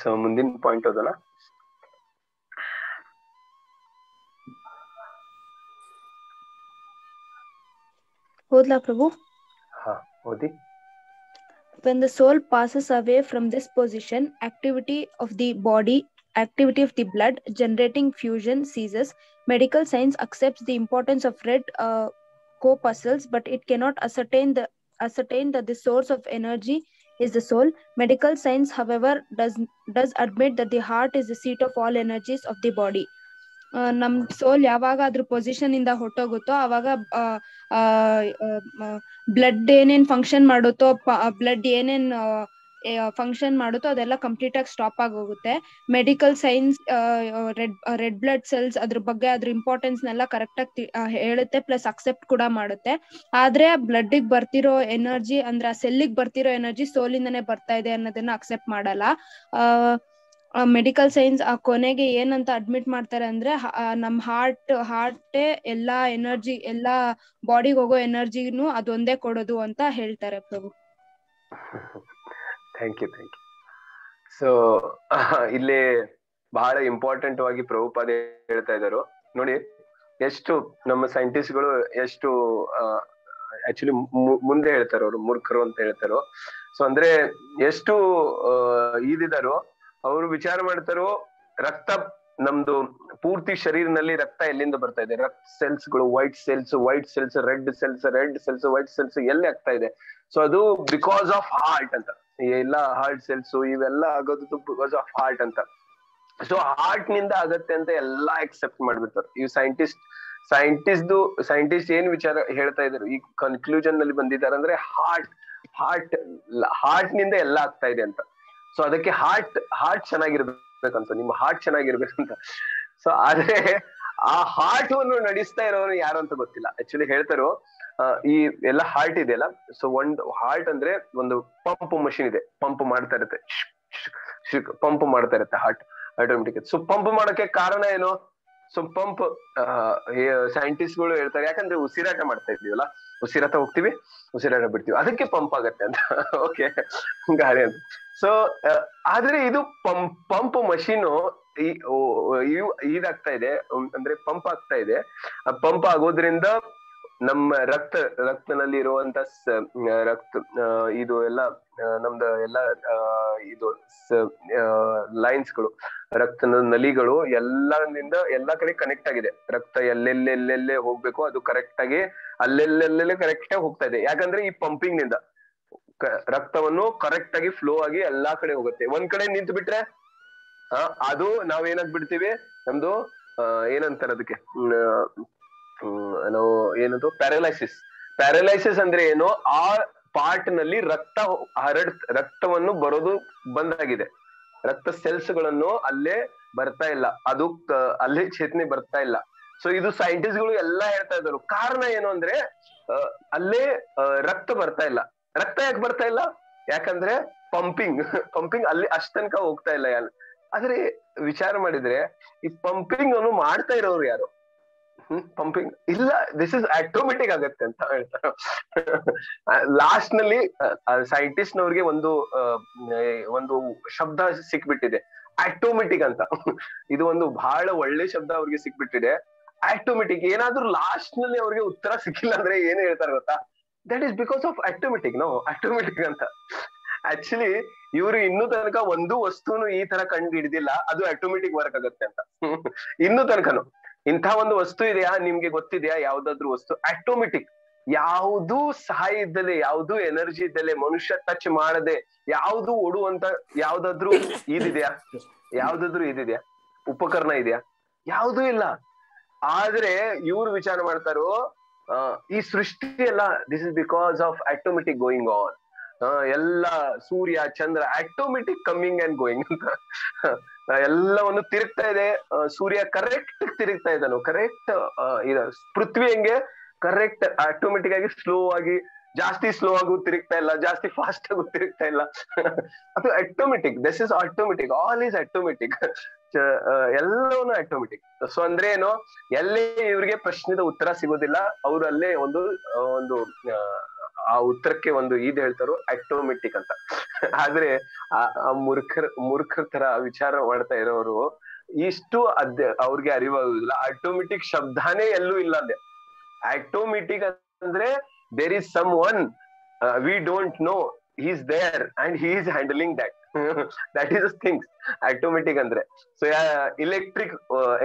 ಸೊ ಮುಂದಿನ ಪಾಯಿಂಟ್ ಓದೋಣ.
ಓದ್ಲಾ ಪ್ರಭು?
ಹಾ, ಓದಿ.
When the soul passes away from this position, activity of the body activity of the blood generating fusion ceases. Medical science accepts the importance of red corpuscles, but it cannot ascertain that the source of energy is the soul. Medical science, however, does admit that the heart is the seat of all energies of the body. ನಮ್ ಸೋಲ್ ಯಾವಾಗ ಅದ್ರ position ಇಂದ ಹೊಟ್ಟೋಗುತ್ತೋ ಅವಾಗ blood ಏನೇನ್ function ಮಾಡುತ್ತೋ, blood ಏನೇನ್ function ಮಾಡುತ್ತೋ ಅದೆಲ್ಲ complete ಆಗಿ stop ಆಗಿ ಹೋಗುತ್ತೆ. Medical science red blood cells ಅದ್ರ ಬಗ್ಗೆ ಅದ್ರ ಇಂಪಾರ್ಟೆನ್ಸ್ ನೆಲ್ಲ ಕರೆಕ್ಟ್ ಆಗಿ ಹೇಳುತ್ತೆ, ಪ್ಲಸ್ ಅಕ್ಸೆಪ್ಟ್ ಕೂಡ ಮಾಡುತ್ತೆ. ಆದ್ರೆ ಬ್ಲಡ್ ಬರ್ತಿರೋ ಎನರ್ಜಿ ಅಂದ್ರೆ ಆ ಸೆಲ್ಲಿಗೆ ಬರ್ತಿರೋ ಎನರ್ಜಿ ಸೋಲಿಂದನೇ ಬರ್ತಾ ಇದೆ ಅನ್ನೋದನ್ನ ಅಕ್ಸೆಪ್ಟ್ ಮಾಡಲ್ಲ. ಮೆಡಿಕಲ್ ಸೈನ್ಸ್ ಆ ಕೊನೆಗೆ ಏನಂತ ಅಡ್ಮಿಟ್ ಮಾಡ್ತಾರೆ ಅಂದ್ರೆ ನಮ್ ಹಾರ್ಟೇ ಎಲ್ಲಾ ಎನರ್ಜಿ, ಎಲ್ಲಾ ಬಾಡಿಗೆ ಹೋಗೋ ಎನರ್ಜಿನು ಅದೊಂದೇ ಕೊಡೋದು ಅಂತ ಹೇಳ್ತಾರೆ ಪ್ರಭು.
Thank you. ಸೊ ಇಲ್ಲಿ ಬಹಳ ಇಂಪಾರ್ಟೆಂಟ್ ಆಗಿ ಪ್ರಭುಪಾದ ಹೇಳ್ತಾ ಇದ್ದಾರೆ ನೋಡಿ, ಎಷ್ಟು ನಮ್ಮ ಸೈಂಟಿಸ್ಟ್ಗಳು ಎಷ್ಟು ಆಕ್ಚುಲಿ ಮುಂದೆ ಹೇಳ್ತಾರೋ ಅವ್ರು ಮೂರ್ಖರು ಅಂತ ಹೇಳ್ತಾರೋ. ಸೊ ಅಂದ್ರೆ ಎಷ್ಟು ಇದಿದಾರೋ ಅವರು ವಿಚಾರ ಮಾಡ್ತಾರೋ, ರಕ್ತ ನಮ್ದು ಪೂರ್ತಿ ಶರೀರನಲ್ಲಿ ರಕ್ತ ಎಲ್ಲಿಂದ ಬರ್ತಾ ಇದೆ, ರಕ್ತ ಸೆಲ್ಸ್ಗಳು white cells, red cells white cells ಎಲ್ಲಿ ಆಗ್ತಾ ಇದೆ. ಸೊ ಅದು ಬಿಕಾಸ್ ಆಫ್ ಹಾರ್ಟ್ ಅಂತ, ಎಲ್ಲ ಹಾರ್ಟ್ ಸೆಲ್ಸ್ ಇವೆಲ್ಲ ಆಗೋದು ಬಿಕಾಸ್ ಆಫ್ ಹಾರ್ಟ್ ಅಂತ. ಸೊ ಹಾರ್ಟ್ ನಿಂದ ಆಗತ್ತೆ ಅಂತ ಎಲ್ಲಾ ಎಕ್ಸೆಪ್ಟ್ ಮಾಡ್ಬಿಡ್ತಾರೆ. ಈ ಸೈಂಟಿಸ್ಟ್ ಏನ್ ವಿಚಾರ ಹೇಳ್ತಾ ಇದ್ರು, ಈ ಕನ್ಕ್ಲೂಷನ್ ನಲ್ಲಿ ಬಂದಿದ್ದಾರೆ ಅಂದ್ರೆ ಹಾರ್ಟ್ ನಿಂದ ಎಲ್ಲ ಆಗ್ತಾ ಇದೆ ಅಂತ. ಸೊ ಅದಕ್ಕೆ ಹಾರ್ಟ್ ಚೆನ್ನಾಗಿರ್ಬೇಕಂತ, ನಿಮ್ಮ ಹಾರ್ಟ್ ಚೆನ್ನಾಗಿರ್ಬೇಕಂತ. ಸೊ ಆದ್ರೆ ಆ ಹಾರ್ಟ್ ಅನ್ನು ನಡೆಸ್ತಾ ಇರೋರು ಯಾರು ಅಂತ ಗೊತ್ತಿಲ್ಲ. ಆಕ್ಚುಲಿ ಹೇಳ್ತಾರೋ ಈ ಎಲ್ಲ ಹಾರ್ಟ್ ಇದೆಯಲ್ಲ, ಸೊ ಒಂದು ಹಾರ್ಟ್ ಅಂದ್ರೆ ಒಂದು ಪಂಪ್ ಮಷಿನ್ ಇದೆ, ಪಂಪ್ ಮಾಡ್ತಾ ಇರುತ್ತೆ ಹಾರ್ಟ್ ಆಟೋಮೆಟಿಕ್. ಸೊ ಪಂಪ್ ಮಾಡೋಕೆ ಕಾರಣ ಏನು? ಸೊ ಪಂಪ್ ಸೈಂಟಿಸ್ಟ್ಗಳು ಹೇಳ್ತಾರೆ, ಯಾಕಂದ್ರೆ ಉಸಿರಾಟ ಮಾಡ್ತಾ ಇದೀವಲ್ಲ, ಉಸಿರಾಟ ಹೋಗ್ತೀವಿ, ಉಸಿರಾಟ ಬಿಡ್ತೀವಿ, ಅದಕ್ಕೆ ಪಂಪ್ ಆಗತ್ತೆ ಅಂತ. ಓಕೆ, ಗಾಳಿ ಅಂತ. ಸೊ ಆದ್ರೆ ಇದು ಪಂಪ್ ಮಷೀನು ಇದಾಗ್ತಾ ಇದೆ, ಅಂದ್ರೆ ಪಂಪ್ ಆಗ್ತಾ ಇದೆ. ಆ ಪಂಪ್ ಆಗೋದ್ರಿಂದ ನಮ್ಮ ರಕ್ತನಲ್ಲಿ ಇರುವಂತ ಇದು ಎಲ್ಲ ನಮ್ದು ಎಲ್ಲ ಇದು ಲೈನ್ಸ್ಗಳು, ರಕ್ತ ನಲಿಗಳು ಎಲ್ಲದಿಂದ ಎಲ್ಲಾ ಕಡೆ ಕನೆಕ್ಟ್ ಆಗಿದೆ. ರಕ್ತ ಎಲ್ಲೆಲ್ಲೆಲ್ಲೆಲ್ಲೇ ಹೋಗ್ಬೇಕು ಅದು ಕರೆಕ್ಟ್ ಆಗಿ ಅಲ್ಲೆಲ್ಲೆಲ್ಲೆಲ್ಲೇ ಕರೆಕ್ಟ್ ಆಗಿ ಹೋಗ್ತಾ ಇದೆ. ಯಾಕಂದ್ರೆ ಈ ಪಂಪಿಂಗ್ ನಿಂದ ರಕ್ತವನ್ನು ಕರೆಕ್ಟ್ ಆಗಿ ಫ್ಲೋ ಆಗಿ ಎಲ್ಲಾ ಕಡೆ ಹೋಗುತ್ತೆ. ಒಂದ್ ಕಡೆ ನಿಂತು ಬಿಟ್ರೆ ಅದು ನಾವೇನಾಗ್ ಬಿಡ್ತೀವಿ, ನಮ್ದು ಏನಂತಾರೆ ಅದಕ್ಕೆ, ನಾವು ಏನದು ಪ್ಯಾರಲೈಸಿಸ್ ಅಂದ್ರೆ ಏನು, ಆ ಪಾರ್ಟ್ ನಲ್ಲಿ ರಕ್ತವನ್ನು ಬರೋದು ಬಂದಾಗಿದೆ, ರಕ್ತ ಸೆಲ್ಸ್ ಗಳನ್ನು ಅಲ್ಲೇ ಬರ್ತಾ ಇಲ್ಲ, ಅದು ಅಲ್ಲೇ ಚೇತನೆ ಬರ್ತಾ ಇಲ್ಲ. ಸೊ ಇದು ಸೈಂಟಿಸ್ಟ್ಗಳು ಎಲ್ಲಾ ಹೇಳ್ತಾ ಇದ್ರು. ಕಾರಣ ಏನು ಅಂದ್ರೆ ಅಲ್ಲೇ ರಕ್ತ ಬರ್ತಾ ಇಲ್ಲ. ರಕ್ತ ಯಾಕೆ ಬರ್ತಾ ಇಲ್ಲ? ಯಾಕಂದ್ರೆ ಪಂಪಿಂಗ್ ಅಲ್ಲಿ ಅಷ್ಟನಕ ಹೋಗ್ತಾ ಇಲ್ಲ. ಆದ್ರೆ ವಿಚಾರ ಮಾಡಿದ್ರೆ ಈ ಪಂಪಿಂಗ್ ಅನ್ನು ಮಾಡ್ತಾ ಇರೋರು ಯಾರು? ಪಂಪಿಂಗ್ ಇಲ್ಲ, ದಿಸ್ ಇಸ್ ಆಟೋಮೆಟಿಕ್ ಆಗತ್ತೆ ಅಂತ ಹೇಳ್ತಾರೆ. ಲಾಸ್ಟ್ ನಲ್ಲಿ ಸೈಂಟಿಸ್ಟ್ ನವ್ರಿಗೆ ಒಂದು ಶಬ್ದ ಸಿಕ್ಬಿಟ್ಟಿದೆ, ಆಟೋಮೆಟಿಕ್ ಅಂತ. ಇದು ಒಂದು ಬಹಳ ಒಳ್ಳೆ ಶಬ್ದ ಅವ್ರಿಗೆ ಸಿಕ್ಬಿಟ್ಟಿದೆ, ಆಟೋಮೆಟಿಕ್. ಏನಾದ್ರೂ ಲಾಸ್ಟ್ ನಲ್ಲಿ ಅವ್ರಿಗೆ ಉತ್ತರ ಸಿಕ್ಕಿಲ್ಲ ಅಂದ್ರೆ ಏನ್ ಹೇಳ್ತಾರೆ ಗೊತ್ತಾ? That is because of automatic ಅಂತ. ಆಕ್ಚುಲಿ ಇವರು ಇನ್ನೂ ತನಕ ಒಂದು ವಸ್ತುನು ಈ ತರ ಕಂಡು ಹಿಡಿದಿಲ್ಲ, ಅದು ಆಟೋಮೆಟಿಕ್ ವರ್ಕ್ ಆಗತ್ತೆ ಅಂತ. ಇನ್ನೂ ತನಕನು ಇಂಥ ಒಂದು ವಸ್ತು ಇದೆಯಾ, ನಿಮ್ಗೆ ಗೊತ್ತಿದೆಯಾ? ಯಾವ್ದಾದ್ರು ವಸ್ತು ಆಟೋಮೆಟಿಕ್, ಯಾವ್ದು ಸಹಾಯ ಇದ್ದಲೆ, ಯಾವ್ದು ಎನರ್ಜಿ ಇದ್ದಲೆ, ಮನುಷ್ಯ ಟಚ್ ಮಾಡದೆ ಯಾವ್ದು ಓಡುವಂತ ಯಾವ್ದಾದ್ರು ಇದಿದೆಯಾ ಉಪಕರಣ ಇದೆಯಾ? ಯಾವ್ದೂ ಇಲ್ಲ. ಆದ್ರೆ ಇವ್ರು ವಿಚಾರ ಮಾಡ್ತಾರೋ ಈ ಸೃಷ್ಟಿ ಎಲ್ಲ this is because of automatic going on. ಎಲ್ಲ ಸೂರ್ಯ ಚಂದ್ರ ಆಟೋಮೆಟಿಕ್ ಕಮ್ಮಿಂಗ್ ಅಂಡ್ ಗೋಯಿಂಗ್ ಅಂತ ಎಲ್ಲವನ್ನು ತಿರುಗ್ತಾ ಇದೆ. ಸೂರ್ಯ ಕರೆಕ್ಟ್ ತಿರುಗ್ತಾ ಇದ್ದಾನು, ಕರೆಕ್ಟ್ ಪೃಥ್ವಿ ಹೆಂಗೆ ಕರೆಕ್ಟ್ ಆಟೋಮೆಟಿಕ್ ಆಗಿ ಸ್ಲೋ ಆಗಿ, ಜಾಸ್ತಿ ಸ್ಲೋ ಆಗು ತಿರುಗ್ತಾ ಇಲ್ಲ, ಜಾಸ್ತಿ ಫಾಸ್ಟ್ ಆಗು ತಿರುಗ್ತಾ ಇಲ್ಲ. ಅದು automatic, this is automatic, all is automatic, ಎಲ್ಲವನ್ನೂ ಆಟೋಮೆಟಿಕ್. ಸೊ ಅಂದ್ರೆ ಏನು, ಎಲ್ಲೇ ಇವ್ರಿಗೆ ಪ್ರಶ್ನೆದ ಉತ್ತರ ಸಿಗೋದಿಲ್ಲ, ಅವ್ರು ಅಲ್ಲೇ ಒಂದು ಆ ಉತ್ತರಕ್ಕೆ ಒಂದು ಹೇಳ್ತಾರೋ ಆಟೋಮೆಟಿಕ್ ಅಂತ. ಆದ್ರೆ ಆ ಮೂರ್ಖರ ತರ ವಿಚಾರ ಮಾಡ್ತಾ ಇರೋರು ಇಷ್ಟು ಅವ್ರಿಗೆ ಅರಿವಾಗುದಿಲ್ಲ. ಆಟೋಮೆಟಿಕ್ ಶಬ್ದಾನೇ ಎಲ್ಲೂ ಇಲ್ಲ ಅಂದೆ. ಆಟೋಮೆಟಿಕ್ ಅಂದ್ರೆ there is some one we don't know is there and he is handling that. That is things automatic ಅಂದ್ರೆ. ಸೊ ಇಲೆಕ್ಟ್ರಿಕ್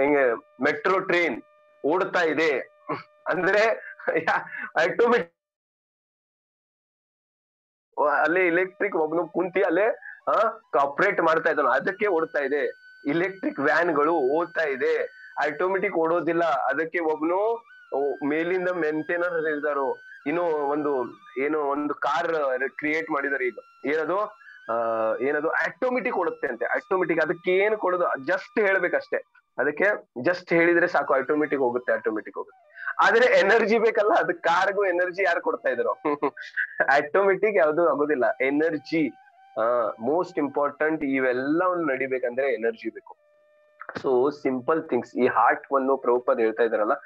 ಹೆಂಗೆ ಮೆಟ್ರೋ ಟ್ರೈನ್ ಓಡ್ತಾ ಇದೆ ಅಂದ್ರೆ ಆಟೋಮೆಟಿಕ್ ಅಲ್ಲೇ ಇಲೆಕ್ಟ್ರಿಕ್ ಒಬ್ನು ಕುಂತಿ ಅಲ್ಲೇ ಆಪರೇಟ್ ಮಾಡ್ತಾ ಇದ್ದಾನ, ಅದಕ್ಕೆ ಓಡ್ತಾ ಇದೆ. ಇಲೆಕ್ಟ್ರಿಕ್ ವ್ಯಾನ್ಗಳು ಓಡ್ತಾ ಇದೆ, ಆಟೋಮೆಟಿಕ್ ಓಡೋದಿಲ್ಲ, ಅದಕ್ಕೆ ಒಬ್ನು ಮೇಲಿಂದ ಮೇಂಟೈನರ್ ಇದ್ದಾರೋ. ಇನ್ನು ಒಂದು ಕಾರ್ ಕ್ರಿಯೇಟ್ ಮಾಡಿದಾರೆ ಈಗ, ಏನದು ಆಟೋಮೆಟಿಕ್ ಓಡುತ್ತೆ ಅಂತೆ. ಆಟೋಮೆಟಿಕ್ ಅದಕ್ಕೆ ಏನು ಕೊಡೋದು, ಜಸ್ಟ್ ಹೇಳ್ಬೇಕಷ್ಟೇ, ಅದಕ್ಕೆ ಜಸ್ಟ್ ಹೇಳಿದ್ರೆ ಸಾಕು, ಆಟೋಮೆಟಿಕ್ ಹೋಗುತ್ತೆ. ಆದ್ರೆ ಎನರ್ಜಿ ಬೇಕಲ್ಲ, ಅದು ಕಾರ್ಗೂ ಎನರ್ಜಿ ಯಾರು ಕೊಡ್ತಾ ಇದ್ರು? ಆಟೋಮೆಟಿಕ್ ಯಾವ್ದು ಆಗೋದಿಲ್ಲ. Energy most important. ಇವೆಲ್ಲ ಒಂದು ನಡಿಬೇಕಂದ್ರೆ ಎನರ್ಜಿ ಬೇಕು. ಸೊ ಸಿಂಪಲ್ ಥಿಂಗ್ಸ್, ಈ ಹಾರ್ಟ್ ವನ್ನು ಪ್ರಭುಪಾದ್ ಹೇಳ್ತಾ ಇದಾರಲ್ಲ,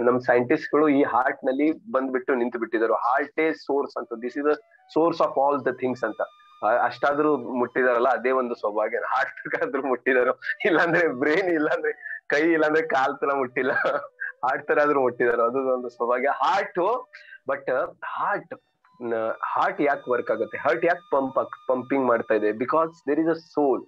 ನಮ್ ಸೈಂಟಿಸ್ಟ್ ಗಳು ಈ ಹಾರ್ಟ್ ನಲ್ಲಿ ಬಂದ್ಬಿಟ್ಟು ನಿಂತು ಬಿಟ್ಟಿದ್ದಾರೆ. ಹಾರ್ಟ್ ಏ ಸೋರ್ಸ್ ಅಂತ, this is the source of all the things ಅಂತ. ಅಷ್ಟಾದ್ರೂ ಮುಟ್ಟಿದಾರಲ್ಲ, ಅದೇ ಒಂದು ಸೌಭಾಗ್ಯ. ಹಾರ್ಟ್ ಆದ್ರೂ ಮುಟ್ಟಿದಾರೋ, ಇಲ್ಲಾಂದ್ರೆ ಬ್ರೈನ್, ಇಲ್ಲಾಂದ್ರೆ ಕೈ, ಇಲ್ಲಾಂದ್ರೆ ಕಾಲ್ ತರ ಮುಟ್ಟಿಲ್ಲ, ಹಾರ್ಟ್ ತರ ಆದ್ರೂ ಮುಟ್ಟಿದಾರೋ, ಅದು ಒಂದು ಸೌಭಾಗ್ಯ. ಬಟ್ ಹಾರ್ಟ್ ಯಾಕೆ ವರ್ಕ್ ಆಗುತ್ತೆ, ಹಾರ್ಟ್ ಯಾಕೆ ಪಂಪಿಂಗ್ ಮಾಡ್ತಾ ಇದೆ? Because there is a soul.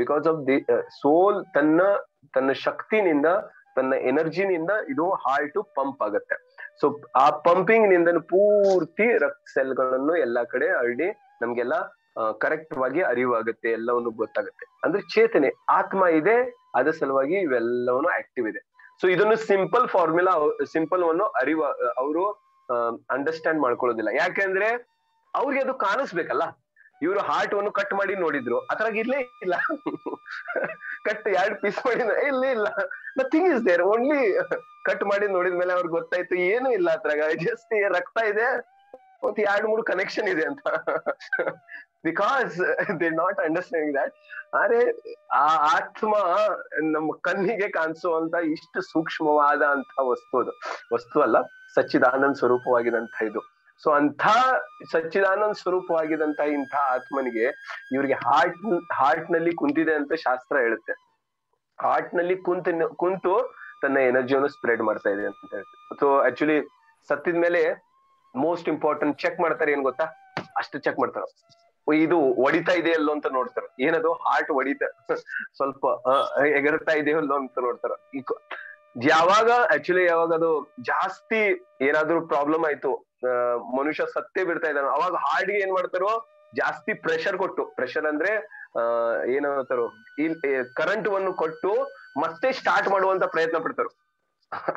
Because of the soul ತನ್ನ ಶಕ್ತಿನಿಂದ, ತನ್ನ ಎನರ್ಜಿನಿಂದ ಇದು ಹಾರ್ಟ್ ಪಂಪ್ ಆಗುತ್ತೆ. ಸೊ ಆ ಪಂಪಿಂಗ್ ನಿಂದ ಪೂರ್ತಿ ರಕ್ತ ಸೆಲ್ಗಳನ್ನು ಎಲ್ಲಾ ಕಡೆ ಹರಡಿ ನಮ್ಗೆಲ್ಲ ಕರೆಕ್ಟ್ ವಾಗಿ ಅರಿವಾಗುತ್ತೆ, ಎಲ್ಲವನ್ನು ಗೊತ್ತಾಗುತ್ತೆ. ಅಂದ್ರೆ ಚೇತನೆ, ಆತ್ಮ ಇದೆ, ಅದ್ರ ಸಲುವಾಗಿ ಇವೆಲ್ಲವನ್ನು ಆಕ್ಟಿವ್ ಇದೆ. ಸೊ ಇದನ್ನು ಸಿಂಪಲ್ ಫಾರ್ಮುಲಾ, ಸಿಂಪಲ್ ವನ್ನು ಅವರು ಅಂಡರ್ಸ್ಟ್ಯಾಂಡ್ ಮಾಡ್ಕೊಳ್ಳೋದಿಲ್ಲ. ಯಾಕೆಂದ್ರೆ ಅವ್ರಿಗೆ ಅದು ಕಾಣಿಸ್ಬೇಕಲ್ಲ. ಇವರು ಹಾರ್ಟ್ ವನ್ನು ಕಟ್ ಮಾಡಿ ನೋಡಿದ್ರು, ಅದ್ರಾಗ ಇರ್ಲೇ ಇಲ್ಲ. ಕಟ್ 2 ಪೀಸ್ ಮಾಡಿ ಇಲ್ಲ, nothing is there, only cut ಮಾಡಿ ನೋಡಿದ್ಮೇಲೆ ಅವ್ರಿಗೆ ಗೊತ್ತಾಯ್ತು ಏನು ಇಲ್ಲ ಅದ್ರಾಗ, ಜಸ್ಟ್ ರಕ್ತ ಇದೆ, ಮತ್ತೆ 2-3 ಕನೆಕ್ಷನ್ ಇದೆ ಅಂತ. Because they not understanding that. ಆದ್ರೆ ಆ ಆತ್ಮ ನಮ್ಮ ಕಣ್ಣಿಗೆ ಕಾಣಿಸುವಂತ ಇಷ್ಟು ಸೂಕ್ಷ್ಮವಾದ ಅಂತ ವಸ್ತು ಅಲ್ಲ, ಸಚ್ಚಿದಾನಂದ ಸ್ವರೂಪವಾಗಿದಂತ ಇದು. ಸೊ ಅಂಥ ಸಚ್ಚಿದಾನಂದ ಸ್ವರೂಪವಾಗಿದಂತ ಇಂಥ ಆತ್ಮನಿಗೆ ಇವ್ರಿಗೆ ಹಾರ್ಟ್ ನಲ್ಲಿ ಕುಂತಿದೆ ಅಂತ ಶಾಸ್ತ್ರ ಹೇಳುತ್ತೆ. ಹಾರ್ಟ್ ನಲ್ಲಿ ಕುಂತು ತನ್ನ ಎನರ್ಜಿಯನ್ನು ಸ್ಪ್ರೆಡ್ ಮಾಡ್ತಾ ಇದೆ ಅಂತ ಹೇಳ್ತಾರೆ. ಸೊ ಆಕ್ಚುಲಿ ಸತ್ತಿದ್ಮೇಲೆ ಮೋಸ್ಟ್ ಇಂಪಾರ್ಟೆಂಟ್ ಚೆಕ್ ಮಾಡ್ತಾರೆ, ಏನ್ ಗೊತ್ತಾ? ಅಷ್ಟು ಚೆಕ್ ಮಾಡ್ತಾರ, ಇದು ಹೊಡಿತಾ ಇದೆಯಲ್ಲೋ ಅಂತ ನೋಡ್ತಾರ. ಏನದು ಹಾರ್ಟ್ ಸ್ವಲ್ಪ ಎಗರ್ತಾ ಇದೆಯಲ್ಲೋ ಅಂತ ನೋಡ್ತಾರ. ಯಾವಾಗ ಅದು ಜಾಸ್ತಿ ಏನಾದ್ರು ಪ್ರಾಬ್ಲಮ್ ಆಯ್ತು, ಮನುಷ್ಯ ಸತ್ತೇ ಬಿಡ್ತಾ ಇದ್ದಾನ, ಅವಾಗ ಹಾರ್ಟ್ಗೆ ಏನ್ ಮಾಡ್ತಾರೋ ಜಾಸ್ತಿ ಪ್ರೆಷರ್ ಅಂದ್ರೆ ಏನಂತಾರೋ ಕರೆಂಟ್ ವನ್ನು ಕೊಟ್ಟು ಮತ್ತೆ ಸ್ಟಾರ್ಟ್ ಮಾಡುವಂತ ಪ್ರಯತ್ನ ಪಡ್ತಾರೋ.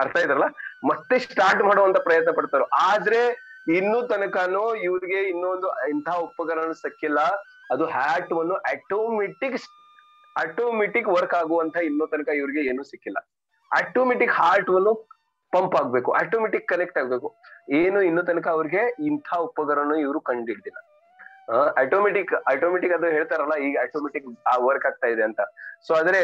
ಅರ್ಥ ಇದ್ರಲ್ಲ, ಮತ್ತೆ ಸ್ಟಾರ್ಟ್ ಮಾಡುವಂತ ಪ್ರಯತ್ನ ಪಡ್ತಾರೋ. ಆದ್ರೆ ಇನ್ನೂ ತನಕನೂ ಇವ್ರಿಗೆ ಇನ್ನೊಂದು ಇಂತಹ ಉಪಕರಣ ಸಿಕ್ಕಿಲ್ಲ. ಅದು ಹಾರ್ಟ್ ವನ್ನು ಆಟೋಮೆಟಿಕ್ ವರ್ಕ್ ಆಗುವಂತ ಇನ್ನೂ ತನಕ ಇವ್ರಿಗೆ ಏನು ಸಿಕ್ಕಿಲ್ಲ. ಆಟೋಮೆಟಿಕ್ ಹಾರ್ಟ್ ವನ್ನು ಪಂಪ್ ಆಗ್ಬೇಕು, ಆಟೋಮೆಟಿಕ್ ಕನೆಕ್ಟ್ ಆಗ್ಬೇಕು. ಏನು ಇನ್ನೂ ತನಕ ಅವ್ರಿಗೆ ಇಂಥ ಉಪಕರಣ ಇವರು ಕಂಡಿಡ್ದಿಲ್ಲ. ಆಟೋಮೆಟಿಕ್ ಅದು ಹೇಳ್ತಾರಲ್ಲ, ಈಗ ಆಟೋಮೆಟಿಕ್ ವರ್ಕ್ ಆಗ್ತಾ ಇದೆ ಅಂತ. ಸೊ ಆದ್ರೆ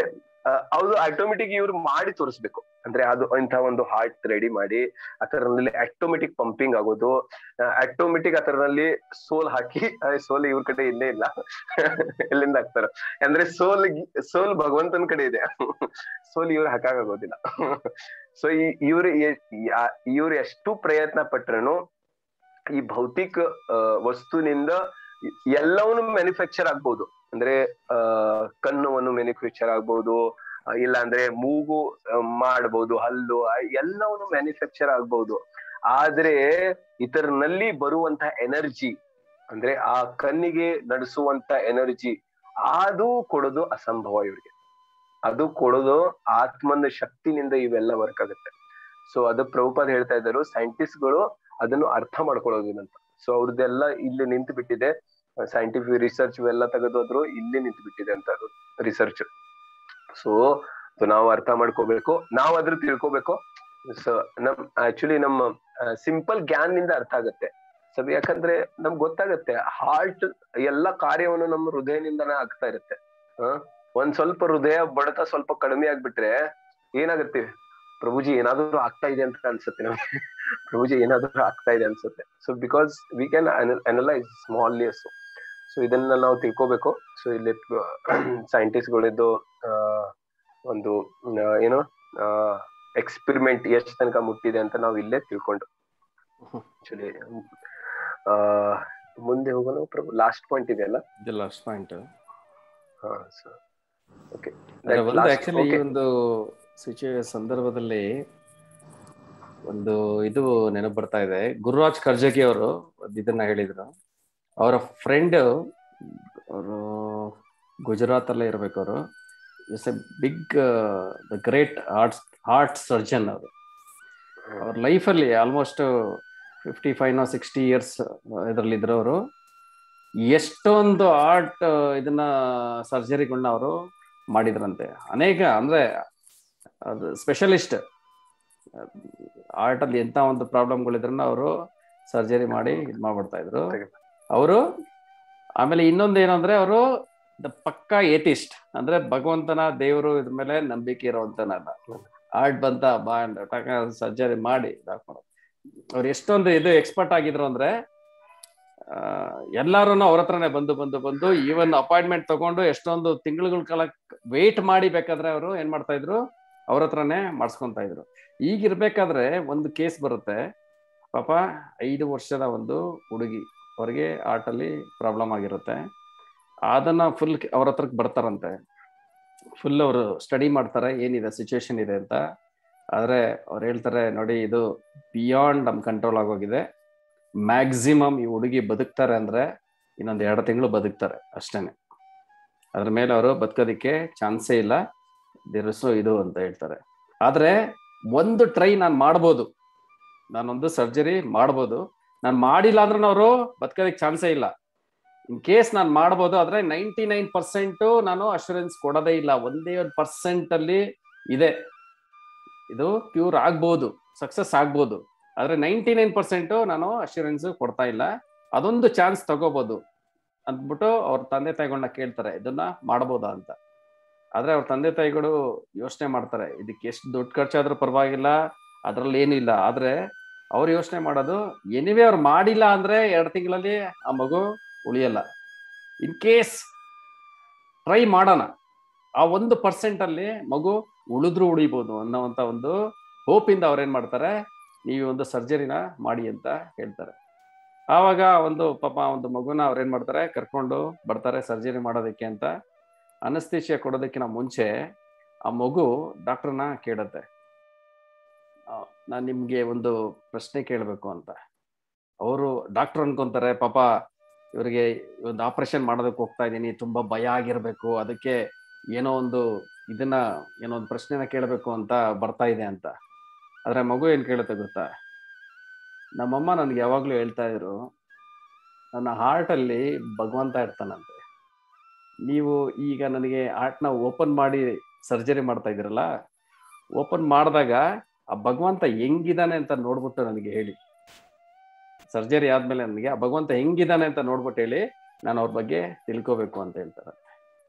ಅದು ಆಟೋಮೆಟಿಕ್ ಇವ್ರು ಮಾಡಿ ತೋರಿಸ್ಬೇಕು. ಅಂದ್ರೆ ಅದು ಇಂಥ ಒಂದು ಹಾರ್ಟ್ ರೆಡಿ ಮಾಡಿ ಅದರಲ್ಲಿ ಆಟೋಮೆಟಿಕ್ ಪಂಪಿಂಗ್ ಆಗೋದು, ಆಟೋಮೆಟಿಕ್ ಅದರಲ್ಲಿ ಸೋಲ್ ಹಾಕಿ, ಸೋಲ್ ಇವ್ರ ಕಡೆ ಇಲ್ಲೇ ಇಲ್ಲ, ಎಲ್ಲಿಂದ ಹಾಕ್ತಾರ ಅಂದ್ರೆ ಸೋಲ್ ಭಗವಂತನ ಕಡೆ ಇದೆ, ಸೋಲ್ ಇವ್ರು ಹಾಕಾಗೋದಿಲ್ಲ. ಸೊ ಇವ್ರು ಎಷ್ಟು ಪ್ರಯತ್ನ ಪಟ್ರನು ಈ ಭೌತಿಕ ವಸ್ತುನಿಂದ ಎಲ್ಲವನ್ನು ಮ್ಯಾನುಫ್ಯಾಕ್ಚರ್ ಆಗ್ಬಹುದು. ಅಂದ್ರೆ ಕಣ್ಣುವನ್ನು ಮ್ಯಾನುಫ್ಯಾಕ್ಚರ್ ಆಗ್ಬಹುದು, ಇಲ್ಲ ಅಂದ್ರೆ ಮೂಗು ಮಾಡ್ಬಹುದು, ಹಲ್ಲು, ಎಲ್ಲವನ್ನು ಮ್ಯಾನುಫ್ಯಾಕ್ಚರ್ ಆಗ್ಬಹುದು. ಆದ್ರೆ ಇದರಲ್ಲಿ ಬರುವಂತ ಎನರ್ಜಿ, ಅಂದ್ರೆ ಆ ಕಣ್ಣಿಗೆ ನಡೆಸುವಂತ ಎನರ್ಜಿ, ಅದು ಕೊಡೋದು ಅಸಂಭವ ಇವ್ರಿಗೆ. ಅದು ಕೊಡೋದು ಆತ್ಮನ ಶಕ್ತಿನಿಂದ ಇವೆಲ್ಲ ವರ್ಕ್ ಆಗುತ್ತೆ. ಸೊ ಅದು ಪ್ರಭುಪಾದ್ ಹೇಳ್ತಾ ಇದ್ದರು, ಸೈಂಟಿಸ್ಟ್ ಗಳು ಅದನ್ನು ಅರ್ಥ ಮಾಡ್ಕೊಳ್ಳೋದಿಲ್ಲಂತ. ಸೊ ಅವ್ರದ್ದೆಲ್ಲ ಇಲ್ಲಿ ನಿಂತು ಬಿಟ್ಟಿದೆ, ಸೈಂಟಿಫಿಕ್ ರಿಸರ್ಚ್ ಇವೆಲ್ಲ ತೆಗೆದೋದ್ರು ಇಲ್ಲಿ ನಿಂತು ಬಿಟ್ಟಿದೆ ಅಂತ ಅದು ರಿಸರ್ಚ್. ಸೊ ನಾವು ಅರ್ಥ ಮಾಡ್ಕೋಬೇಕು, ನಾವು ಅದ್ರ ತಿಳ್ಕೊಬೇಕು. ಸೊ ಆಕ್ಚುಲಿ ನಮ್ಮ ಸಿಂಪಲ್ ಜ್ಞಾನದಿಂದ ಅರ್ಥ ಆಗತ್ತೆ. ಸೊ ಯಾಕಂದ್ರೆ ನಮ್ಗೆ ಗೊತ್ತಾಗತ್ತೆ ಹಾರ್ಟ್ ಎಲ್ಲ ಕಾರ್ಯವನ್ನು ನಮ್ಮ ಹೃದಯದಿಂದನೇ ಆಗ್ತಾ ಇರುತ್ತೆ. ಒಂದ್ ಸ್ವಲ್ಪ ಹೃದಯ ಬಡತ ಸ್ವಲ್ಪ ಕಡಿಮೆ ಆಗ್ಬಿಟ್ರೆ ಏನಾಗತ್ತೆ, ಪ್ರಭುಜಿ ಏನಾದ್ರು ಆಗ್ತಾ ಇದೆ ಅಂತ ಅನ್ಸುತ್ತೆ ನಮ್ಗೆ, ಪ್ರಭುಜಿ ಏನಾದ್ರು ಆಗ್ತಾ ಇದೆ ಅನ್ಸುತ್ತೆ. So because we can analyse smally. So ಇದನ್ನ ನಾವು ತಿಳ್ಕೊಬೇಕು. ಸೊ ಇಲ್ಲಿ ಸೈಂಟಿಸ್ಟ್ ಗಳಿದ್ದು ಒಂದು ಏನು ಎಕ್ಸ್ಪೆರಿಮೆಂಟ್ ಎಷ್ಟು ತನಕ ಮುಟ್ಟಿದೆ ಅಂತ ನಾವು ಇಲ್ಲೇ ತಿಳ್ಕೊಂಡು ಆಕ್ಚುಲಿ ಮುಂದೆ ಹೋಗೋಣ ಪ್ರಭು. ಲಾಸ್ಟ್ ಪಾಯಿಂಟ್ ಇದೆಯಲ್ಲ?
ಇದು ಲಾಸ್ಟ್ ಪಾಯಿಂಟ್.
ಹಾ ಸರ್. ಓಕೆ.
ಒಂದು ಆಕ್ಚುಲಿ ಈ ಒಂದು ಸಂದರ್ಭದಲ್ಲಿ ಒಂದು ಇದು ನೆನಪು ಬರ್ತಾ ಇದೆ. ಗುರುರಾಜ್ ಕರ್ಜಗಿ ಅವರು ಇದನ್ನ ಹೇಳಿದ್ರು. ಅವರ ಫ್ರೆಂಡ್ ಅವರು ಗುಜರಾತ್ ಅಲ್ಲೇ ಇರ್ಬೇಕು. ಅವರು is a big the great heart surgeon. ಅವರು ಅವ್ರ ಲೈಫಲ್ಲಿ ಆಲ್ಮೋಸ್ಟ್ 55-60 years ಇದರಲ್ಲಿ ಇದ್ರು. ಅವರು ಎಷ್ಟೊಂದು ಇದನ್ನ ಸರ್ಜರಿಗಳನ್ನ ಅವರು ಮಾಡಿದ್ರಂತೆ. ಅನೇಕ ಅಂದ್ರೆ ಅದು ಸ್ಪೆಷಲಿಸ್ಟ್ ಅಲ್ಲಿ ಎಂತ ಒಂದು ಪ್ರಾಬ್ಲಮ್ಗಳಿದ್ರನ್ನ ಅವರು ಸರ್ಜರಿ ಮಾಡಿ ಇದು ಮಾಡ್ಬಿಡ್ತಾ ಇದ್ರು ಅವರು. ಆಮೇಲೆ ಇನ್ನೊಂದು ಏನಂದ್ರೆ ಅವರು ಪಕ್ಕಾ ಏತಿಸ್ಟ್, ಅಂದ್ರೆ ಭಗವಂತನ ದೇವರು ಇದ್ರ ಮೇಲೆ ನಂಬಿಕೆ ಇರೋವಂತನಲ್ಲ. ಬಂತ ಸರ್ಜರಿ ಮಾಡಿ ಅವ್ರು ಎಷ್ಟೊಂದು ಇದು ಎಕ್ಸ್ಪರ್ಟ್ ಆಗಿದ್ರು ಅಂದ್ರೆ ಎಲ್ಲಾರು ಅವ್ರ ಹತ್ರನೇ ಬಂದು ಈವನ್ ಅಪಾಯಿಂಟ್ಮೆಂಟ್ ತಗೊಂಡು ಎಷ್ಟೊಂದು ತಿಂಗಳುಗಳ ಕಾಲ ವೇಟ್ ಮಾಡಿ ಬೇಕಾದ್ರೆ ಅವರು ಏನ್ ಮಾಡ್ತಾ ಇದ್ರು, ಅವ್ರ ಹತ್ರನೇ ಮಾಡಿಸ್ಕೊಂತ ಇದ್ರು. ಈಗಿರ್ಬೇಕಾದ್ರೆ ಒಂದು ಕೇಸ್ ಬರುತ್ತೆ ಪಾಪ, 5 ವರ್ಷದ ಒಂದು ಹುಡುಗಿ, ಅವ್ರಿಗೆ ಹಾರ್ಟಲ್ಲಿ ಪ್ರಾಬ್ಲಮ್ ಆಗಿರುತ್ತೆ. ಅದನ್ನ ಫುಲ್ ಅವ್ರ ಹತ್ರಕ್ಕೆ ಬರ್ತಾರಂತೆ. ಫುಲ್ ಅವರು ಸ್ಟಡಿ ಮಾಡ್ತಾರೆ ಏನಿದೆ ಸಿಚುವೇಶನ್ ಇದೆ ಅಂತ. ಆದ್ರೆ ಅವ್ರು ಹೇಳ್ತಾರೆ, ನೋಡಿ ಇದು ಬಿಯಾಂಡ್ ನಮ್ ಕಂಟ್ರೋಲ್ ಆಗೋಗಿದೆ. ಮ್ಯಾಕ್ಸಿಮಮ್ ಈ ಹುಡುಗಿ ಬದುಕ್ತಾರೆ ಅಂದ್ರೆ ಇನ್ನೊಂದು 2 ತಿಂಗಳು ಬದುಕ್ತಾರೆ ಅಷ್ಟೇನೆ. ಅದ್ರ ಮೇಲೆ ಅವರು ಬದುಕೋದಿಕ್ಕೆ ಚಾನ್ಸೇ ಇಲ್ಲ, ದಿರಸು ಇದು ಅಂತ ಹೇಳ್ತಾರೆ. ಆದ್ರೆ ಒಂದು ಟ್ರೈ ನಾನು ಮಾಡ್ಬೋದು, ನಾನೊಂದು ಸರ್ಜರಿ ಮಾಡ್ಬೋದು. ನಾನು ಮಾಡಿಲ್ಲ ಅಂದ್ರೆ ಅವರು ಬದುಕೋದಿಕ್ಕೆ ಚಾನ್ಸೇ ಇಲ್ಲ. ಇನ್ ಕೇಸ್ ನಾನು ಮಾಡ್ಬೋದು, ಆದ್ರೆ 99% ನಾನು ಅಶ್ಯೂರೆನ್ಸ್ ಕೊಡೋದೇ ಇಲ್ಲ. 1% ಅಲ್ಲಿ ಇದೆ, ಇದು ಕ್ಯೂರ್ ಆಗ್ಬೋದು, ಸಕ್ಸಸ್ ಆಗ್ಬೋದು. ಆದ್ರೆ 99% ನಾನು ಅಶ್ಯೂರೆನ್ಸ್ ಕೊಡ್ತಾ ಇಲ್ಲ. ಅದೊಂದು ಚಾನ್ಸ್ ತಗೋಬಹುದು ಅಂದ್ಬಿಟ್ಟು ಅವ್ರ ತಂದೆ ತಾಯಿಗಳನ್ನ ಕೇಳ್ತಾರೆ, ಇದನ್ನ ಮಾಡ್ಬೋದಾ ಅಂತ. ಆದ್ರೆ ಅವ್ರ ತಂದೆ ತಾಯಿಗಳು ಯೋಚನೆ ಮಾಡ್ತಾರೆ, ಇದಕ್ಕೆ ಎಷ್ಟು ದುಡ್ಡು ಖರ್ಚಾದ್ರೂ ಪರವಾಗಿಲ್ಲ, ಅದ್ರಲ್ಲಿ ಏನಿಲ್ಲ. ಆದ್ರೆ ಅವ್ರು ಯೋಚನೆ ಮಾಡೋದು, ಎನಿವೇ ಅವ್ರು ಮಾಡಿಲ್ಲ ಅಂದ್ರೆ 2 ತಿಂಗಳಲ್ಲಿ ಆ ಮಗು ಉಳಿಯಲ್ಲ. ಇನ್ ಕೇಸ್ ಟ್ರೈ ಮಾಡೋಣ, ಆ 1% ಅಲ್ಲಿ ಮಗು ಉಳಿದ್ರು ಉಳಿಬೋದು ಅನ್ನೋವಂಥ ಒಂದು ಹೋಪಿಂದ ಅವ್ರೇನ್ ಮಾಡ್ತಾರೆ, ನೀವು ಒಂದು ಸರ್ಜರಿನ ಮಾಡಿ ಅಂತ ಹೇಳ್ತಾರೆ. ಆವಾಗ ಒಂದು ಪಾಪ ಒಂದು ಮಗುನ ಅವ್ರೇನ್ ಮಾಡ್ತಾರೆ, ಕರ್ಕೊಂಡು ಬರ್ತಾರೆ ಸರ್ಜರಿ ಮಾಡೋದಕ್ಕೆ ಅಂತ. ಅನಸ್ತೇಶಿಯಾ ಕೊಡೋದಕ್ಕಿಂತ ಮುಂಚೆ ಆ ಮಗು ಡಾಕ್ಟರ್ನ ಕೇಳುತ್ತೆ, ನಾನು ನಿಮ್ಗೆ ಒಂದು ಪ್ರಶ್ನೆ ಕೇಳಬೇಕು ಅಂತ. ಅವರು ಡಾಕ್ಟರ್ ಅನ್ಕೊಂತಾರೆ, ಪಾಪ ಇವ್ರಿಗೆ ಒಂದು ಆಪರೇಷನ್ ಮಾಡೋದಕ್ಕೆ ಹೋಗ್ತಾ ಇದ್ದೀನಿ, ತುಂಬಾ ಭಯ ಆಗಿರ್ಬೇಕು, ಅದಕ್ಕೆ ಏನೋ ಒಂದು ಪ್ರಶ್ನೆನ ಕೇಳಬೇಕು ಅಂತ ಬರ್ತಾ ಇದೆ ಅಂತ. ಆದ್ರೆ ಮಗು ಏನ್ ಕೇಳುತ್ತೆ ಗೊತ್ತಾ, ನಮ್ಮಮ್ಮ ನನ್ಗೆ ಯಾವಾಗ್ಲೂ ಹೇಳ್ತಾ ಇದ್ರು, ನನ್ನ ಹಾರ್ಟ್ ಅಲ್ಲಿ ಭಗವಂತ ಇರ್ತಾನಂತೆ. ನೀವು ಈಗ ನನಗೆ ಹಾರ್ಟ್ನ ಓಪನ್ ಮಾಡಿ ಸರ್ಜರಿ ಮಾಡ್ತಾ ಇದ್ದೀರಲ್ಲ, ಓಪನ್ ಮಾಡಿದಾಗ ಆ ಭಗವಂತ ಹೆಂಗಿದಾನೆ ಅಂತ ನೋಡ್ಬಿಟ್ಟು ನನಗೆ ಹೇಳಿ. ಸರ್ಜರಿ ಆದ್ಮೇಲೆ ನನಗೆ ಆ ಭಗವಂತ ಹೆಂಗಿದಾನೆ ಅಂತ ನೋಡ್ಬಿಟ್ಟು ಹೇಳಿ, ನಾನು ಅವ್ರ ಬಗ್ಗೆ ತಿಳ್ಕೋಬೇಕು ಅಂತ ಹೇಳ್ತಾರೆ.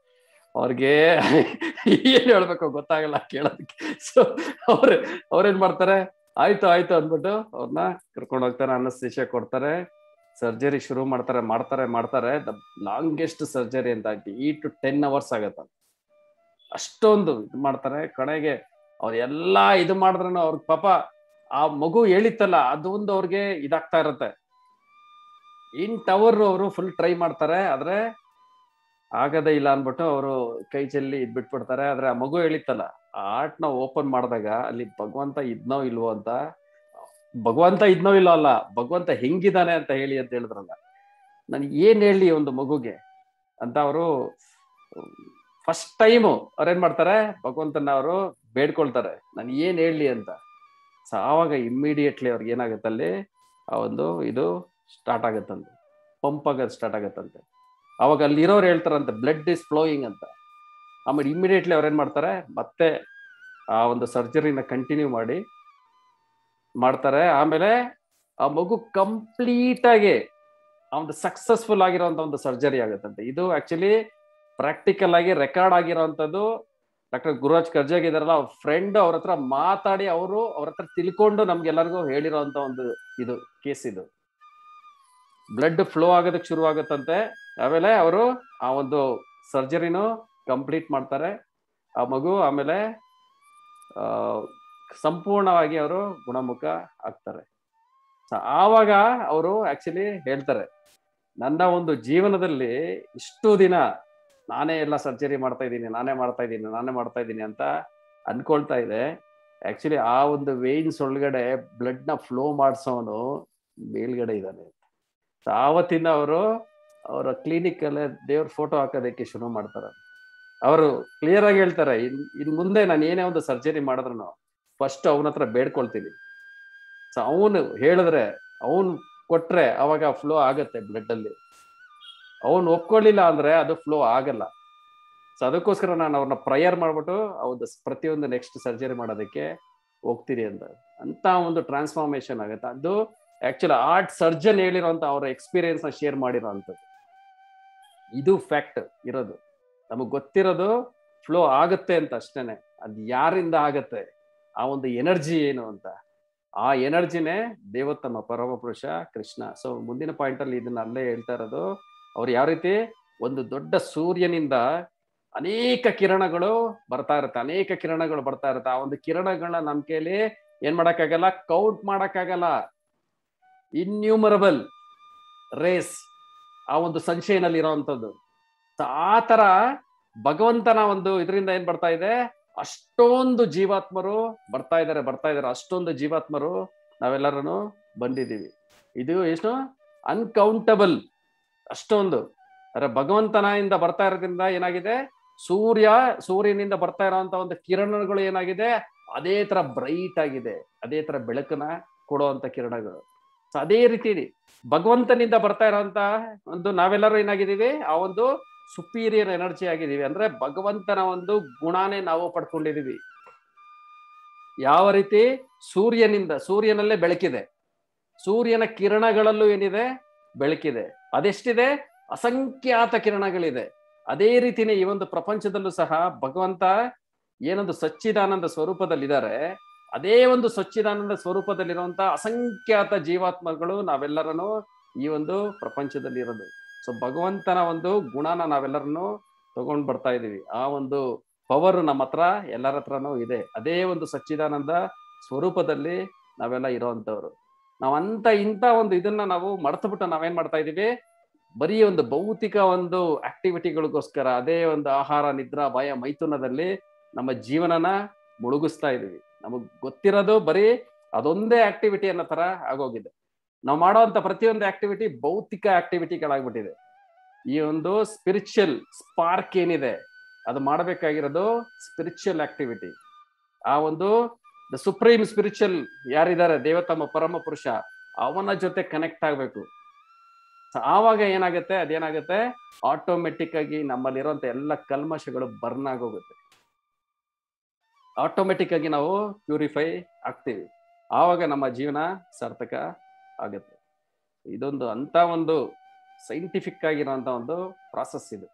ಅವ್ರಿಗೆ ಏನ್ ಹೇಳ್ಬೇಕು ಗೊತ್ತಾಗಲ್ಲ ಕೇಳೋದಕ್ಕೆ. ಸೊ ಅವ್ರೇನ್ ಮಾಡ್ತಾರೆ, ಆಯ್ತು ಅಂದ್ಬಿಟ್ಟು ಅವ್ರನ್ನ ಕರ್ಕೊಂಡು ಹೋಗ್ತಾರೆ, ಅನಸ್ತೇಶಿಯಾ ಕೊಡ್ತಾರೆ, ಸರ್ಜರಿ ಶುರು ಮಾಡ್ತಾರೆ. ದ ಲಾಂಗೆಸ್ಟ್ ಸರ್ಜರಿ ಅಂತ 8 to 10 hours ಆಗತ್ತ. ಅಷ್ಟೊಂದು ಇದು ಮಾಡ್ತಾರೆ. ಕಡೆಗೆ ಅವ್ರು ಎಲ್ಲಾ ಇದು ಮಾಡಿದ್ರು ಅವ್ರ ಪಾಪ ಆ ಮಗು ಹೇಳಿತ್ತಲ್ಲ, ಅದೊಂದು ಅವ್ರಿಗೆ ಇದಾಗ್ತಾ ಇರತ್ತೆ. ಇಂಥವ್ರು ಅವರು ಫುಲ್ ಟ್ರೈ ಮಾಡ್ತಾರೆ, ಆದ್ರೆ ಆಗದೇ ಇಲ್ಲ ಅನ್ಬಿಟ್ಟು ಅವರು ಕೈ ಚೆಲ್ಲಿ ಬಿಟ್ಬಿಡ್ತಾರೆ. ಆದ್ರೆ ಆ ಮಗು ಹೇಳಿತ್ತಲ್ಲ, ಆ ಹಾರ್ಟ್ನ ಓಪನ್ ಮಾಡಿದಾಗ ಅಲ್ಲಿ ಭಗವಂತ ಇದ್ನೋ ಇಲ್ವೋ ಅಂತ, ಭಗವಂತ ಇದ್ನೋ ಇಲ್ಲೋ ಅಲ್ಲ, ಭಗವಂತ ಹೆಂಗಿದಾನೆ ಅಂತ ಹೇಳಿ ಅಂತ ಹೇಳಿದ್ರಲ್ಲ. ನನ್ಗೆ ಏನ್ ಹೇಳಿ ಒಂದು ಮಗುಗೆ ಅಂತ ಅವರು ಫಸ್ಟ್ ಟೈಮು ಅವ್ರೇನ್ ಮಾಡ್ತಾರೆ, ಭಗವಂತನ ಅವರು ಬೇಡ್ಕೊಳ್ತಾರೆ, ನಾನು ಏನ್ ಹೇಳಿ ಅಂತ. ಸೊ ಆವಾಗ ಇಮ್ಮಿಡಿಯೇಟ್ಲಿ ಅವ್ರಿಗೆ ಏನಾಗುತ್ತೆ, ಅಲ್ಲಿ ಆ ಒಂದು ಇದು ಸ್ಟಾರ್ಟ್ ಆಗತ್ತಂತೆ, ಪಂಪ್ ಆಗೋದು ಸ್ಟಾರ್ಟ್ ಆಗತ್ತಂತೆ. ಅವಾಗ ಅಲ್ಲಿ ಇರೋರು ಹೇಳ್ತಾರಂತೆ, ಬ್ಲಡ್ ಇಸ್ ಫ್ಲೋಯಿಂಗ್ ಅಂತ. ಆಮೇಲೆ ಇಮ್ಮಿಡಿಯೇಟ್ಲಿ ಅವ್ರೇನ್ ಮಾಡ್ತಾರೆ, ಮತ್ತೆ ಆ ಒಂದು ಸರ್ಜರಿನ ಕಂಟಿನ್ಯೂ ಮಾಡ್ತಾರೆ. ಆಮೇಲೆ ಆ ಮಗು ಕಂಪ್ಲೀಟ್ ಆಗಿ ಒಂದು ಸಕ್ಸಸ್ಫುಲ್ ಆಗಿರೋಂಥ ಒಂದು ಸರ್ಜರಿ ಆಗುತ್ತಂತೆ. ಇದು ಆಕ್ಚುಲಿ ಪ್ರಾಕ್ಟಿಕಲ್ ಆಗಿ ರೆಕಾರ್ಡ್ ಆಗಿರೋಂಥದ್ದು. ಡಾಕ್ಟರ್ ಗುರುರಾಜ್ ಕರ್ಜಗಿ ಇದಾರಲ್ಲ, ಅವ್ರ ಫ್ರೆಂಡ್ ಅವ್ರ ಹತ್ರ ಮಾತಾಡಿ ಅವ್ರ ಹತ್ರ ತಿಳ್ಕೊಂಡು ನಮ್ಗೆಲ್ಲರಿಗೂ ಹೇಳಿರೋಂಥ ಒಂದು ಇದು ಕೇಸ್. ಇದು ಬ್ಲಡ್ ಫ್ಲೋ ಆಗೋದಕ್ಕೆ ಶುರು ಆಗುತ್ತಂತೆ. ಆಮೇಲೆ ಅವರು ಆ ಒಂದು ಸರ್ಜರಿನೂ ಕಂಪ್ಲೀಟ್ ಮಾಡ್ತಾರೆ ಆ ಮಗು. ಆಮೇಲೆ ಸಂಪೂರ್ಣವಾಗಿ ಅವರು ಗುಣಮುಖ ಆಗ್ತಾರೆ. ಆವಾಗ ಅವರು ಆಕ್ಚುಲಿ ಹೇಳ್ತಾರೆ, ನನ್ನ ಒಂದು ಜೀವನದಲ್ಲಿ ಇಷ್ಟು ದಿನ ನಾನೇ ಎಲ್ಲ ಸರ್ಜರಿ ಮಾಡ್ತಾ ಇದ್ದೀನಿ ಅಂತ ಅನ್ಕೊಳ್ತಾ ಇದೆ. ಆಕ್ಚುಲಿ ಆ ಒಂದು ವೇನ್ಸ್ ಒಳಗಡೆ ಬ್ಲಡ್ ನ ಫ್ಲೋ ಮಾಡಿಸೋನು ಮೇಲ್ಗಡೆ ಇದ್ದಾನೆ. ಆವತ್ತಿಂದ ಅವರ ಕ್ಲಿನಿಕ್ ಅಲ್ಲೇ ದೇವ್ರ ಫೋಟೋ ಹಾಕೋದಕ್ಕೆ ಶುರು ಮಾಡ್ತಾರೆ. ಅವರು ಕ್ಲಿಯರ್ ಆಗಿ ಹೇಳ್ತಾರೆ, ಇನ್ ಮುಂದೆ ನಾನು ಏನೇ ಒಂದು ಸರ್ಜರಿ ಮಾಡಿದ್ರು ಫಸ್ಟ್ ಅವನ ಹತ್ರ ಬೇಡ್ಕೊಳ್ತೀನಿ. ಸೊ ಅವನು ಹೇಳಿದ್ರೆ, ಅವನು ಕೊಟ್ರೆ ಅವಾಗ ಫ್ಲೋ ಆಗತ್ತೆ ಬ್ಲಡ್ ಅಲ್ಲಿ. ಅವನು ಒಪ್ಕೊಳ್ಳಿಲ್ಲ ಅಂದ್ರೆ ಅದು ಫ್ಲೋ ಆಗಲ್ಲ. ಸೊ ಅದಕ್ಕೋಸ್ಕರ ನಾನು ಅವ್ರನ್ನ ಪ್ರೇಯರ್ ಮಾಡ್ಬಿಟ್ಟು ಅವ್ರದ್ದು ಪ್ರತಿಯೊಂದು ನೆಕ್ಸ್ಟ್ ಸರ್ಜರಿ ಮಾಡೋದಕ್ಕೆ ಹೋಗ್ತೀನಿ ಅಂತ ಒಂದು ಟ್ರಾನ್ಸ್ಫಾರ್ಮೇಶನ್ ಆಗುತ್ತೆ. ಅದು ಆಕ್ಚುಲಿ ಆರ್ಟ್ ಸರ್ಜನ್ ಹೇಳಿರೋಂಥ ಅವರ ಎಕ್ಸ್ಪೀರಿಯನ್ಸ್ ನ ಶೇರ್ ಮಾಡಿರೋ ಅಂಥದ್ದು. ಇದು ಫ್ಯಾಕ್ಟ್ ಇರೋದು. ನಮಗ್ ಗೊತ್ತಿರೋದು ಫ್ಲೋ ಆಗತ್ತೆ ಅಂತ ಅಷ್ಟೇನೆ. ಅದು ಯಾರಿಂದ ಆಗತ್ತೆ, ಆ ಒಂದು ಎನರ್ಜಿ ಏನು ಅಂತ, ಆ ಎನರ್ಜಿನೇ ದೇವೋತ್ತಮ ಪರಮ ಪುರುಷ ಕೃಷ್ಣ. ಸೊ ಮುಂದಿನ ಪಾಯಿಂಟ್ ಅಲ್ಲಿ ಇದನ್ನ ಅಲ್ಲೇ ಹೇಳ್ತಾ ಇರೋದು, ಅವ್ರು ಯಾವ ರೀತಿ ಒಂದು ದೊಡ್ಡ ಸೂರ್ಯನಿಂದ ಅನೇಕ ಕಿರಣಗಳು ಬರ್ತಾ ಇರುತ್ತೆ. ಆ ಒಂದು ಕಿರಣಗಳನ್ನ ನಮ್ ಕೈಲಿ ಏನ್ ಮಾಡಕ್ಕಾಗಲ್ಲ, ಕೌಂಟ್ ಮಾಡಕ್ಕಾಗಲ್ಲ. ಇನ್ಯೂಮರಬಲ್ ರೇಸ್ ಆ ಒಂದು ಸನ್ಶೈನ್ ಅಲ್ಲಿ ಇರೋವಂಥದ್ದು. ಆ ತರ ಭಗವಂತನ ಒಂದು ಇದರಿಂದ ಏನ್ ಬರ್ತಾ ಇದೆ, ಅಷ್ಟೊಂದು ಜೀವಾತ್ಮರು ಬರ್ತಾ ಇದಾರೆ. ಅಷ್ಟೊಂದು ಜೀವಾತ್ಮರು ನಾವೆಲ್ಲರೂ ಬಂದಿದ್ದೀವಿ. ಇದು ಎಷ್ಟು ಅನ್ಕೌಂಟಬಲ್, ಅಷ್ಟೊಂದು. ಅಂದ್ರೆ ಭಗವಂತನಿಂದ ಬರ್ತಾ ಇರೋದ್ರಿಂದ ಏನಾಗಿದೆ, ಸೂರ್ಯನಿಂದ ಬರ್ತಾ ಇರೋಂತ ಒಂದು ಕಿರಣಗಳು ಏನಾಗಿದೆ, ಅದೇ ತರ ಬ್ರೈಟ್ ಆಗಿದೆ, ಅದೇ ತರ ಬೆಳಕನ್ನ ಕೊಡುವಂತ ಕಿರಣಗಳು. ಸೊ ಅದೇ ರೀತಿ ಭಗವಂತನಿಂದ ಬರ್ತಾ ಇರೋಂತ ಒಂದು ನಾವೆಲ್ಲರೂ ಏನಾಗಿದ್ದೀವಿ, ಆ ಒಂದು ಸುಪೀರಿಯರ್ ಎನರ್ಜಿ ಆಗಿದ್ದೀವಿ. ಅಂದ್ರೆ ಭಗವಂತನ ಒಂದು ಗುಣನೇ ನಾವು ಪಡ್ಕೊಂಡಿದೀವಿ. ಯಾವ ರೀತಿ ಸೂರ್ಯನಲ್ಲೇ ಬೆಳಕಿದೆ, ಸೂರ್ಯನ ಕಿರಣಗಳಲ್ಲೂ ಏನಿದೆ, ಬೆಳಕಿದೆ. ಅದೆಷ್ಟಿದೆ, ಅಸಂಖ್ಯಾತ ಕಿರಣಗಳಿದೆ. ಅದೇ ರೀತಿನೇ ಈ ಒಂದು ಪ್ರಪಂಚದಲ್ಲೂ ಸಹ ಭಗವಂತ ಏನೊಂದು ಸಚ್ಚಿದಾನಂದ ಸ್ವರೂಪದಲ್ಲಿದ್ದಾರೆ, ಅದೇ ಒಂದು ಸಚ್ಚಿದಾನಂದ ಸ್ವರೂಪದಲ್ಲಿರುವಂತ ಅಸಂಖ್ಯಾತ ಜೀವಾತ್ಮಗಳು ನಾವೆಲ್ಲರನ್ನು ಈ ಒಂದು ಪ್ರಪಂಚದಲ್ಲಿ ಇರೋದು. ಸೊ ಭಗವಂತನ ಒಂದು ಗುಣನ ನಾವೆಲ್ಲರನ್ನು ತಗೊಂಡ್ ಬರ್ತಾ ಇದೀವಿ. ಆ ಒಂದು ಪವರ್ ನಮ್ಮ ಹತ್ರ ಎಲ್ಲರ ಹತ್ರನೂ ಇದೆ. ಅದೇ ಒಂದು ಸಚ್ಚಿದಾನಂದ ಸ್ವರೂಪದಲ್ಲಿ ನಾವೆಲ್ಲ ಇರೋವಂಥವ್ರು. ಇಂಥ ಒಂದು ಇದನ್ನ ನಾವು ಮರೆತುಬಿಟ್ಟು ನಾವೇನ್ ಮಾಡ್ತಾ ಇದೀವಿ, ಬರೀ ಒಂದು ಭೌತಿಕ ಒಂದು ಆಕ್ಟಿವಿಟಿಗಳಿಗೋಸ್ಕರ ಅದೇ ಒಂದು ಆಹಾರ, ನಿದ್ರಾ, ಭಯ, ಮೈಥುನದಲ್ಲಿ ನಮ್ಮ ಜೀವನನ ಮುಳುಗಿಸ್ತಾ ಇದೀವಿ. ನಮಗ್ ಗೊತ್ತಿರೋದು ಬರೀ ಅದೊಂದೇ ಆಕ್ಟಿವಿಟಿ ಅನ್ನೋ ತರ ಆಗೋಗಿದೆ. ನಾವು ಮಾಡೋಂಥ ಪ್ರತಿಯೊಂದು ಆಕ್ಟಿವಿಟಿ ಭೌತಿಕ ಆಕ್ಟಿವಿಟಿಗಳಾಗ್ಬಿಟ್ಟಿದೆ. ಈ ಒಂದು ಸ್ಪಿರಿಚುವಲ್ ಸ್ಪಾರ್ಕ್ ಏನಿದೆ, ಅದು ಮಾಡಬೇಕಾಗಿರೋದು ಸ್ಪಿರಿಚುವಲ್ ಆಕ್ಟಿವಿಟಿ. ಆ ಒಂದು ದ ಸುಪ್ರೀಂ ಸ್ಪಿರಿಚುವಲ್ ಯಾರಿದ್ದಾರೆ, ದೇವೋತ್ತಮ ಪರಮ ಪುರುಷ, ಅವನ ಜೊತೆ ಕನೆಕ್ಟ್ ಆಗ್ಬೇಕು. ಆವಾಗ ಏನಾಗುತ್ತೆ, ಅದೇನಾಗುತ್ತೆ, ಆಟೋಮೆಟಿಕ್ ಆಗಿ ನಮ್ಮಲ್ಲಿರುವಂತ ಎಲ್ಲ ಕಲ್ಮಶಗಳು ಬರ್ನ್ ಆಗೋಗುತ್ತೆ. ಆಟೋಮೆಟಿಕ್ ಆಗಿ ನಾವು ಪ್ಯೂರಿಫೈ ಆಗ್ತೀವಿ. ಆವಾಗ ನಮ್ಮ ಜೀವನ ಸಾರ್ಥಕ ಆಗುತ್ತೆ. ಇದೊಂದು ಅಂತ ಒಂದು ಸೈಂಟಿಫಿಕ್ ಆಗಿರೋಂಥ ಒಂದು ಪ್ರಾಸೆಸ್ ಇದು.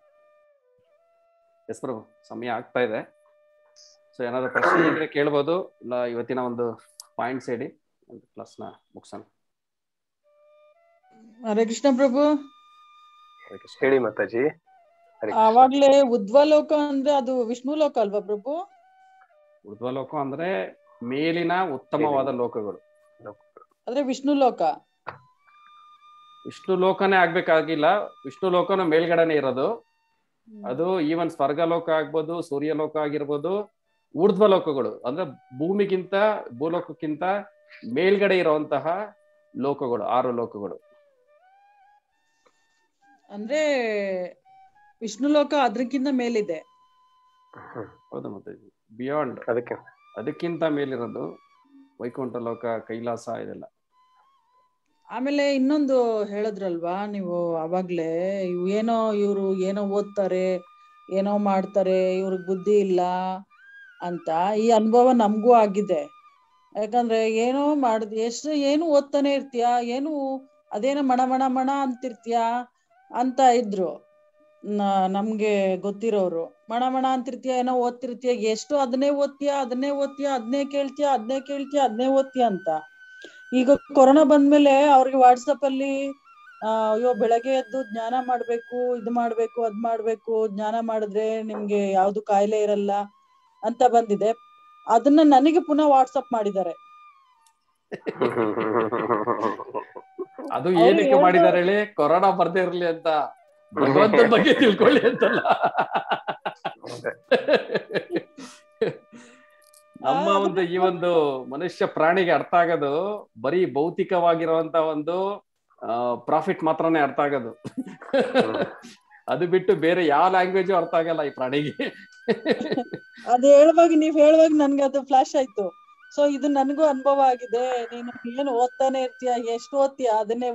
ಎಸ್ ಪ್ರಭು, ಸಮಯ ಆಗ್ತಾ ಇದೆ. ಸೊ ಏನಾದ್ರು ಪ್ರಶ್ನೆ ಇದ್ರೆ ಕೇಳ್ಬೋದು, ಇಲ್ಲ ಇವತ್ತಿನ ಒಂದು ಪಾಯಿಂಟ್ಸ್ ಹೇಳಿ ಕ್ಲಾಸ್ನ ಮುಗಿಸೋಣ.
ಹರೇ ಕೃಷ್ಣ ಪ್ರಭು.
ಹೇಳಿ ಮಾತಾಜಿ.
ಆವಾಗ್ಲೇ ಉದ್ವಲೋಕ ಅಂದ್ರೆ ಅದು ವಿಷ್ಣು ಲೋಕ ಅಲ್ವಾ ಪ್ರಭು?
ಉದ್ವಲೋಕ ಅಂದ್ರೆ ಮೇಲಿನ ಉತ್ತಮವಾದ ಲೋಕಗಳು.
ಅಂದ್ರೆ ವಿಷ್ಣು ಲೋಕ,
ವಿಷ್ಣು ಲೋಕನೇ ಆಗ್ಬೇಕಾಗಿಲ್ಲ, ವಿಷ್ಣು ಲೋಕನ ಮೇಲ್ಗಡೆನೆ ಇರೋದು. ಅದು ಈವನ್ ಸ್ವರ್ಗಲೋಕ ಆಗ್ಬೋದು, ಸೂರ್ಯಲೋಕ ಆಗಿರ್ಬೋದು, ಊರ್ಧ್ವಲೋಕಗಳು ಅಂದ್ರೆ ಭೂಲೋಕಕ್ಕಿಂತ ಮೇಲ್ಗಡೆ ಇರುವಂತಹ ಲೋಕಗಳು, 6 ಲೋಕಗಳು.
ಅಂದ್ರೆ ವಿಷ್ಣು ಲೋಕ ಅದಕ್ಕಿಂತ ಮೇಲಿದೆ.
ಹೌದು, ಮತ್ತೆ ಬಿಯಾಂಡ್ ಅದಕ್ಕಿಂತ ಮೇಲಿರೋದು ವೈಕುಂಠ ಲೋಕ, ಕೈಲಾಸ, ಇದೆಲ್ಲ.
ಆಮೇಲೆ ಇನ್ನೊಂದು ಹೇಳಿದ್ರಲ್ವಾ ನೀವು ಅವಾಗ್ಲೇ, ಇವ್ರು ಏನೋ ಓದ್ತಾರೆ, ಏನೋ ಮಾಡ್ತಾರೆ, ಇವ್ರಿಗೆ ಬುದ್ಧಿ ಇಲ್ಲ ಅಂತ. ಈ ಅನುಭವ ನಮಗೂ ಆಗಿದೆ. ಯಾಕಂದ್ರೆ ಏನು ಓದ್ತಾನೆ ಇರ್ತೀಯ, ಅದೇನೋ ಮಣ ಅಂತಿರ್ತೀಯ ಅಂತ ಇದ್ರು ನಮ್ಗೆ ಗೊತ್ತಿರೋರು. ಮಣ ಅಂತಿರ್ತೀಯ, ಏನೋ ಓದ್ತಿರ್ತೀಯ, ಎಷ್ಟು ಅದನ್ನೇ ಓದ್ತೀಯ, ಅದನ್ನೇ ಕೇಳ್ತೀಯ ಅದನ್ನೇ ಓದ್ತೀಯ ಅಂತ. ಈಗ ಕೊರೋನಾ ಬಂದ್ಮೇಲೆ ಅವ್ರಿಗೆ ವಾಟ್ಸಪ್ ಅಲ್ಲಿ ಅಯ್ಯೋ ಬೆಳಗ್ಗೆ ಎದ್ದು ಜ್ಞಾನ ಮಾಡ್ಬೇಕು, ಇದು ಮಾಡ್ಬೇಕು, ಅದ್ ಮಾಡ್ಬೇಕು, ಜ್ಞಾನ ಮಾಡಿದ್ರೆ ನಿಮ್ಗೆ ಯಾವ್ದು ಕಾಯಿಲೆ ಇರಲ್ಲ ಅಂತ ಬಂದಿದೆ. ಅದನ್ನ ನನಗೆ ಪುನಃ ವಾಟ್ಸಪ್ ಮಾಡಿದ್ದಾರೆ.
ಅದು ಏನಕ್ಕೆ ಮಾಡಿದಾರೆ ಹೇಳಿ, ಕೊರೋನಾ ಬರ್ದೇ ಇರ್ಲಿ ಅಂತ, ಭಗವಂತನ ಬಗ್ಗೆ ತಿಳ್ಕೊಳ್ಳಿ ಅಂತಲ್ಲ. ನಮ್ಮ ಒಂದು ಈ ಒಂದು ಮನುಷ್ಯ ಪ್ರಾಣಿಗೆ ಅರ್ಥ ಆಗೋದು ಬರೀ ಭೌತಿಕವಾಗಿರುವಂತ ಒಂದು ಪ್ರಾಫಿಟ್ ಮಾತ್ರನೇ ಅರ್ಥ ಆಗೋದು. ಅದು ಬಿಟ್ಟು ಬೇರೆ ಯಾವ ಲ್ಯಾಂಗ್ವೇಜು ಅರ್ಥ ಆಗಲ್ಲ ಈ ಪ್ರಾಣಿಗೆ.
ಅದು ನೀವ್ ಹೇಳುವಾಗ ನನ್ಗೆ ಅದು ಫ್ಲಾಶ್ ಆಯ್ತು. ಸೊ ಇದು ನನಗೂ ಅನುಭವ ಆಗಿದೆ. ನೀನು ಏನು ಓದ್ತಾನೆ ಇರ್ತೀಯ, ಎಷ್ಟು ಓದ್ತೀಯ ಅದನ್ನೇ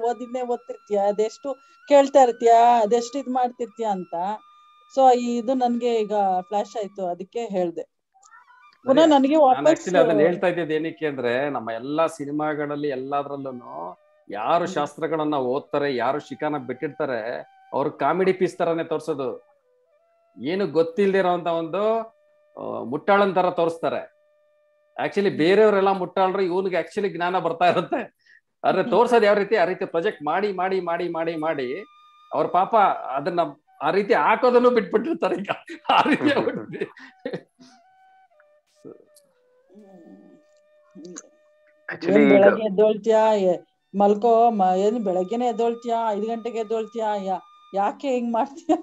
ಓದ್ತಿರ್ತೀಯ, ಅದೆಷ್ಟು ಕೇಳ್ತಾ ಇರ್ತೀಯ, ಅದೆಷ್ಟು ಇದ್ ಮಾಡ್ತಿರ್ತೀಯ ಅಂತ. ಸೊ ಇದು ನನ್ಗೆ ಈಗ ಫ್ಲಾಶ್ ಆಯ್ತು, ಅದಕ್ಕೆ ಹೇಳ್ದೆ. ಪುನಃ ನನಗೆ
ಆಕ್ಚುಲಿ ಅದನ್ನ ಹೇಳ್ತಾ ಇದ್ದಿದ್ದು ಏನಕ್ಕೆ ಅಂದ್ರೆ, ನಮ್ಮ ಎಲ್ಲಾ ಸಿನಿಮಾಗಳಲ್ಲಿ ಎಲ್ಲಾದ್ರಲ್ಲೂ ಯಾರು ಶಾಸ್ತ್ರಗಳನ್ನ ಓದ್ತಾರೆ, ಯಾರು ಶಿಕಾನ ಬಿಟ್ಟಿರ್ತಾರೆ, ಅವ್ರು ಕಾಮಿಡಿ ಪೀಸ್ ತರಾನೇ ತೋರ್ಸೋದು. ಏನು ಗೊತ್ತಿಲ್ದಿರೋಂತ ಒಂದು ಮುಟ್ಟಾಳನ್ ತರ ತೋರಿಸ್ತಾರೆ. ಆಕ್ಚುಲಿ ಬೇರೆಯವರೆಲ್ಲ ಮುಟ್ಟಾಳ್ರು, ಇವನಿಗೆ ಆಕ್ಚುಲಿ ಜ್ಞಾನ ಬರ್ತಾ ಇರುತ್ತೆ. ಆದ್ರೆ ತೋರ್ಸೋದು ಯಾವ ರೀತಿ, ಆ ರೀತಿ ಪ್ರೊಜೆಕ್ಟ್ ಮಾಡಿ ಮಾಡಿ ಮಾಡಿ ಮಾಡಿ ಮಾಡಿ ಅವ್ರ ಪಾಪ ಅದನ್ನ ಆ ರೀತಿ ಹಾಕೋದನ್ನು ಬಿಟ್ಬಿಟ್ಟಿರ್ತಾರೆ ಈಗ. ಆ ರೀತಿ
ಬೆಳಗ್ಗೆ ಎದ್ದೋಳ್ತೀಯಾ, ಮಲ್ಕೋ, ಏನು ಬೆಳಗ್ಗೆನೆ ಎದ್ದೋಳ್ತೀಯಾ, 5 ಗಂಟೆಗೆ ಎದ್ದೋಳ್ತೀಯಾ, ಯಾಕೆ ಹಿಂಗ್ ಮಾಡ್ತೀಯ?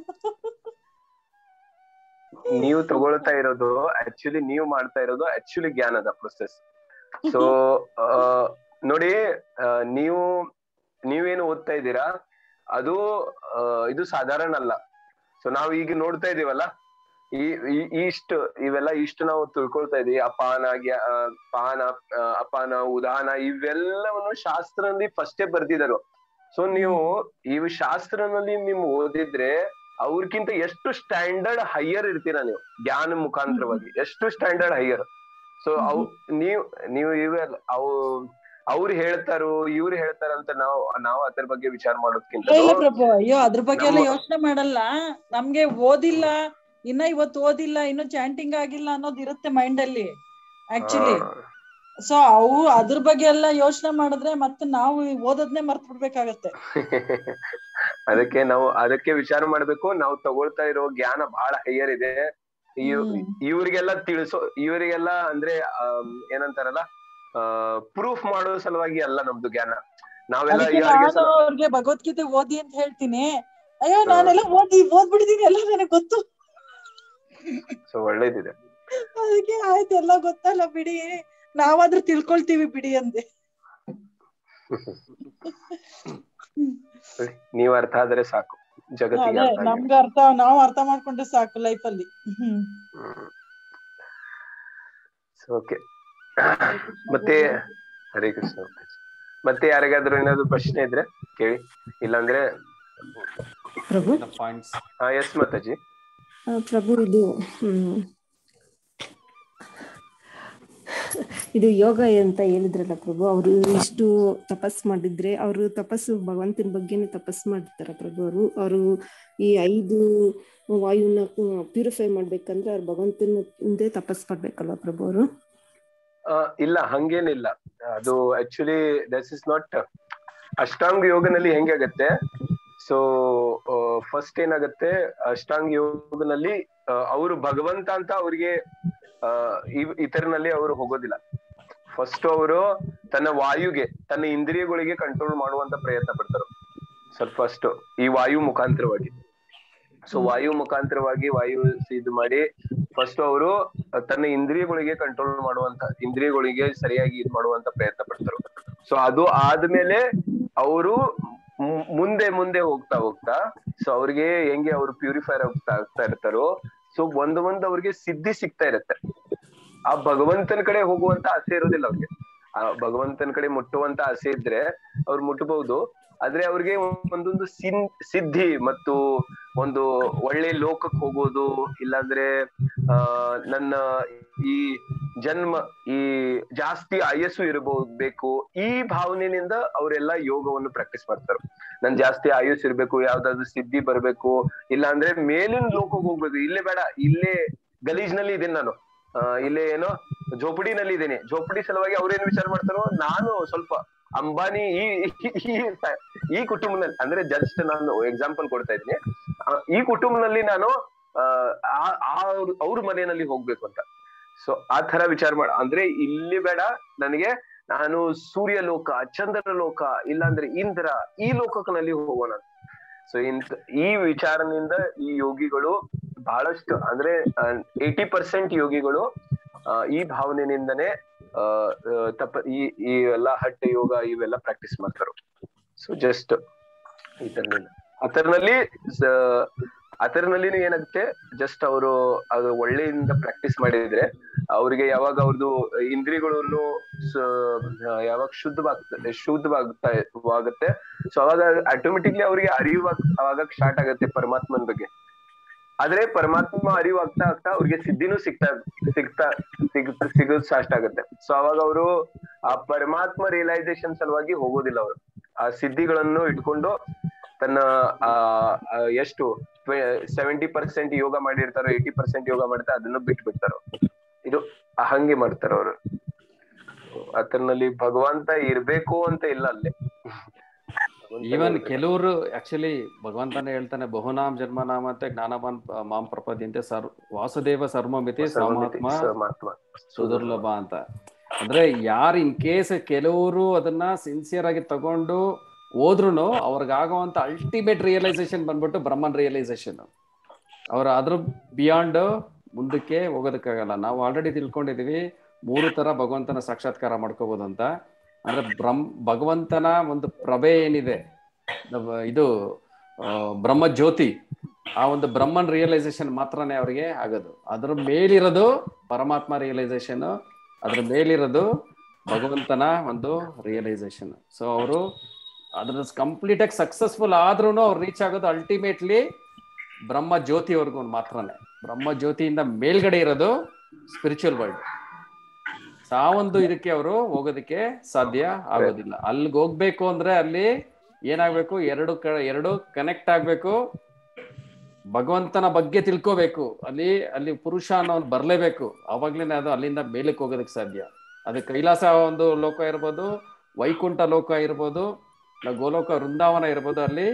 ನೀವು ತಗೊಳ್ತಾ ಇರೋದು ಆಕ್ಚುಲಿ, ನೀವು ಮಾಡ್ತಾ ಇರೋದು ಆಕ್ಚುಲಿ ಜ್ಞಾನದ ಪ್ರೊಸೆಸ್. ಸೊ ನೋಡಿ, ನೀವೇನು ಓದ್ತಾ ಇದ್ದೀರಾ ಅದು ಇದು ಸಾಧಾರಣ ಅಲ್ಲ. ಸೊ ನಾವ್ ಈಗ ನೋಡ್ತಾ ಇದೀವಲ್ಲ, ಇಷ್ಟು ನಾವು ತಿಳ್ಕೊಳ್ತಾ ಇದೀವಿ. ಅಪಾನ ಉದಾನ ಇವೆಲ್ಲವನ್ನು ಶಾಸ್ತ್ರದಲ್ಲಿ ಫಸ್ಟೇ ಬರ್ದಿದರು. ಸೊ ನೀವು ಇವು ಶಾಸ್ತ್ರನಲ್ಲಿ ನೀವು ಓದಿದ್ರೆ ಅವ್ರಕ್ಕಿಂತ ಎಷ್ಟು ಸ್ಟ್ಯಾಂಡರ್ಡ್ ಹೈಯರ್ ಇರ್ತೀರಾ ನೀವು, ಜ್ಞಾನ ಮುಖಾಂತರವಾಗಿ ಎಷ್ಟು ಸ್ಟ್ಯಾಂಡರ್ಡ್ ಹೈಯರ್. ಸೊ ನೀವು ಇವೆಲ್ಲ ಅವ್ರು ಹೇಳ್ತಾರೋ ಇವ್ರು ಹೇಳ್ತಾರಂತ ನಾವು ಅದ್ರ ಬಗ್ಗೆ ವಿಚಾರ ಮಾಡೋದ್ಕಿಂತ,
ಅಯ್ಯೋ ಅದ್ರ ಬಗ್ಗೆ ಎಲ್ಲ ಯೋಚನೆ ಮಾಡಲ್ಲ. ನಮ್ಗೆ ಓದಿಲ್ಲ, ಇವತ್ತು ಓದಿಲ್ಲ, ಇನ್ನು ಚಾಂಟಿಂಗ್ ಆಗಿಲ್ಲ ಅನ್ನೋದು ಇರುತ್ತೆ ಮೈಂಡ್ ಅಲ್ಲಿ ಆಕ್ಚುಲಿ. ಸೊ ಅದ್ರ ಬಗ್ಗೆ ಎಲ್ಲ ಯೋಚನೆ ಮಾಡಿದ್ರೆ ಮತ್ತೆ ನಾವು ಓದೋದ್ನೇ ಮರ್ತ್ ಬಿಡ್ಬೇಕಾಗತ್ತೆ.
ಅದಕ್ಕೆ ವಿಚಾರ ಮಾಡ್ಬೇಕು. ನಾವು ತಗೊಳ್ತಾ ಇರೋ ಜ್ಞಾನ ಬಹಳ ಹೈಯರ್ ಇದೆ. ಇವರಿಗೆಲ್ಲ ಅಂದ್ರೆ ಏನಂತಾರಲ್ಲ, ಪ್ರೂಫ್ ಮಾಡೋ ಸಲುವಾಗಿ ಅಲ್ಲ ನಮ್ದು ಜ್ಞಾನ.
ಅವ್ರಿಗೆ ಭಗವದ್ಗೀತೆ ಓದಿ ಅಂತ ಹೇಳ್ತೀನಿ. ಅಯ್ಯೋ ನಾನೆಲ್ಲ ಓದ್ಬಿಟ್ಟಿದೀನಿ, ಎಲ್ಲ ನನಗೆ ಗೊತ್ತು.
ಸೊ ಒಳ್ಳೇದಿದೆ.
ಅದಕ್ಕೆ ಆಯ್ತು, ಎಲ್ಲ ಗೊತ್ತಲ್ಲ ಬಿಡಿ, ನಾವಾದ್ರೂ ತಿಳ್ಕೊಳ್ತೀವಿ ಬಿಡಿ ಅಂದೆ.
ನೀವ್ ಅರ್ಥ ಆದ್ರೆ ಸಾಕು ಜಗತ್ತಿಗೆ.
ನಮ್ಗೆ ನಾವು ಅರ್ಥ ಮಾಡ್ಕೊಂಡ್ರೆ ಸಾಕು ಲೈಫ್ ಅಲ್ಲಿ.
ಓಕೆ, ಮತ್ತೆ ಹರೇ ಕೃಷ್ಣ. ಮತ್ತೆ ಯಾರಿಗಾದ್ರೂ ಏನಾದ್ರು ಪ್ರಶ್ನೆ ಇದ್ರೆ ಕೇಳಿ, ಇಲ್ಲಾಂದ್ರೆ
ಪ್ರಭು.
ಎಸ್ ಮಾತಾಜಿ.
ಪ್ರಭು, ಇದು ಯೋಗ ಅಂತ ಹೇಳಿದ್ರಲ್ಲ ಪ್ರಭು, ಅವರು ಇಷ್ಟು ತಪಸ್ ಮಾಡಿದ್ರೆ, ಅವರು ತಪಸ್ಸು ಭಗವಂತನ ಬಗ್ಗೆನೇ ತಪಸ್ಸು ಮಾಡ್ತಾರ ಪ್ರಭು. ಅವರು ಈ 5 ವಾಯುನ ಪ್ಯೂರಿಫೈ ಮಾಡ್ಬೇಕಂದ್ರೆ ಅವ್ರು ಭಗವಂತನ ಮುಂದೆ ತಪಸ್ ಮಾಡ್ಬೇಕಲ್ವಾ ಪ್ರಭು ಅವರು?
ಇಲ್ಲ, ಹಂಗೇನಿಲ್ಲ. ಅದು actually this is not Ashtanga ಯೋಗನಲ್ಲಿ ಹೆಂಗಾಗತ್ತೆ. ಸೊ ಫಸ್ಟ್ ಏನಾಗತ್ತೆ, ಅಷ್ಟಾಂಗ ಯೋಗನಲ್ಲಿ ಅವರು ಭಗವಂತ ಅಂತ ಅವ್ರಿಗೆ ಇತರನಲ್ಲಿ ಅವರು ಹೋಗೋದಿಲ್ಲ. ಫಸ್ಟ್ ಅವರು ತನ್ನ ವಾಯುಗೆ, ತನ್ನ ಇಂದ್ರಿಯಗಳಿಗೆ ಕಂಟ್ರೋಲ್ ಮಾಡುವಂತ ಪ್ರಯತ್ನ ಪಡ್ತಾರೆ ಫಸ್ಟ್ ಈ ವಾಯು ಮುಖಾಂತರವಾಗಿ. ಸೊ ವಾಯು ಮುಖಾಂತರವಾಗಿ ಇದು ಮಾಡಿ ಫಸ್ಟ್ ಅವರು ತನ್ನ ಇಂದ್ರಿಯಗಳಿಗೆ ಕಂಟ್ರೋಲ್ ಮಾಡುವಂತ, ಇಂದ್ರಿಯಗಳಿಗೆ ಸರಿಯಾಗಿ ಇದು ಮಾಡುವಂತ ಪ್ರಯತ್ನ ಪಡ್ತಾರೆ. ಸೊ ಅದು ಆದ್ಮೇಲೆ ಅವರು ಮುಂದೆ ಮುಂದೆ ಹೋಗ್ತಾ ಸೊ ಅವ್ರಿಗೆ ಹೆಂಗೆ ಅವರು ಪ್ಯೂರಿಫೈರ್ ಆಗ್ತಾ ಇರ್ತಾರೋ, ಸೊ ಒಂದು ಅವ್ರಿಗೆ ಸಿದ್ಧಿ ಸಿಗ್ತಾ ಇರತ್ತೆ. ಆ ಭಗವಂತನ ಕಡೆ ಹೋಗುವಂತ ಆಸೆ ಇರೋದಿಲ್ಲ ಅವ್ರಿಗೆ. ಆ ಭಗವಂತನ ಕಡೆ ಮುಟ್ಟುವಂತ ಆಸೆ ಇದ್ರೆ ಅವ್ರು ಮುಟ್ಟಬಹುದು. ಆದ್ರೆ ಅವ್ರಿಗೆ ಒಂದೊಂದು ಸಿದ್ಧಿ ಮತ್ತು ಒಂದು ಒಳ್ಳೆ ಲೋಕಕ್ಕೆ ಹೋಗೋದು, ಇಲ್ಲಾಂದ್ರೆ ನನ್ನ ಈ ಜನ್ಮ ಈ ಜಾಸ್ತಿ ಆಯಸ್ಸು ಬೇಕು, ಈ ಭಾವನೆಯಿಂದ ಅವರೆಲ್ಲ ಯೋಗವನ್ನು ಪ್ರಾಕ್ಟೀಸ್ ಮಾಡ್ತಾರೆ. ನನ್ ಜಾಸ್ತಿ ಆಯುಸ್ ಇರ್ಬೇಕು, ಯಾವ್ದಾದ್ರು ಸಿದ್ಧಿ ಬರ್ಬೇಕು, ಇಲ್ಲಾಂದ್ರೆ ಮೇಲಿನ ಲೋಕಕ್ಕೆ ಹೋಗ್ಬೇಕು. ಇಲ್ಲೇ ಬೇಡ, ಇಲ್ಲೇ ಗಲೀಜ್ನಲ್ಲಿ ಇದ್ದೀನಿ ನಾನು, ಇಲ್ಲೇ ಏನೋ ಝೋಪಡಿನಲ್ಲಿ ಇದ್ದೀನಿ. ಝೋಪಡಿ ಸಲುವಾಗಿ ಅವ್ರೇನ್ ವಿಚಾರ ಮಾಡ್ತಾರೋ, ನಾನು ಸ್ವಲ್ಪ ಅಂಬಾನಿ ಈ ಕುಟುಂಬದಲ್ಲಿ, ಅಂದ್ರೆ ಜಸ್ಟ್ ನಾನು ಎಕ್ಸಾಂಪಲ್ ಕೊಡ್ತಾ ಇದ್ದೀನಿ, ಈ ಕುಟುಂಬದಲ್ಲಿ ನಾನು ಅವ್ರ ಮನೆಯಲ್ಲಿ ಹೋಗ್ಬೇಕು ಅಂತ. ಸೊ ಆ ತರ ವಿಚಾರ ಅಂದ್ರೆ ಇಲ್ಲಿ ಬೇಡ, ನನಗೆ ನಾನು ಸೂರ್ಯ ಲೋಕ, ಚಂದ್ರ ಲೋಕ, ಇಲ್ಲಾಂದ್ರೆ ಇಂದ್ರ, ಈ ಲೋಕನಲ್ಲಿ ಹೋಗೋಣ. ಸೊ ಈ ವಿಚಾರದಿಂದ ಈ ಯೋಗಿಗಳು ಬಹಳಷ್ಟು ಅಂದ್ರೆ 80% ಯೋಗಿಗಳು ಈ ಭಾವನೆಯಿಂದನೇ ಈ ಎಲ್ಲ ಹಠ ಯೋಗ ಇವೆಲ್ಲ ಪ್ರಾಕ್ಟೀಸ್ ಮಾಡ್ತಾರೆ. ಸೊ ಜಸ್ಟ್ ಅದರಲ್ಲಿ ಏನಾಗುತ್ತೆ, ಜಸ್ಟ್ ಅವರು ಅದು ಒಳ್ಳೆಯಿಂದ ಪ್ರಾಕ್ಟೀಸ್ ಮಾಡಿದ್ರೆ ಅವ್ರಿಗೆ ಯಾವಾಗ ಅವ್ರದ್ದು ಇಂದ್ರಿಯಗಳನ್ನು ಯಾವಾಗ ಶುದ್ಧವಾಗುತ್ತೆ, ಸೊ ಅವಾಗ ಆಟೋಮೆಟಿಕ್ಲಿ ಅವ್ರಿಗೆ ಆಗಕ್ ಸ್ಟಾರ್ಟ್ ಆಗುತ್ತೆ ಪರಮಾತ್ಮನ ಬಗ್ಗೆ. ಆದ್ರೆ ಪರಮಾತ್ಮ ಅರಿವಾಗ್ತಾ ಅವ್ರಿಗೆ ಸಿದ್ಧಿನೂ ಸಿಗೋದು ಸ್ಟಾರ್ಟ್ ಆಗುತ್ತೆ. ಸೊ ಅವಾಗ ಅವರು ಆ ಪರಮಾತ್ಮ ರಿಯಲೈಸೇಷನ್ ಸಲುವಾಗಿ ಹೋಗೋದಿಲ್ಲ. ಅವರು ಆ ಸಿದ್ಧಿಗಳನ್ನು ಇಟ್ಕೊಂಡು ತನ್ನ ಎಷ್ಟು 70% ಯೋಗ ಮಾಡಿರ್ತಾರೋ, 80% ಯೋಗ ಮಾಡ್ತಾರೆ, ಅದನ್ನು ಬಿಟ್ಬಿಡ್ತಾರೋ. ಇದು ಹಂಗೆ ಮಾಡ್ತಾರ ಅವರು. ಅದರಲ್ಲಿ ಭಗವಂತ ಇರ್ಬೇಕು ಅಂತ ಇಲ್ಲ ಅಲ್ಲೇ.
ಈವನ್ ಕೆಲವರು ಆಕ್ಚುಲಿ ಭಗವಂತನೇ ಹೇಳ್ತಾನೆ, ಬಹುನಾಮ್ ಜನ್ಮನಾಮ ಅಂತ ಜ್ಞಾನವಾನ್ ಮಾಂ ಪ್ರಪದ್ಯಂತೆ ವಾಸುದೇವ ಸರ್ವಮಿತಿ ಸಮಾತ್ಮ ಸುದುರ್ಲಭ ಅಂತ. ಅಂದ್ರೆ ಯಾರು ಇನ್ ಕೇಸ್ ಕೆಲವರು ಅದನ್ನ ಸಿನ್ಸಿಯರ್ ಆಗಿ ತಗೊಂಡು ಹೋದ್ರು ಅವ್ರಿಗಾಗುವಂತ ಅಲ್ಟಿಮೇಟ್ ರಿಯಲೈಸೇಷನ್ ಬಂದ್ಬಿಟ್ಟು ಬ್ರಹ್ಮನ್ ರಿಯಲೈಸೇಷನ್. ಅವ್ರ ಅದ್ರ ಬಿಯಾಂಡ್ ಮುಂದಕ್ಕೆ ಹೋಗೋದಕ್ಕಾಗಲ್ಲ. ನಾವು ಆಲ್ರೆಡಿ ತಿಳ್ಕೊಂಡಿದೀವಿ 3 ತರ ಭಗವಂತನ ಸಾಕ್ಷಾತ್ಕಾರ ಮಾಡ್ಕೋಬಹುದು ಅಂತ. ಅಂದ್ರೆ ಭಗವಂತನ ಒಂದು ಪ್ರಭೆ ಏನಿದೆ, ಇದು ಬ್ರಹ್ಮ ಜ್ಯೋತಿ, ಆ ಒಂದು ಬ್ರಹ್ಮನ್ ರಿಯಲೈಸೇಷನ್ ಮಾತ್ರನೇ ಅವ್ರಿಗೆ ಆಗೋದು. ಅದ್ರ ಮೇಲಿರೋದು ಪರಮಾತ್ಮ ರಿಯಲೈಸೇಷನ್, ಅದ್ರ ಮೇಲಿರೋದು ಭಗವಂತನ ಒಂದು ರಿಯಲೈಸೇಷನ್. ಸೊ ಅವರು ಅದ್ರ ಕಂಪ್ಲೀಟ್ ಆಗಿ ಸಕ್ಸಸ್ಫುಲ್ ಆದ್ರೂ ಅವ್ರು ರೀಚ್ ಆಗೋದು ಅಲ್ಟಿಮೇಟ್ಲಿ ಬ್ರಹ್ಮ ಜ್ಯೋತಿವರೆಗೂ ಮಾತ್ರನೇ. ಬ್ರಹ್ಮ ಜ್ಯೋತಿಯಿಂದ ಮೇಲ್ಗಡೆ ಇರೋದು ಸ್ಪಿರಿಚುವಲ್ ವರ್ಲ್ಡ್. ಸಾವೊಂದು ಇದಕ್ಕೆ ಅವರು ಹೋಗೋದಕ್ಕೆ ಸಾಧ್ಯ ಆಗೋದಿಲ್ಲ. ಅಲ್ಲಿಗೆ ಹೋಗ್ಬೇಕು ಅಂದ್ರೆ ಅಲ್ಲಿ ಏನಾಗ್ಬೇಕು, ಎರಡು ಕನೆಕ್ಟ್ ಆಗ್ಬೇಕು. ಭಗವಂತನ ಬಗ್ಗೆ ತಿಳ್ಕೋಬೇಕು. ಅಲ್ಲಿ ಪುರುಷ ಅನ್ನೋನು ಬರ್ಲೇಬೇಕು. ಅವಾಗ್ಲೇನೆ ಅದು ಅಲ್ಲಿಂದ ಮೇಲಕ್ಕೆ ಹೋಗೋದಕ್ಕೆ ಸಾಧ್ಯ. ಅದು ಕೈಲಾಸ ಒಂದು ಲೋಕ ಇರ್ಬೋದು, ವೈಕುಂಠ ಲೋಕ ಇರ್ಬೋದು, ಗೋಲೋಕ ವೃಂದಾವನ ಇರ್ಬೋದು. ಅಲ್ಲಿ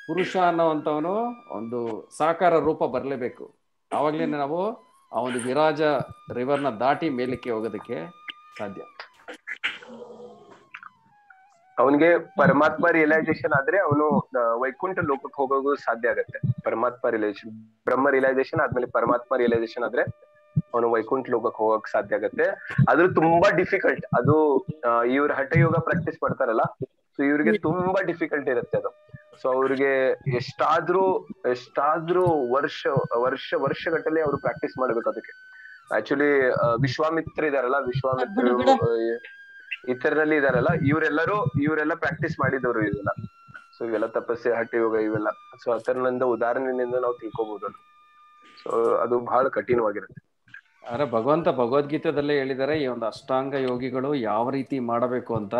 ಪುರುಷ ಅನ್ನೋವಂಥವನು ಒಂದು ಸಾಕಾರ ರೂಪ ಬರ್ಲೇಬೇಕು. ಆವಾಗ್ಲೇನೆ ನಾವು ಆ ಒಂದು ವಿರಾಜ ರಿವರ್ನ ದಾಟಿ ಮೇಲಕ್ಕೆ ಹೋಗೋದಕ್ಕೆ ಸಾಧ್ಯ.
ಅವನಿಗೆ ಪರಮಾತ್ಮ ರಿಯಲೈಸೇಷನ್ ಆದ್ರೆ ಅವನು ವೈಕುಂಠ ಲೋಕಕ್ಕೆ ಹೋಗೋದು ಸಾಧ್ಯ ಆಗತ್ತೆ. ಪರಮಾತ್ಮ ರಿಯಲೈಸೇಷನ್, ಬ್ರಹ್ಮ ರಿಯಲೈಸೇಷನ್ ಆದ್ಮೇಲೆ ಪರಮಾತ್ಮ ರಿಯಲೈಸೇಷನ್ ಆದ್ರೆ ಅವನು ವೈಕುಂಠ ಲೋಕಕ್ಕೆ ಹೋಗಕ್ ಸಾಧ್ಯ ಆಗತ್ತೆ. ಅದು ತುಂಬಾ ಡಿಫಿಕಲ್ಟ್. ಅದು ಇವ್ರ ಹಠಯೋಗ ಪ್ರಾಕ್ಟೀಸ್ ಮಾಡ್ತಾರಲ್ಲ, ಸೊ ಇವ್ರಿಗೆ ತುಂಬಾ ಡಿಫಿಕಲ್ಟ್ ಇರುತ್ತೆ ಅದು. ಸೊ ಅವ್ರಿಗೆ ಎಷ್ಟಾದ್ರೂ ವರ್ಷಗಟ್ಟಲೆ ಅವ್ರು ಪ್ರಾಕ್ಟೀಸ್ ಮಾಡ್ಬೇಕು ಅದಕ್ಕೆ. ಆಕ್ಚುಲಿ ವಿಶ್ವಾಮಿತ್ರ ಇದಾರಲ್ಲ, ವಿಶ್ವಾಮಿತ್ರ ಇತರರಲ್ಲಿ ಇದಾರಲ್ಲ, ಇವರೆಲ್ಲ ಪ್ರಾಕ್ಟೀಸ್ ಮಾಡಿದವರು ಇವೆಲ್ಲ. ಸೊ ಇವೆಲ್ಲ ತಪಸ್ಸೆ, ಹಠಯೋಗ ಇವೆಲ್ಲ. ಸೊ ಅದರಿಂದ ಉದಾಹರಣೆಯಿಂದ ನಾವು ತಿಳ್ಕೊಬಹುದು ಅದು. ಸೊ ಅದು ಬಹಳ ಕಠಿಣವಾಗಿರುತ್ತೆ.
ಆದ್ರೆ ಭಗವಂತ ಭಗವದ್ಗೀತೆದಲ್ಲೇ ಹೇಳಿದ್ದಾರೆ, ಈ ಒಂದು ಅಷ್ಟಾಂಗ ಯೋಗಿಗಳು ಯಾವ ರೀತಿ ಮಾಡಬೇಕು ಅಂತ.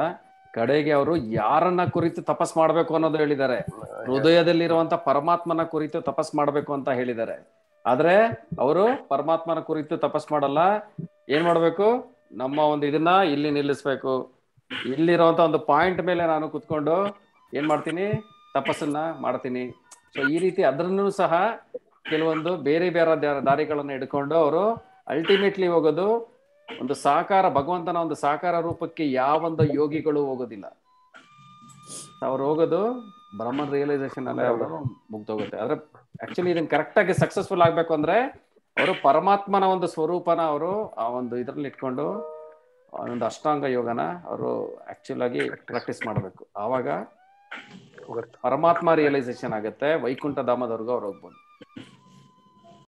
ಕಡೆಗೆ ಅವರು ಯಾರನ್ನ ಕುರಿತು ತಪಸ್ ಮಾಡ್ಬೇಕು ಅನ್ನೋದು ಹೇಳಿದ್ದಾರೆ. ಹೃದಯದಲ್ಲಿರುವಂತ ಪರಮಾತ್ಮನ ಕುರಿತು ತಪಸ್ ಮಾಡ್ಬೇಕು ಅಂತ ಹೇಳಿದ್ದಾರೆ. ಆದ್ರೆ ಅವರು ಪರಮಾತ್ಮನ ಕುರಿತು ತಪಸ್ ಮಾಡಲ್ಲ. ಏನ್ ಮಾಡ್ಬೇಕು, ನಮ್ಮ ಒಂದು ಇದನ್ನ ಇಲ್ಲಿ ನಿಲ್ಲಿಸ್ಬೇಕು. ಇಲ್ಲಿರುವಂತ ಒಂದು ಪಾಯಿಂಟ್ ಮೇಲೆ ನಾನು ಕುತ್ಕೊಂಡು ಏನ್ ಮಾಡ್ತೀನಿ, ತಪಸ್ಸನ್ನ ಮಾಡ್ತೀನಿ. ಸೊ ಈ ರೀತಿ ಅದ್ರನ್ನು ಸಹ ಕೆಲವೊಂದು ಬೇರೆ ದಾರಿಗಳನ್ನ ಹಿಡ್ಕೊಂಡು ಅವರು ಅಲ್ಟಿಮೇಟ್ಲಿ ಹೋಗೋದು ಒಂದು ಸಾಕಾರ, ಭಗವಂತನ ಒಂದು ಸಾಕಾರ ರೂಪಕ್ಕೆ ಯಾವೊಂದು ಯೋಗಿಗಳು ಹೋಗೋದಿಲ್ಲ. ಅವ್ರು ಹೋಗೋದು ಬ್ರಹ್ಮನ್ ರಿಯಲೈಸೇಷನ್ ಅಲ್ಲೇ ಅವರು ಮುಗ್ದೋಗುತ್ತೆ. ಆದ್ರೆ ಆಕ್ಚುಲಿ ಇದನ್ನ ಕರೆಕ್ಟ್ ಆಗಿ ಸಕ್ಸಸ್ಫುಲ್ ಆಗ್ಬೇಕು ಅಂದ್ರೆ ಅವರು ಪರಮಾತ್ಮನ ಒಂದು ಸ್ವರೂಪನ ಅವರು ಆ ಒಂದು ಇದ್ರಲ್ಲಿ ಇಟ್ಕೊಂಡು ಒಂದು ಅಷ್ಟಾಂಗ ಯೋಗನ ಅವರು ಆಕ್ಚುಲ್ ಆಗಿ ಪ್ರಾಕ್ಟೀಸ್ ಮಾಡ್ಬೇಕು. ಆವಾಗ ಪರಮಾತ್ಮ ರಿಯಲೈಸೇಷನ್ ಆಗುತ್ತೆ. ವೈಕುಂಠ ಧಾಮದವರೆಗೂ ಅವ್ರು ಹೋಗ್ಬೋದು.